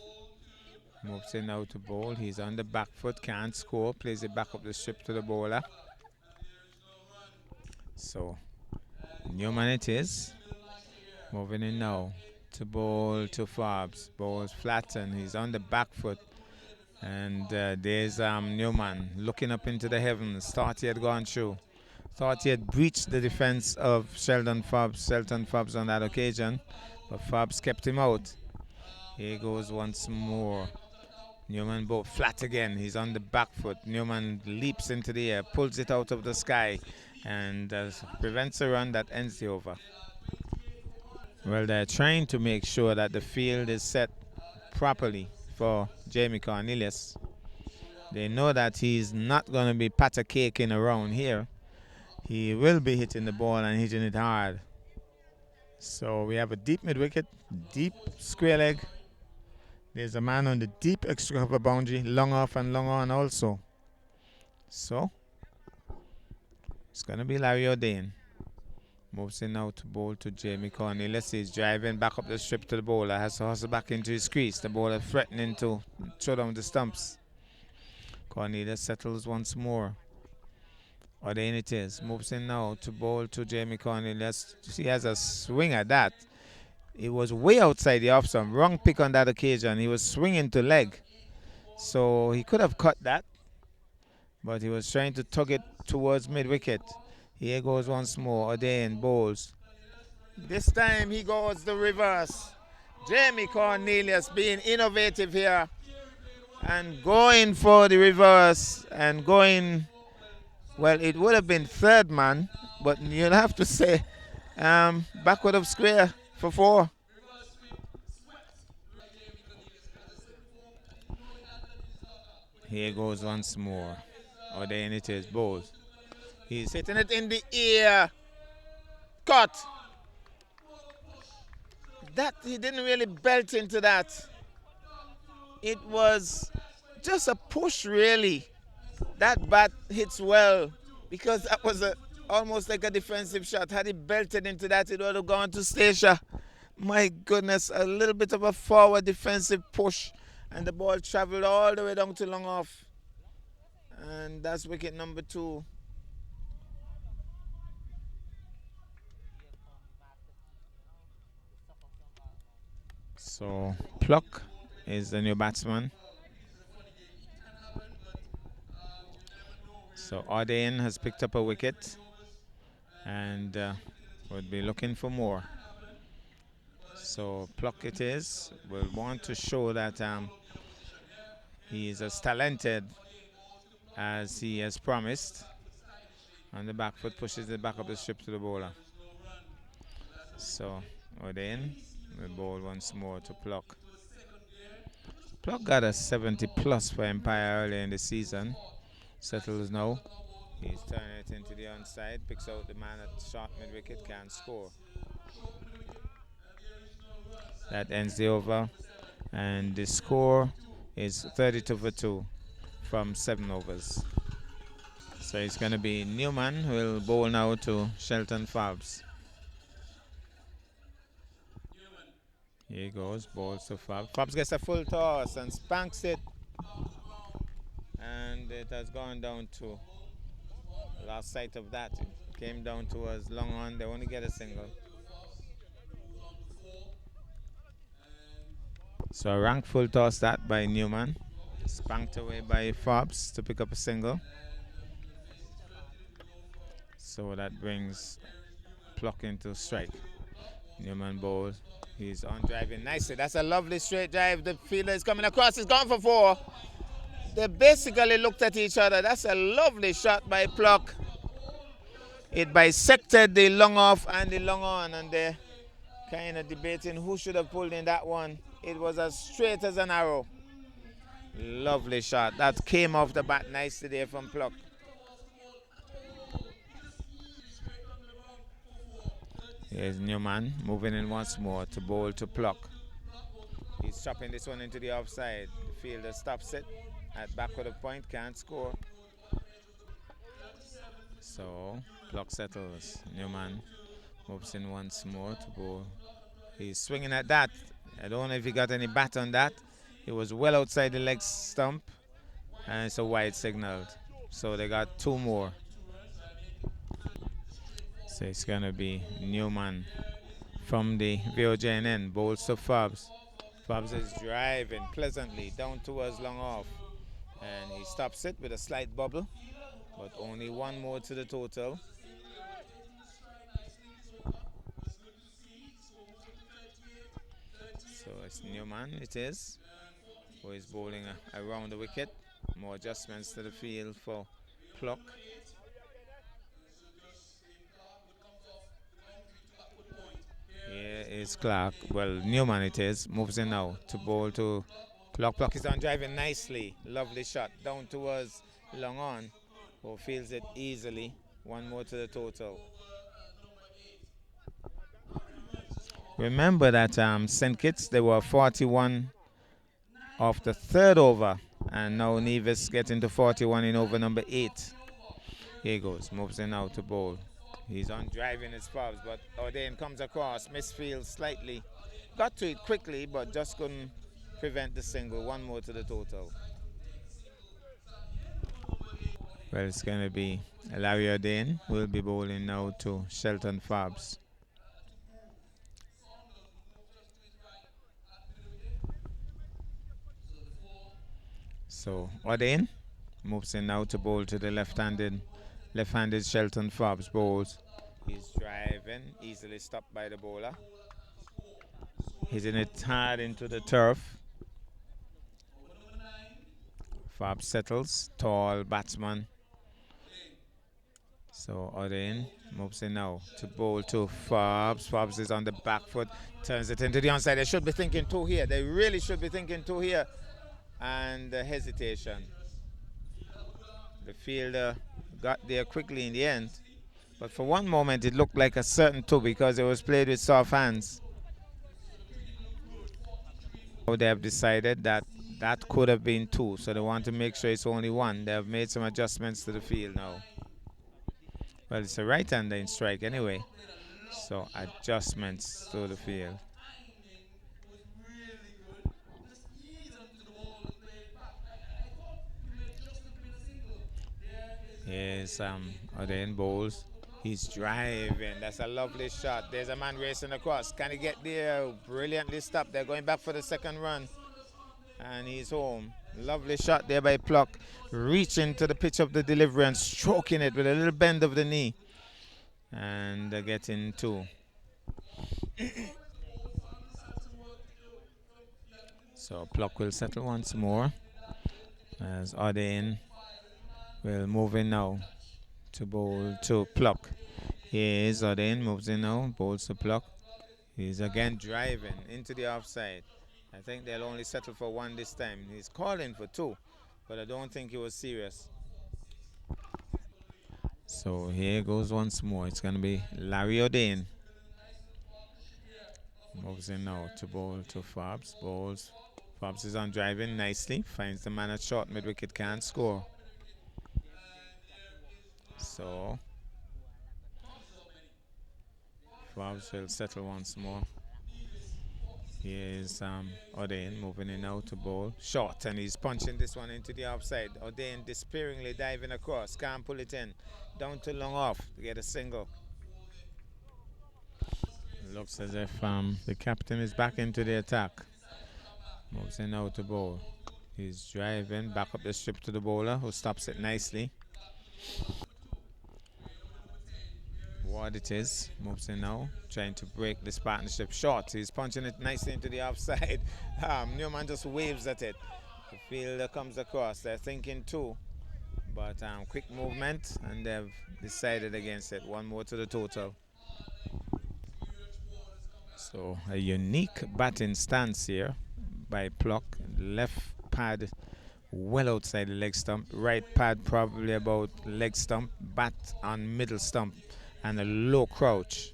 Speaker 1: Moves in now to bowl. He's on the back foot, can't score. Plays it back up the strip to the bowler. So Newman it is. Moving in now to bowl to Fobbs. Bowls flatten. He's on the back foot. And there's Newman looking up into the heavens. Thought he had gone through. Thought he had breached the defense of Shelton Fobbs on that occasion. But Fobbs kept him out. Here goes once more. Newman both flat again. He's on the back foot. Newman leaps into the air, pulls it out of the sky, and prevents a run that ends the over. Well, they're trying to make sure that the field is set properly for Jamie Cornelius. They know that he's not going to be patter caking around here. He will be hitting the ball and hitting it hard. So we have a deep mid-wicket, deep square leg. There's a man on the deep extra cover boundary, long off and long on also. So it's going to be Larry O'Dane. Moves in now to bowl to Jamie Cornelius. He's driving back up the strip to the bowler. Has to hustle back into his crease. The bowler threatening to throw down the stumps. Cornelius settles once more. O'Dane it is. Moves in now to bowl to Jamie Cornelius. He has a swing at that. It was way outside the off stump. Wrong pick on that occasion. He was swinging to leg. So he could have cut that. But he was trying to tug it towards mid-wicket. Here goes once more. O'Dane bowls. This time he goes the reverse. Jamie Cornelius being innovative here. And going for the reverse. And going... Well, it would have been third man, but you'll have to say backward of square for 4. Here goes once more. O'Dane it is, bowls. He's hitting it in the air. Cut. That, he didn't really belt into that. It was just a push, really. That bat hits well because that was almost like a defensive shot. Had he belted into that, it would have gone to Stacia. My goodness, a little bit of a forward defensive push, and the ball traveled all the way down to long off. And that's wicket number 2. So Pluck is the new batsman. So O'Dane has picked up a wicket and would be looking for more. So Pluck it is. Will want to show that he is as talented as he has promised. On the back foot, pushes it back up the strip to the bowler. So Odin will bowl once more to Pluck. Pluck got a 70 plus for Empire early in the season. Settles now. He's turning it into the onside, picks out the man at short mid wicket, can't score. That ends the over, and the score is 32 for 2 from 7 overs. So it's going to be Newman who will bowl now to Shelton Fabs. Here he goes, balls to Fabs. Fabs gets a full toss and spanks it, and it has gone down to last sight of that. It came down towards long on. They only get a single. So a rank full toss that by Newman. Spanked away by Fabs to pick up a single. So that brings Pluck into strike. Newman bowls. He's on driving nicely. That's a lovely straight drive. The fielder is coming across. He's gone for 4. They basically looked at each other. That's a lovely shot by Pluck. It bisected the long off and the long on, and they're kind of debating who should have pulled in that one. It was as straight as an arrow. Lovely shot. That came off the bat nicely there from Pluck. Here's Newman moving in once more to bowl to Pluck. He's chopping this one into the offside. The fielder stops it at back of the point, can't score. So Pluck settles. Newman moves in once more to bowl. He's swinging at that. I don't know if he got any bat on that. It was well outside the leg stump, and it's a wide signaled. So they got 2 more. So it's going to be Newman from the VOJN, bowls to Fabs. Fabs is driving pleasantly down towards long off, and he stops it with a slight bubble, but only 1 more to the total. So it's Newman, it is, who is bowling around the wicket. More adjustments to the field for Pluck. Here is Clark. Well, Newman it is. Moves in now to bowl to Pluck. Pluck is on driving nicely. Lovely shot. Down towards long on. Who feels it easily. 1 more to the total. Remember that St. Kitts, they were 41 off the 3rd over. And now Nevis getting to 41 in over number 8. Here he goes. Moves in now to bowl. He's on driving his Fabs, but O'Dane comes across, misfields slightly. Got to it quickly, but just couldn't prevent the single. 1 more to the total. Well, it's going to be Larry O'Dane who will be bowling now to Shelton Fabs. So O'Dane moves in now to bowl to the left-handed Shelton Fabs bowls. He's driving, easily stopped by the bowler. Hitting it hard into the turf. Fabs settles, tall batsman. So O'Dane moves in now to bowl to Fabs. Fabs is on the back foot, turns it into the onside. They should be thinking 2 here. They really should be thinking 2 here. And hesitation. The fielder got there quickly in the end, but for one moment it looked like a certain 2 because it was played with soft hands. Now they have decided that that could have been 2, so they want to make sure it's only 1. They have made some adjustments to the field now. Well, it's a right-hander in strike anyway, so adjustments to the field. Here's O'Dane bowls. He's driving. That's a lovely shot. There's a man racing across. Can he get there? Brilliantly stopped. They're going back for the 2nd run. And he's home. Lovely shot there by Pluck. Reaching to the pitch of the delivery and stroking it with a little bend of the knee. And they're getting 2. So Pluck will settle once more as O'Dane will move in now to bowl to Pluck. Here's O'Dane, moves in now, bowls to Pluck. He's again driving into the offside. I think they'll only settle for one this time. He's calling for two, but I don't think he was serious. So here goes once more. It's going to be Larry O'Dane. Moves in now to bowl to Fobbs. Bowls. Fobbs is on driving nicely. Finds the man at short mid wicket. Can't score. So Fobbs will settle once more. Here's O'Dane moving in now to bowl. Short, and he's punching this one into the offside. O'Dane despairingly diving across. Can't pull it in. Down to long off to get a single. Looks as if the captain is back into the attack. Moves in now to bowl. He's driving back up the strip to the bowler who stops it nicely. What it is, moves in now, trying to break this partnership. Short, he's punching it nicely into the offside. Newman just waves at it. The fielder comes across. They're thinking two, but quick movement, and they've decided against it. One more to the total. So a unique batting stance here by Pluck. Left pad well outside the leg stump. Right pad probably about leg stump. Bat on middle stump and a low crouch.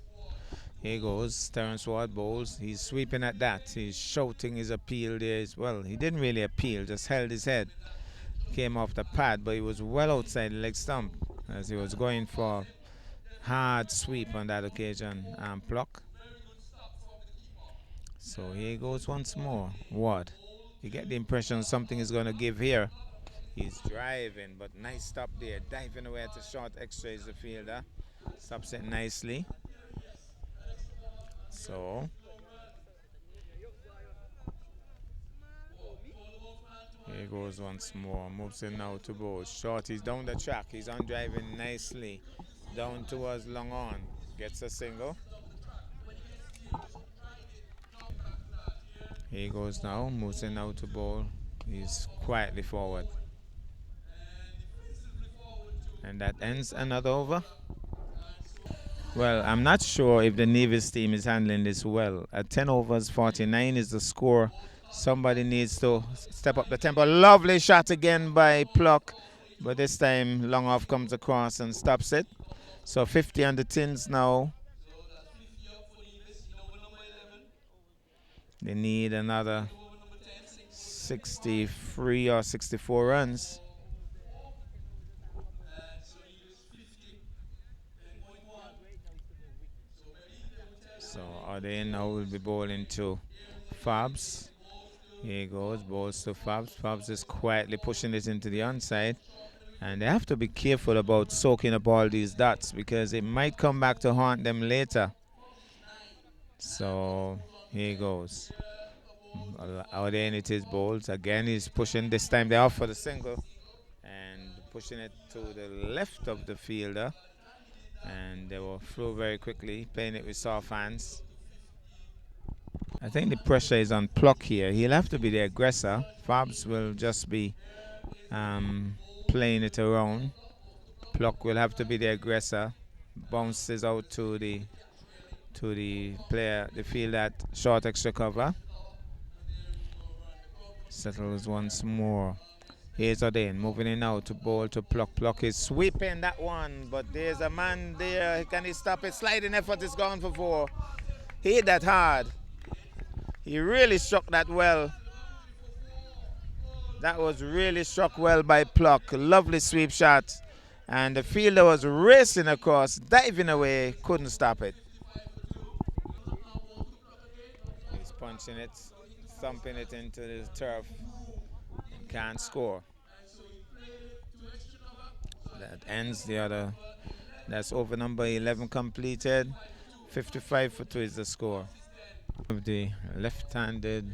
Speaker 1: Here goes Terence Ward bowls. He's sweeping at that. He's shouting his appeal there as well. He didn't really appeal, just held his head. Came off the pad, but he was well outside the leg stump as he was going for hard sweep on that occasion. Pluck. So here goes once more. Ward. You get the impression something is going to give here. He's driving, but nice stop there. Diving away at the short extra is the fielder. Stops it nicely. So here goes once more. Moves in now to bowl. Short, he's down the track. He's on driving nicely. Down towards long on. Gets a single. Here he goes now. Moves in now to bowl. He's quietly forward. And that ends another over. Well, I'm not sure if the Nevis team is handling this well. At 10 overs, 49 is the score. Somebody needs to step up the tempo. Lovely shot again by Pluck. But this time, long off comes across and stops it. So 50 on the tins now. They need another 63 or 64 runs. So O'Dane now will be bowling to Fobbs. Here he goes, bowls to Fobbs. Fobbs is quietly pushing it into the onside. And they have to be careful about soaking up all these dots because it might come back to haunt them later. So here he goes. O'Dane it is bowls. Again he's pushing. This time they're off for the single. And pushing it to the left of the fielder. And they will throw very quickly, playing it with soft hands. I think the pressure is on Pluck here. He'll have to be the aggressor. Fobbs will just be playing it around. Pluck will have to be the aggressor. Bounces out to the player, the field at short extra cover. Settles once more. Here's O'Dane moving in now to bowl to Pluck. Pluck is sweeping that one, but there's a man there. Can he stop it? Sliding effort is gone for four. He hit that hard. He really struck that well. That was really struck well by Pluck. Lovely sweep shot. And the fielder was racing across, diving away, couldn't stop it. He's punching it, thumping it into the turf. Can't score. That ends the other. That's over number 11 completed. 55 for 2 is the score. Of the left-handed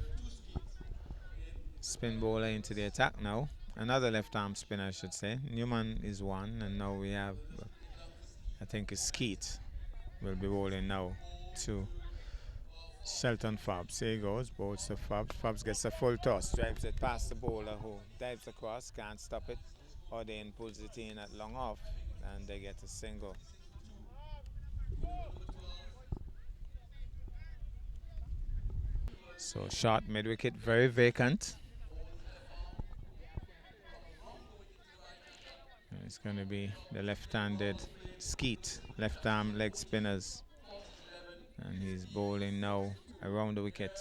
Speaker 1: spin bowler into the attack now. Another left-arm spinner, I should say. Newman is one, and now we have, I think it's Skeet will be bowling now to Shelton Fobbs. Here he goes, bowls to Fobbs. Fobbs gets a full toss, drives it past the bowler who dives across, can't stop it. O'Dane pulls it in at long off, and they get a single. So short mid wicket, very vacant. And it's going to be the left-handed Skeet, left arm leg spinners. And he's bowling now around the wicket.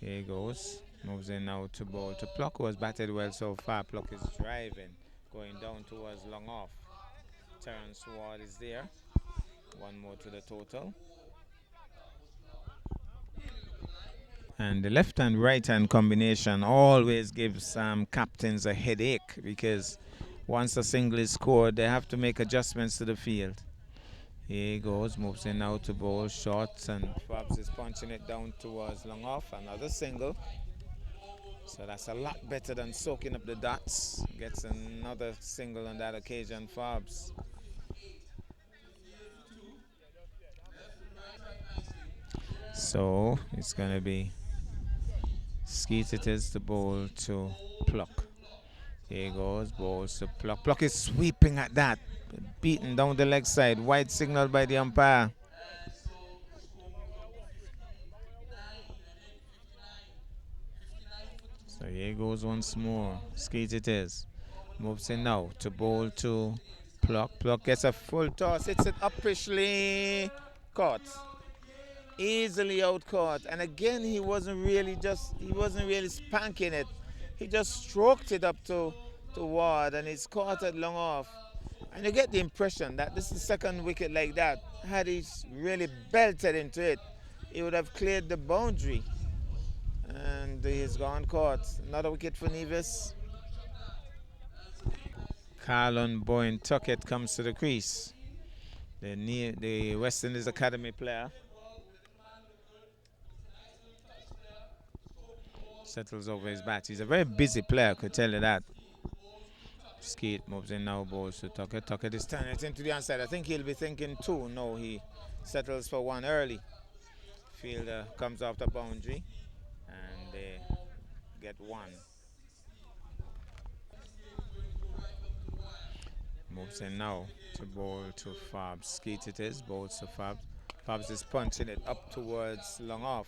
Speaker 1: Here he goes. Moves in now to bowl to Pluck, who has batted well so far. Pluck is driving, going down towards long off. Terence Ward is there. One more to the total. And the left and right hand combination always gives captains a headache because once a single is scored, they have to make adjustments to the field. Here he goes, moves in now to bowl shots, and Fabs is punching it down towards long off. Another single. So that's a lot better than soaking up the dots. Gets another single on that occasion, Fabs. So it's going to be Skeet it is to bowl to Pluck. Here he goes, bowls to Pluck. Pluck is sweeping at that. Beaten down the leg side. White signal by the umpire. So here goes once more. Skeet it is. Moves in now to bowl to Pluck. Pluck gets a full toss. Hits it upishly. Caught. Easily out caught. And again he wasn't really spanking it. He just stroked it up to Ward, and it's caught at long off. And you get the impression that this is the second wicket like that. Had he really belted into it, he would have cleared the boundary. And he's gone caught. Another wicket for Nevis. Carlon Boyne Tuckett comes to the crease. The West Indies Academy player. Settles over his bat. He's a very busy player, I could tell you that. Skeet moves in now, balls to Tuckett. Tuckett is turning it into the outside. I think he'll be thinking two. No, he settles for one early. Fielder comes off the boundary, and they get one. Moves in now to bowl to Fabs. Skeet it is, bowls to Fabs. Fabs is punching it up towards long off.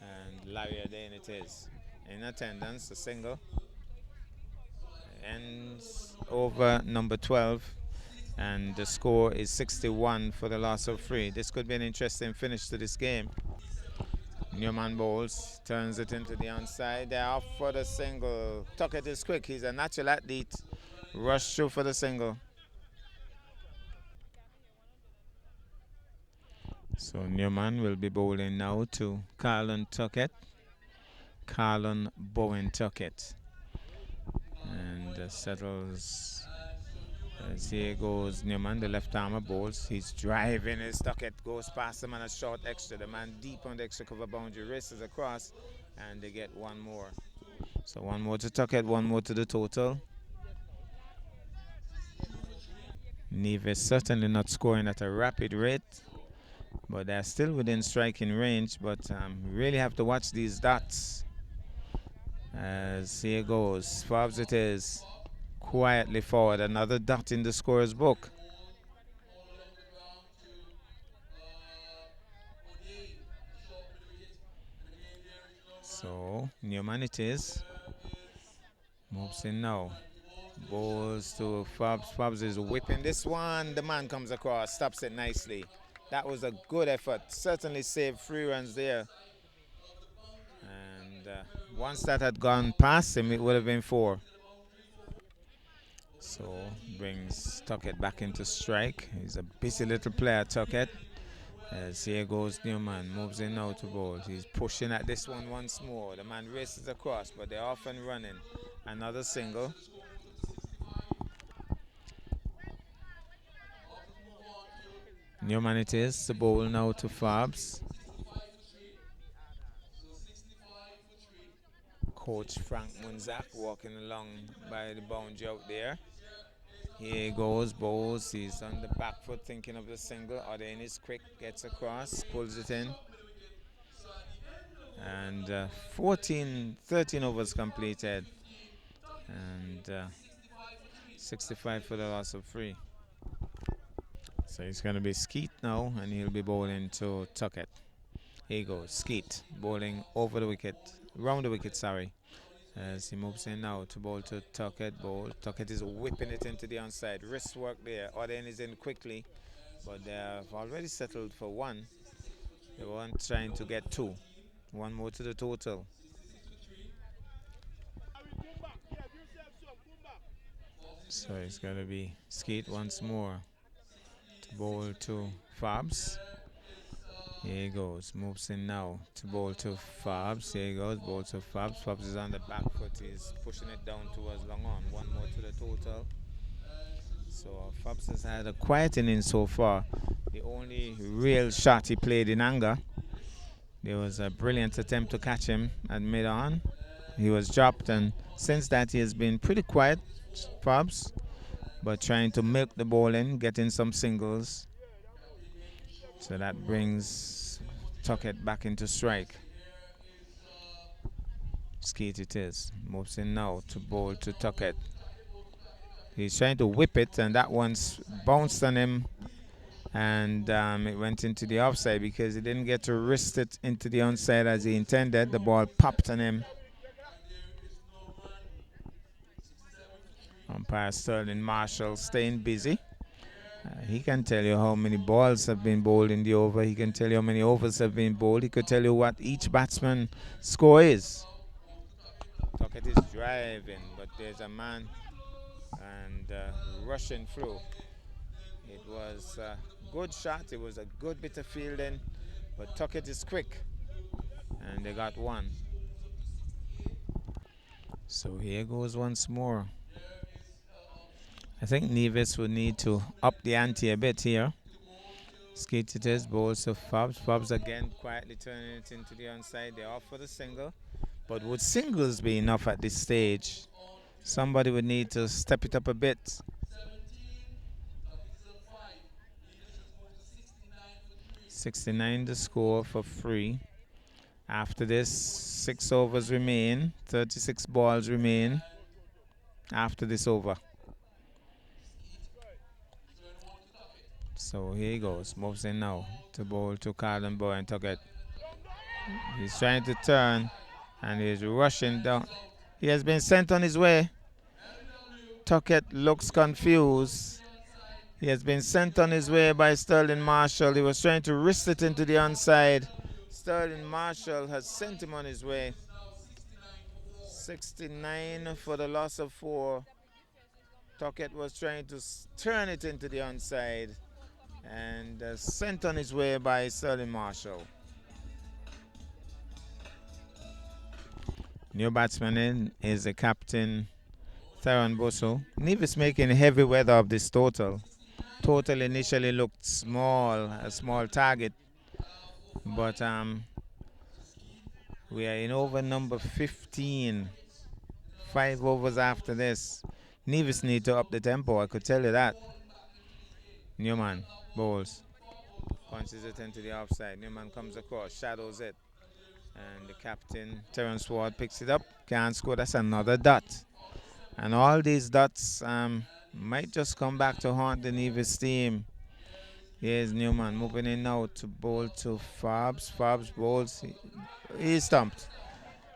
Speaker 1: And Larry Adain it is. In attendance, a single. Ends over number 12. And the score is 61 for the loss of 3. This could be an interesting finish to this game. Newman bowls, turns it into the onside. They're off for the single. Tuckett is quick. He's a natural athlete. Rush through for the single. So Newman will be bowling now to Carlon Tuckett. Carlon Bowen Tuckett. And settles. As here goes Newman, the left armer bowls. He's driving his Tuckett, goes past him on a short extra. The man deep on the extra cover boundary, races across, and they get one more. So one more to Tuckett, one more to the total. Nevis certainly not scoring at a rapid rate, but they're still within striking range. But really have to watch these dots. As here goes, Fabs it is, quietly forward, another dot in the scorer's book. So Newman it is, moves in now, bowls to Fabs. Fabs is whipping this one. The man comes across, stops it nicely. That was a good effort. Certainly saved 3 runs there. And once that had gone past him, it would have been 4. So brings Tuckett back into strike. He's a busy little player, Tuckett. As here goes Newman, moves in now to bowl. He's pushing at this one once more. The man races across, but they're off and running. Another single. Newman it is, the bowl now to Fabs. Coach Frank Munzak walking along by the boundary out there. Here he goes, bowls. He's on the back foot thinking of the single. Adain is quick, gets across, pulls it in. And 13 overs completed. And 65 for the loss of 3. So he's going to be Skeet now, and he'll be bowling to Tuckett. Here he goes. Skeet bowling over the wicket. Round the wicket, sorry. As he moves in now to bowl to Tuckett. Bowl. Tuckett is whipping it into the onside. Wrist work there. Oden is in quickly. But they have already settled for one. They weren't trying to get two. One more to the total. So it's going to be Skeet once more to bowl to Fabs. Here he goes. Moves in now to bowl to Fabs. Here he goes. Bowl to Fabs. Fabs is on the back foot. He's pushing it down towards long on. One more to the total. So Fabs has had a quiet inning so far. The only real shot he played in anger. There was a brilliant attempt to catch him at mid-on. He was dropped, and since that he has been pretty quiet, Fabs, but trying to milk the ball in, getting some singles. So that brings Tuckett back into strike. Skeet it is. Moves in now to bowl to Tuckett. He's trying to whip it, and that one's bounced on him, and it went into the offside because he didn't get to wrist it into the onside as he intended. The ball popped on him. Umpire Sterling Marshall staying busy. He can tell you how many balls have been bowled in the over. He can tell you how many overs have been bowled. He could tell you what each batsman's score is. Tuckett is driving, but there's a man and rushing through. It was a good shot. It was a good bit of fielding, but Tuckett is quick, and they got one. So here goes once more. I think Nevis would need to up the ante a bit here. Skeet it is, bowls of Fabs. Fabs again quietly turning it into the onside. They're off for the single. But would singles be enough at this stage? Somebody would need to step it up a bit. 69 the score for free. After this, 6 overs remain. 36 balls remain after this over. So here he goes. Moves in now to bowl to Carlin Boy and Tuckett. He's trying to turn and he's rushing down. He has been sent on his way. Tuckett looks confused. He has been sent on his way by Sterling Marshall. He was trying to wrist it into the onside. Sterling Marshall has sent him on his way. 69 for the loss of 4. Tuckett was trying to turn it into the onside and sent on his way by Sterling Marshall. New batsman in is the captain, Theron Bosso. Nevis making heavy weather of this total. Total initially looked small, a small target, but we are in over number 15. 5 overs after this. Nevis need to up the tempo, I could tell you that. Newman bowls. Punches it into the offside. Newman comes across, shadows it. And the captain, Terence Ward, picks it up. Can't score. That's another dot. And all these dots might just come back to haunt the Nevis team. Here's Newman moving in now to bowl to Fabs. Fabs bowls. He's stumped.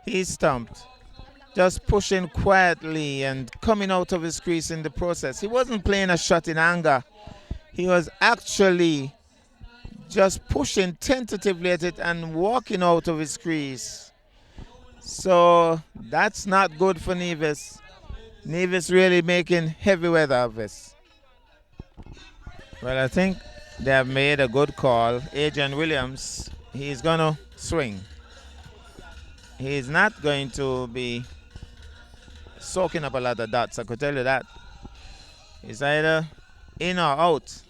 Speaker 1: He's stumped. Just pushing quietly and coming out of his crease in the process. He wasn't playing a shot in anger. He was actually just pushing tentatively at it and walking out of his crease. So that's not good for Nevis. Nevis really making heavy weather of this. Well, I think they have made a good call. Adrian Williams, he's going to swing. He's not going to be soaking up a lot of dots, I could tell you that. He's either in or out.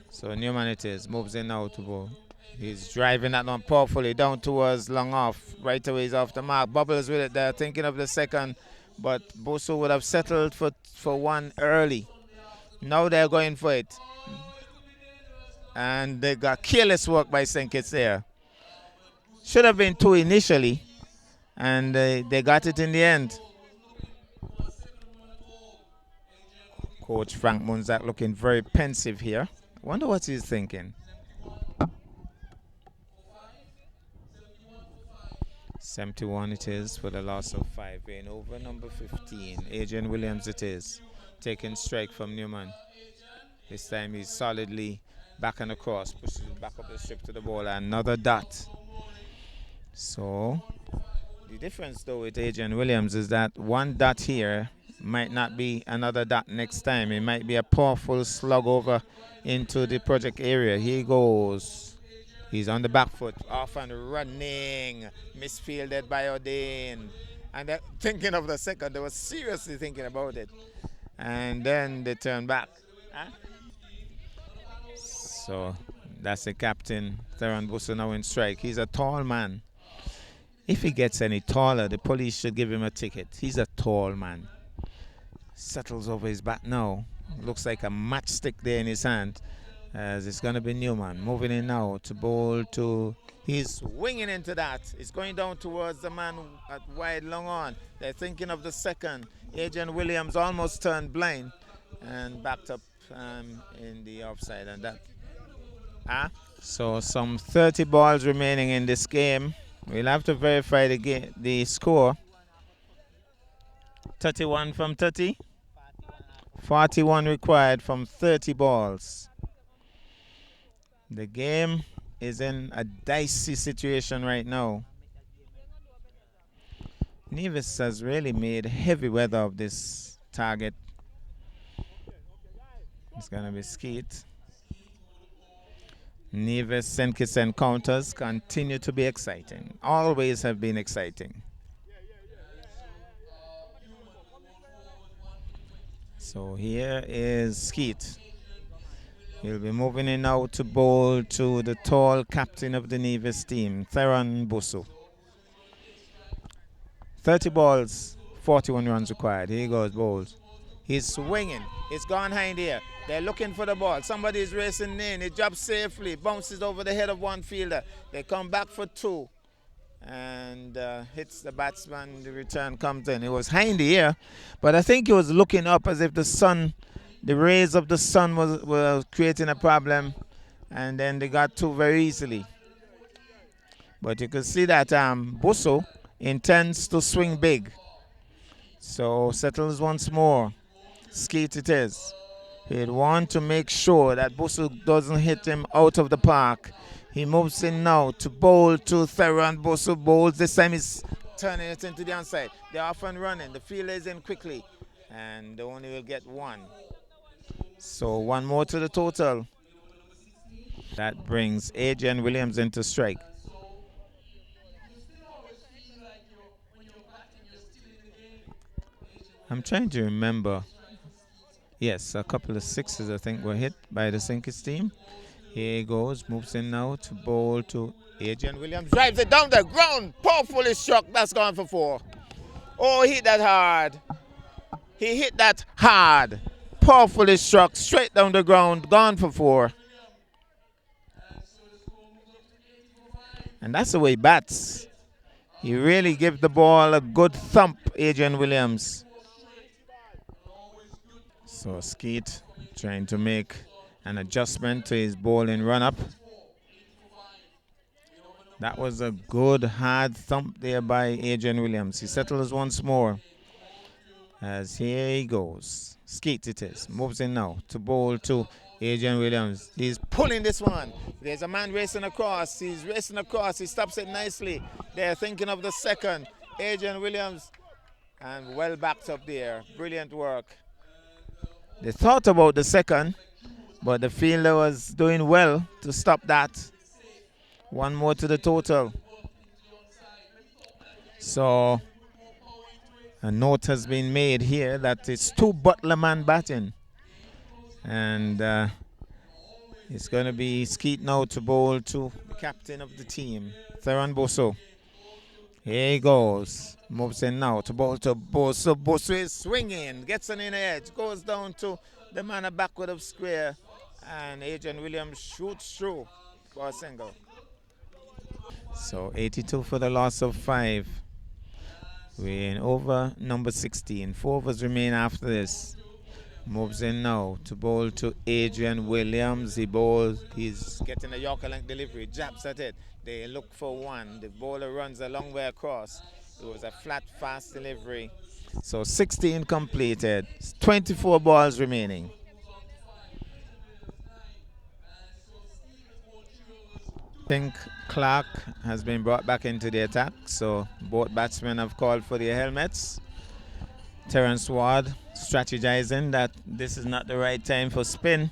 Speaker 1: So Newman it is, moves in now to bowl. He's driving that one powerfully down towards long off. Right away he's off the mark. Bubbles with it there, thinking of the second. But Bosso would have settled for one early. Now they're going for it. And they got careless work by St. Kitts there. Should have been 2 initially. And they got it in the end. Coach Frank Munzak looking very pensive here. Wonder what he's thinking. 71 it is for the loss of 5. In over number 15. Adrian Williams it is. Taking strike from Newman. This time he's solidly back and across. Pushes it back up the strip to the ball. Another dot. So the difference though with Adrian Williams is that one dot here might not be another dot next time. It might be a powerful slug over into the project area. Here he goes. He's on the back foot, off and running. Misfielded by O'Dane. And thinking of the second, they were seriously thinking about it. And then they turn back. Huh? So that's the captain, Theron Busso, now in strike. He's a tall man. If he gets any taller, the police should give him a ticket. He's a tall man. Settles over his back now. Looks like a matchstick there in his hand. As it's going to be Newman. Moving in now to bowl to... He's swinging into that. It's going down towards the man at wide long on. They're thinking of the second. Adrian Williams almost turned blind and backed up in the offside. And that... So some 30 balls remaining in this game. We'll have to verify the score. 31 from 30. 41 required from 30 balls. The game is in a dicey situation right now. Nevis has really made heavy weather of this target. It's going to be Skeet. Nevis St encounters continue to be exciting. Always have been exciting. So here is Skeet. He'll be moving in now to bowl to the tall captain of the Nevis team, Theron Busso. 30 balls, 41 runs required. Here he goes, bowls. He's swinging. It's gone high in the air. They're looking for the ball. Somebody's racing in. It drops safely, bounces over the head of one fielder. They come back for two and hits the batsman. The return comes in. It was high in the air, but I think he was looking up as if the rays of the sun were creating a problem, and then they got two very easily. But you can see that Busso intends to swing big. So settles once more. Skeet it is. He'd want to make sure that Busso doesn't hit him out of the park. He moves in now to bowl to Theron. Busso bowls. This time he's turning it into the onside. They're off and running. The fielder is in quickly, and they only will get one. So one more to the total. That brings Adrian Williams into strike. I'm trying to remember. Yes, a couple of sixes I think were hit by the Sinkers team. Here he goes, moves in now to bowl to Adrian Williams. Drives it down the ground. Powerfully struck. That's gone for 4. Oh, he hit that hard. He hit that hard. Powerfully struck, straight down the ground, gone for 4. And that's the way he bats. He really gives the ball a good thump, Adrian Williams. So Skeet trying to make an adjustment to his bowling run-up. That was a good hard thump there by Adrian Williams. He settles once more. As here he goes. Skeet it is. Moves in now to bowl to Adrian Williams. He's pulling this one. There's a man racing across. He's racing across. He stops it nicely. They're thinking of the second. Adrian Williams. And well backed up there. Brilliant work. They thought about the second, but the fielder was doing well to stop that. One more to the total. So a note has been made here that it's 2 Butler man batting. And it's going to be Skeet now to bowl to the captain of the team, Theron Busso. Here he goes. Moves in now to bowl to Busso. Busso is swinging. Gets an in edge. Goes down to the man a backward of square. And Adrian Williams shoots through for a single. So 82 for the loss of 5. We're in over number 16. 4 overs remain after this. Moves in now to bowl to Adrian Williams. He bowls. He's getting a Yorker length delivery. Jabs at it. They look for one. The bowler runs a long way across. It was a flat, fast delivery. So 16 completed. 24 balls remaining. I think Clark has been brought back into the attack. So both batsmen have called for their helmets. Terence Ward strategizing that this is not the right time for spin.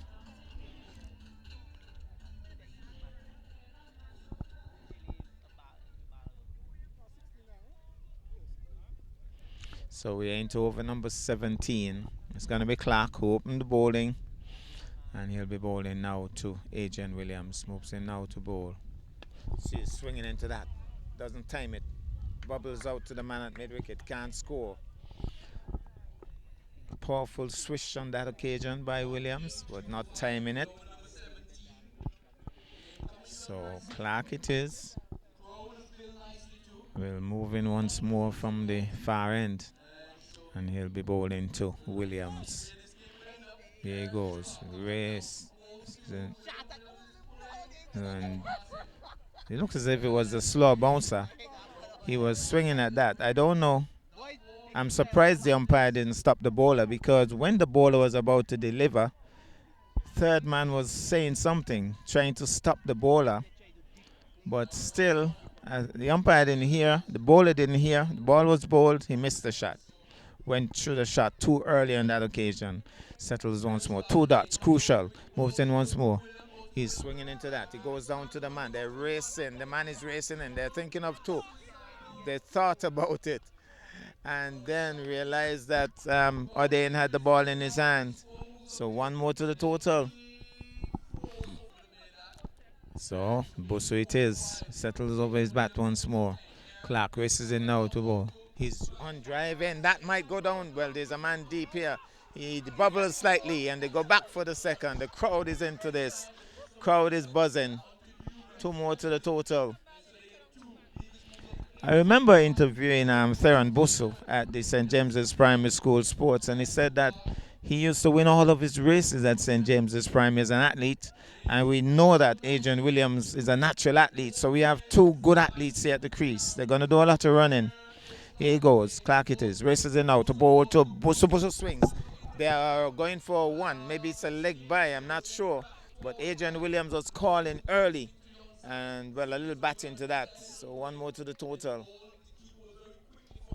Speaker 1: So we're into over number 17. It's going to be Clark who opened the bowling. And he'll be bowling now to Adrian Williams. Moves in now to bowl. See, he's swinging into that. Doesn't time it. Bubbles out to the man at mid-wicket. Can't score. Powerful swish on that occasion by Williams, but not timing it. So Clark it is. Will move in once more from the far end. And he'll be bowling to Williams. Here he goes. Race. And it looks as if it was a slow bouncer. He was swinging at that. I don't know. I'm surprised the umpire didn't stop the bowler, because when the bowler was about to deliver, third man was saying something, trying to stop the bowler. But still, the umpire didn't hear, the bowler didn't hear, the ball was bowled, he missed the shot. Went through the shot too early on that occasion. Settles once more. 2 dots, crucial. Moves in once more. He's swinging into that. He goes down to the man. They're racing. The man is racing and they're thinking of 2. They thought about it and then realized that Odean had the ball in his hand. So 1 more to the total. So Bosu it is. Settles over his bat once more. Clark races in now to bowl. He's on drive in. That might go down. Well, there's a man deep here. He bubbles slightly and they go back for the second. The crowd is into this. Crowd is buzzing. 2 more to the total. I remember interviewing Theron Bosu at the St. James's Primary School Sports, and he said that he used to win all of his races at St. James's Primary as an athlete, and we know that Adrian Williams is a natural athlete, so we have 2 good athletes here at the crease. They're going to do a lot of running. Here he goes. Clark it is. Races in now to bowl to Bosu. Bosu swings. They are going for 1. Maybe it's a leg by. I'm not sure. But Adrian Williams was calling early. And, well, a little bat into that. So 1 more to the total.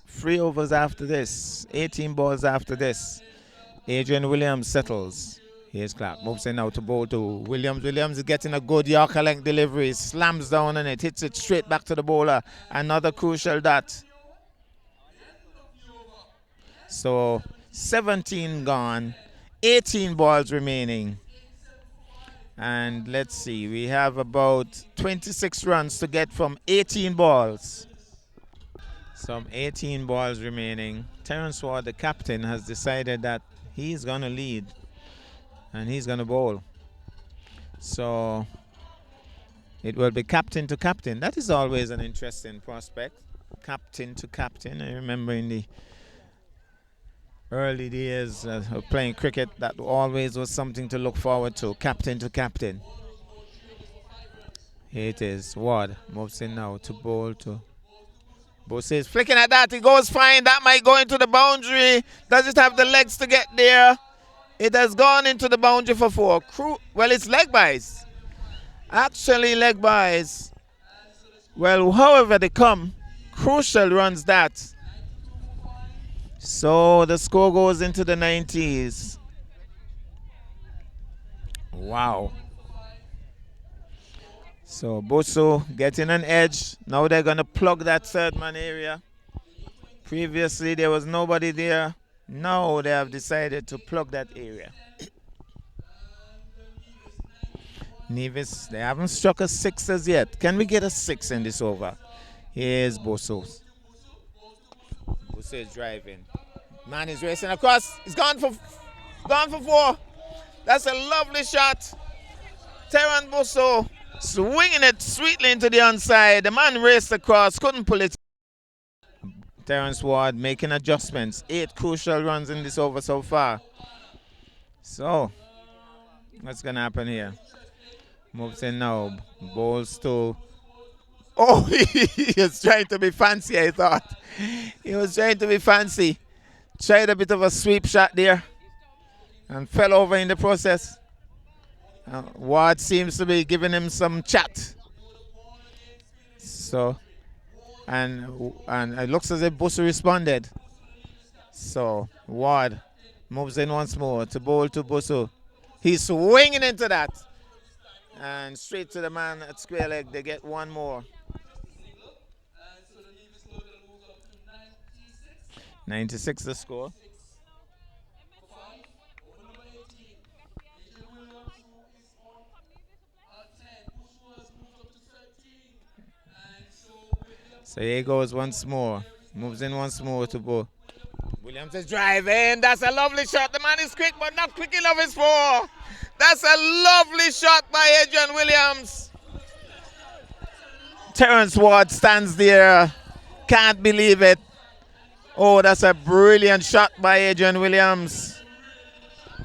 Speaker 1: 3 overs after this. 18 balls after this. Adrian Williams settles. Here's Clark. Moves in now to bowl to Williams. Williams is getting a good Yorker length delivery. Slams down on it. Hits it straight back to the bowler. Another crucial dot. So 17 gone. 18 balls remaining. And let's see, we have about 26 runs to get from 18 balls. Some 18 balls remaining. Terence Ward, the captain, has decided that he's going to lead and he's going to bowl. So it will be captain to captain. That is always an interesting prospect. Captain to captain. I remember in the early days of playing cricket, that always was something to look forward to. Captain to captain. Here it is. Ward moves in now to bowl to Bosu is flicking at that. He goes fine. That might go into the boundary. Does it have the legs to get there? It has gone into the boundary for 4. Well, it's leg byes. Actually, leg byes. Well, however they come, crucial runs that. So the score goes into the 90s. Wow. So Bosu getting an edge. Now they're going to plug that third man area. Previously there was nobody there. Now they have decided to plug that area. Nevis, they haven't struck a 6 as yet. Can we get a 6 in this over? Here's Bosu. Bosu is driving. Man is racing across. He's gone for 4. That's a lovely shot. Terran Bosu swinging it sweetly into the onside. The man raced across, couldn't pull it. Terence Ward making adjustments. 8 crucial runs in this over so far. So, what's going to happen here? Moves in now. Bowls to. Oh, he was trying to be fancy, I thought. He was trying to be fancy. Tried a bit of a sweep shot there and fell over in the process. Ward seems to be giving him some chat. So, and it looks as if Busu responded. So, Ward moves in once more to bowl to Busu. He's swinging into that. And straight to the man at square leg. They get one more. 96 the score. So here goes once more. Moves in once more to bowl. Williams is driving. That's a lovely shot. The man is quick, but not quick enough is for. That's a lovely shot by Adrian Williams. Terrence Ward stands there. Can't believe it. Oh, that's a brilliant shot by Adrian Williams.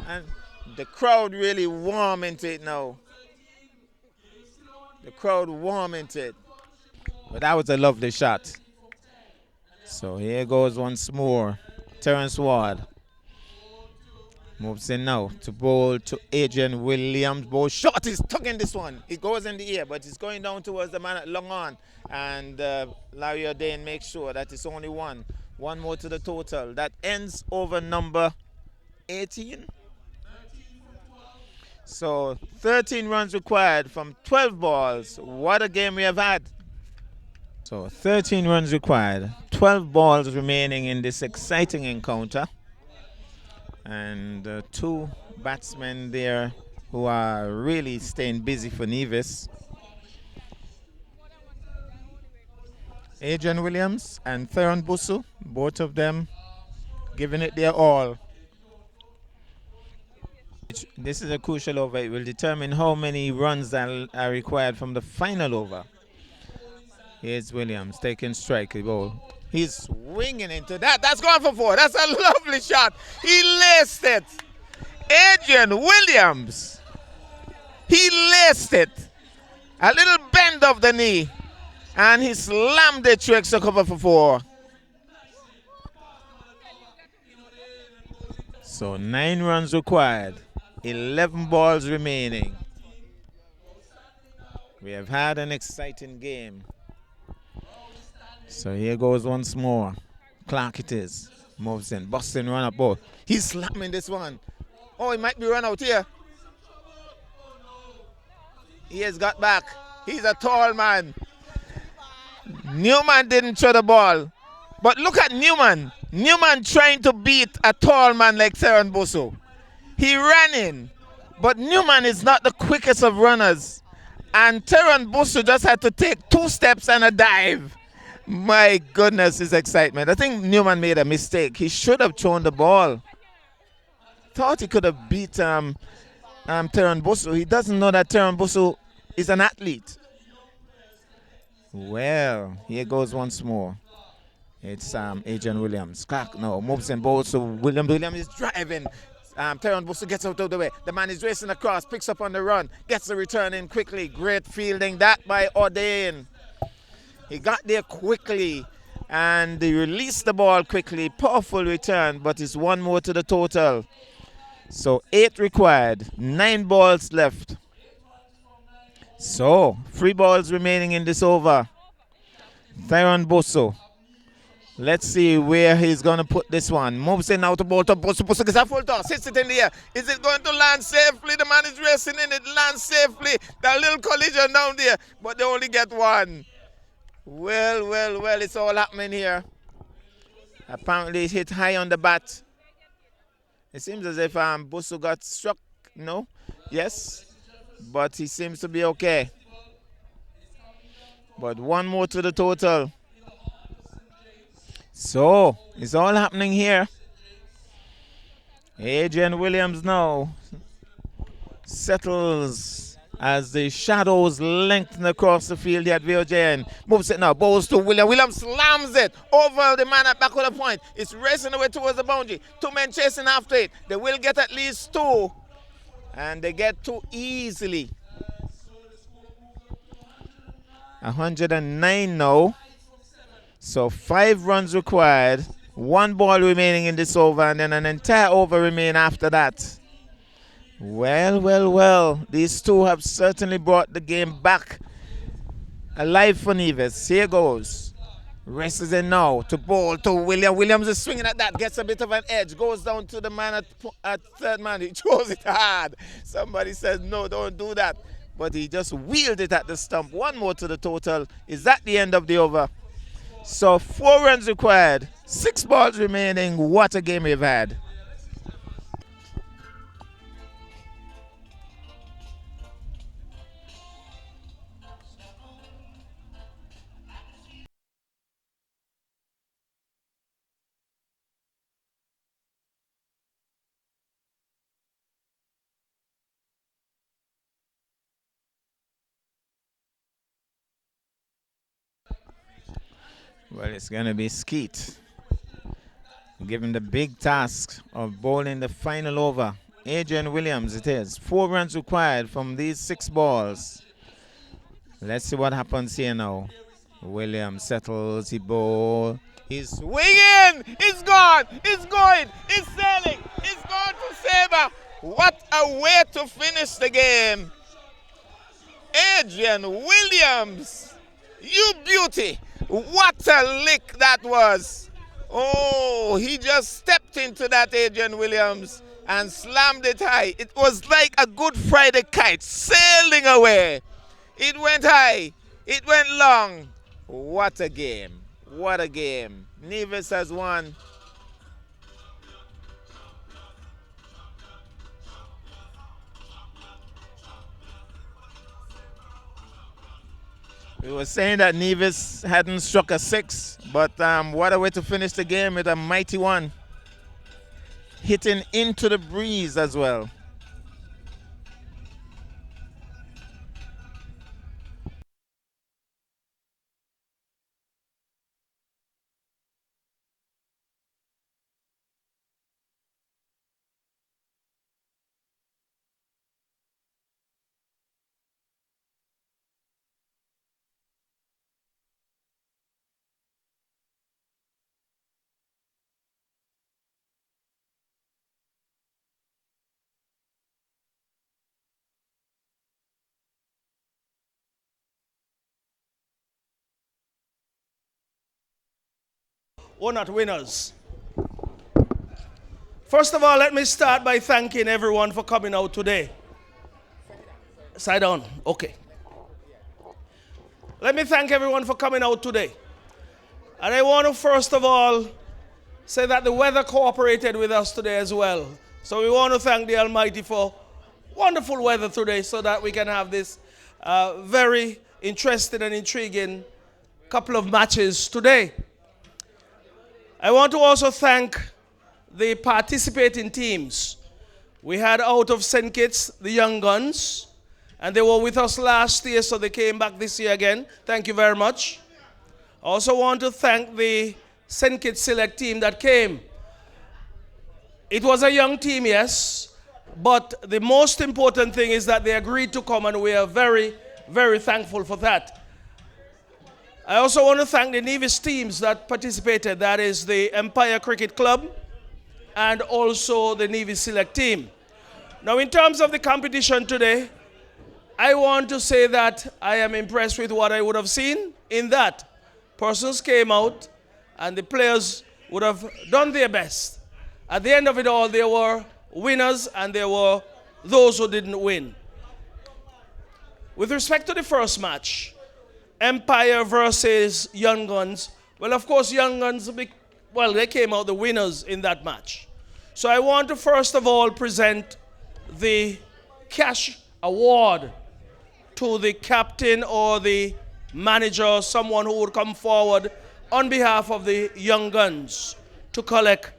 Speaker 1: And the crowd really warm into it now. The crowd warm into it. But that was a lovely shot. So here goes once more. Terrence Ward moves in now to bowl to Adrian Williams. Bowl short is tugging this one. It goes in the air, but it's going down towards the man at long on. And Larry O'Dane makes sure that it's only one. One more to the total. That ends over number 18. So 13 runs required from 12 balls. What a game we have had. So 13 runs required, 12 balls remaining in this exciting encounter. And two batsmen there who are really staying busy for Nevis. Adrian Williams and Theron Busu, both of them giving it their all. This is a crucial over. It will determine how many runs are required from the final over. Here's Williams taking strike. He's swinging into that. That's going for four. That's a lovely shot. He laced it. Adrian Williams. He laced it. A little bend of the knee. And he slammed it to extra cover for four. So 9 runs required. 11 balls remaining. We have had an exciting game. So here goes once more. Clark it is. Moves in. Boston run up ball. He's slamming this one. Oh, he might be run out here. He has got back. He's a tall man. Newman didn't throw the ball. But look at Newman. Newman trying to beat a tall man like Theron Busu. He ran in. But Newman is not the quickest of runners. And Theron Busu just had to take 2 steps and a dive. My goodness, his excitement. I think Newman made a mistake. He should have thrown the ball. Thought he could have beat Theron Busu. He doesn't know that Theron Busu is an athlete. Well, here goes once more. It's Adrian Williams. Clark now moves and bowls to Williams. Williams is driving. Theron Busu gets out of the way. The man is racing across, picks up on the run, gets the return in quickly. Great fielding that by O'Dane. He got there quickly and he released the ball quickly. Powerful return, but it's one more to the total. So 8 required, 9 balls left. So 3 balls remaining in this over. Theron Busu. Let's see where he's going to put this one. Moves in out to ball to Busu. Busu gets a full toss. Hits it in the air. Is it going to land safely? The man is racing in it. Lands safely. That little collision down there. But they only get one. Well, it's all happening here. Apparently it hit high on the bat. It seems as if Busu got struck. No? Yes. But he seems to be okay. But one more to the total. So, it's all happening here. Adrian Williams now settles as the shadows lengthen across the field here at VOJN. Moves it now, bowls to William. William slams it over the man at back of the point. It's racing away towards the boundary. Two men chasing after it. They will get at least two. And they get two easily. 109 now. So 5 runs required. 1 ball remaining in this over, and then an entire over remain after that. Well. These two have certainly brought the game back alive for Nevis. Here goes. Races in now to bowl to William. Williams is swinging at that. Gets a bit of an edge. Goes down to the man at third man. He throws it hard. Somebody says, no, don't do that. But he just wheeled it at the stump. 1 more to the total. Is that the end of the over? So 4 runs required. 6 balls remaining. What a game we've had. Well, it's going to be Skeet, given the big task of bowling the final over. Adrian Williams it is. 4 runs required from these 6 balls. Let's see what happens here now. Williams settles, he bowls. He's swinging! It's gone! It's going! It's sailing! It's gone to Sabre! What a way to finish the game! Adrian Williams! You beauty! What a lick that was! Oh, he just stepped into that, Adrian Williams, and slammed it high. It was like a Good Friday kite sailing away. It went high. It went long. What a game. What a game. Nevis has won. We were saying that Nevis hadn't struck a 6, but what a way to finish the game with a mighty one. Hitting into the breeze as well.
Speaker 2: Or not winners. First of all, let me start by thanking everyone for coming out today. Sit down. Okay. Let me thank everyone for coming out today. And I want to first of all say that the weather cooperated with us today as well. So we want to thank the Almighty for wonderful weather today so that we can have this very interesting and intriguing couple of matches today. I want to also thank the participating teams. We had out of St. Kitts, the Young Guns, and they were with us last year, so they came back this year again. Thank you very much. I also want to thank the St. Kitts select team that came. It was a young team, yes, but the most important thing is that they agreed to come, and we are very, very thankful for that. I also want to thank the Nevis teams that participated. That is the Empire Cricket Club and also the Nevis Select team. Now, in terms of the competition today, I want to say that I am impressed with what I would have seen in that persons came out and the players would have done their best. At the end of it all, there were winners and there were those who didn't win. With respect to the first match, Empire versus Young Guns. Well, of course, Young Guns, they came out the winners in that match. So I want to first of all present the cash award to the captain or the manager, someone who would come forward on behalf of the Young Guns to collect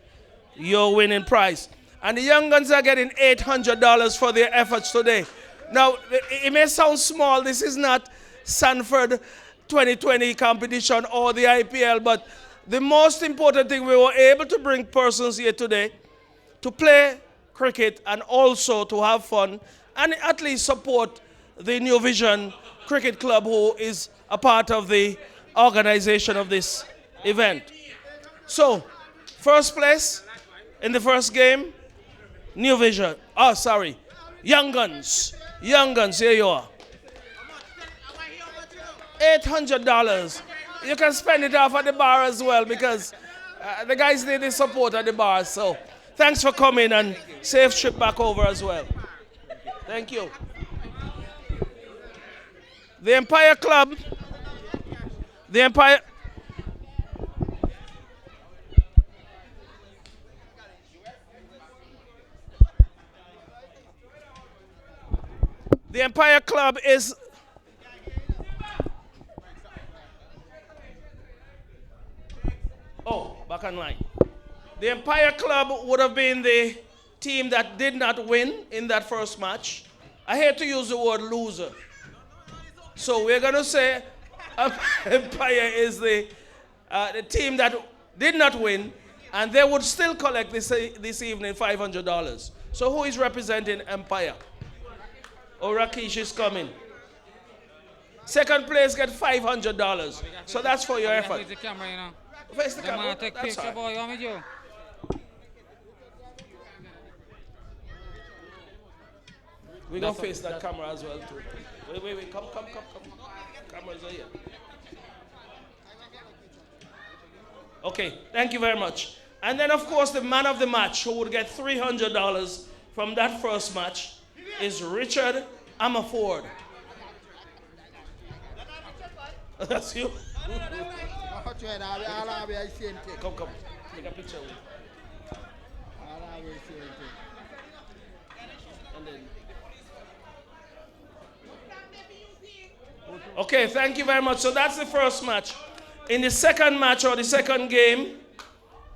Speaker 2: your winning prize. And the Young Guns are getting $800 for their efforts today. Now, it may sound small. This is not Sanford 2020 competition or the IPL, but the most important thing, we were able to bring persons here today to play cricket and also to have fun and at least support the New Vision Cricket Club, who is a part of the organization of this event. So, first place in the first game, New Vision. Oh, sorry. Young Guns. Young Guns, here you are. $800. You can spend it off at the bar as well, because the guys need the support at the bar. So, thanks for coming, and safe trip back over as well. Thank you. The Empire Club. The Empire. The Empire Club is. Oh, back online. The Empire Club would have been the team that did not win in that first match. I hate to use the word loser. So we're going to say Empire is the team that did not win, and they would still collect this evening $500. So who is representing Empire? Oh, Rakesh is coming. Second place get $500. So that's for your effort. Face the camera. That's all right. We're going to face that camera as well too. Wait. Come. Cameras are here. Okay, thank you very much. And then, of course, the man of the match, who would get $300 from that first match, is Richard Amaford. That's you? Come. Take a picture. And then. Okay, thank you very much. So that's the first match. In the second match, or the second game,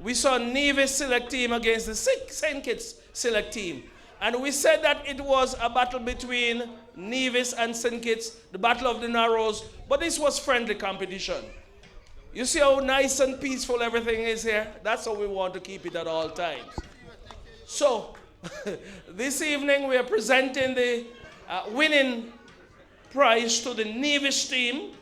Speaker 2: we saw Nevis select team against the St. Kitts select team. And we said that it was a battle between Nevis and St. Kitts, the Battle of the Narrows, but this was friendly competition. You see how nice and peaceful everything is here? That's how we want to keep it at all times. So, this evening we are presenting the winning prize to the Nevis team.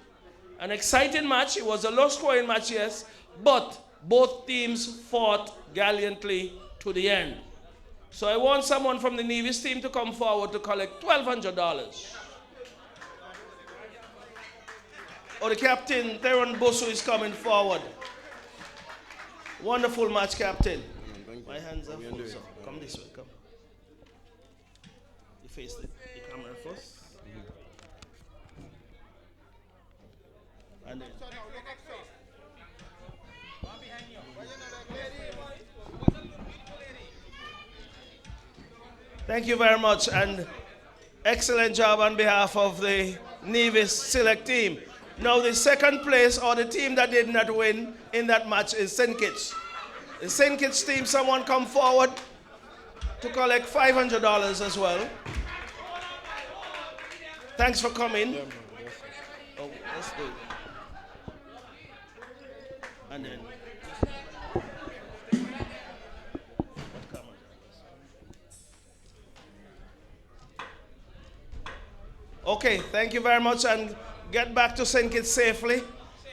Speaker 2: An exciting match. It was a low-scoring match, yes, but both teams fought gallantly to the end. So I want someone from the Nevis team to come forward to collect $1,200. Or the captain, Theron Bosu, is coming forward. Wonderful match, captain. My hands are full, so come this way, come. You face the camera first. And then. Thank you very much, and excellent job on behalf of the Nevis select team. Now the second place, or the team that did not win in that match, is St. Kitts. The St. Kitts team, someone come forward to collect $500 as well. Thanks for coming. Oh, that's good. And then. Okay, thank you very much, and get back to St. Kitts safely.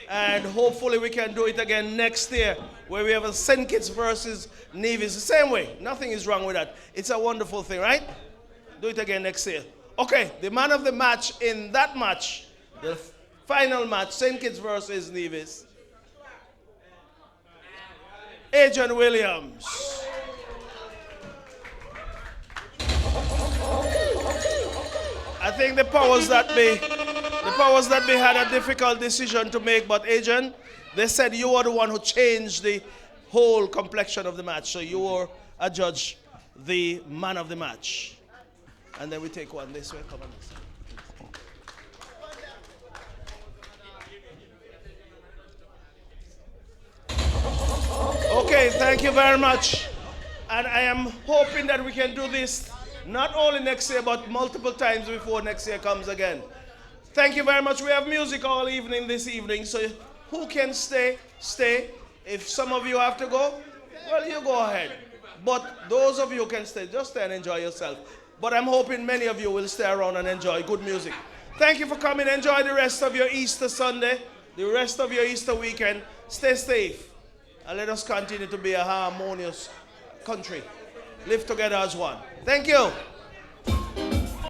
Speaker 2: And hopefully we can do it again next year, where we have a St. Kitts versus Nevis. The same way. Nothing is wrong with that. It's a wonderful thing, right? Do it again next year. Okay, the man of the match in that match, the final match, St. Kitts versus Nevis, Adrian Williams. I think the powers that be had a difficult decision to make, but Adrian, they said you were the one who changed the whole complexion of the match, so you were a judge, the man of the match. And then we take one this way. Come on this way. Okay, thank you very much. And I am hoping that we can do this Not only next year, but multiple times before next year comes again. Thank you very much. We have music all evening this evening, so who can stay, stay. If some of you have to go, well, you go ahead. But those of you who can stay, just stay and enjoy yourself. But I'm hoping many of you will stay around and enjoy good music. Thank you for coming. Enjoy the rest of your Easter Sunday, the rest of your Easter weekend. Stay safe, and let us continue to be a harmonious country. Live together as one. Thank you.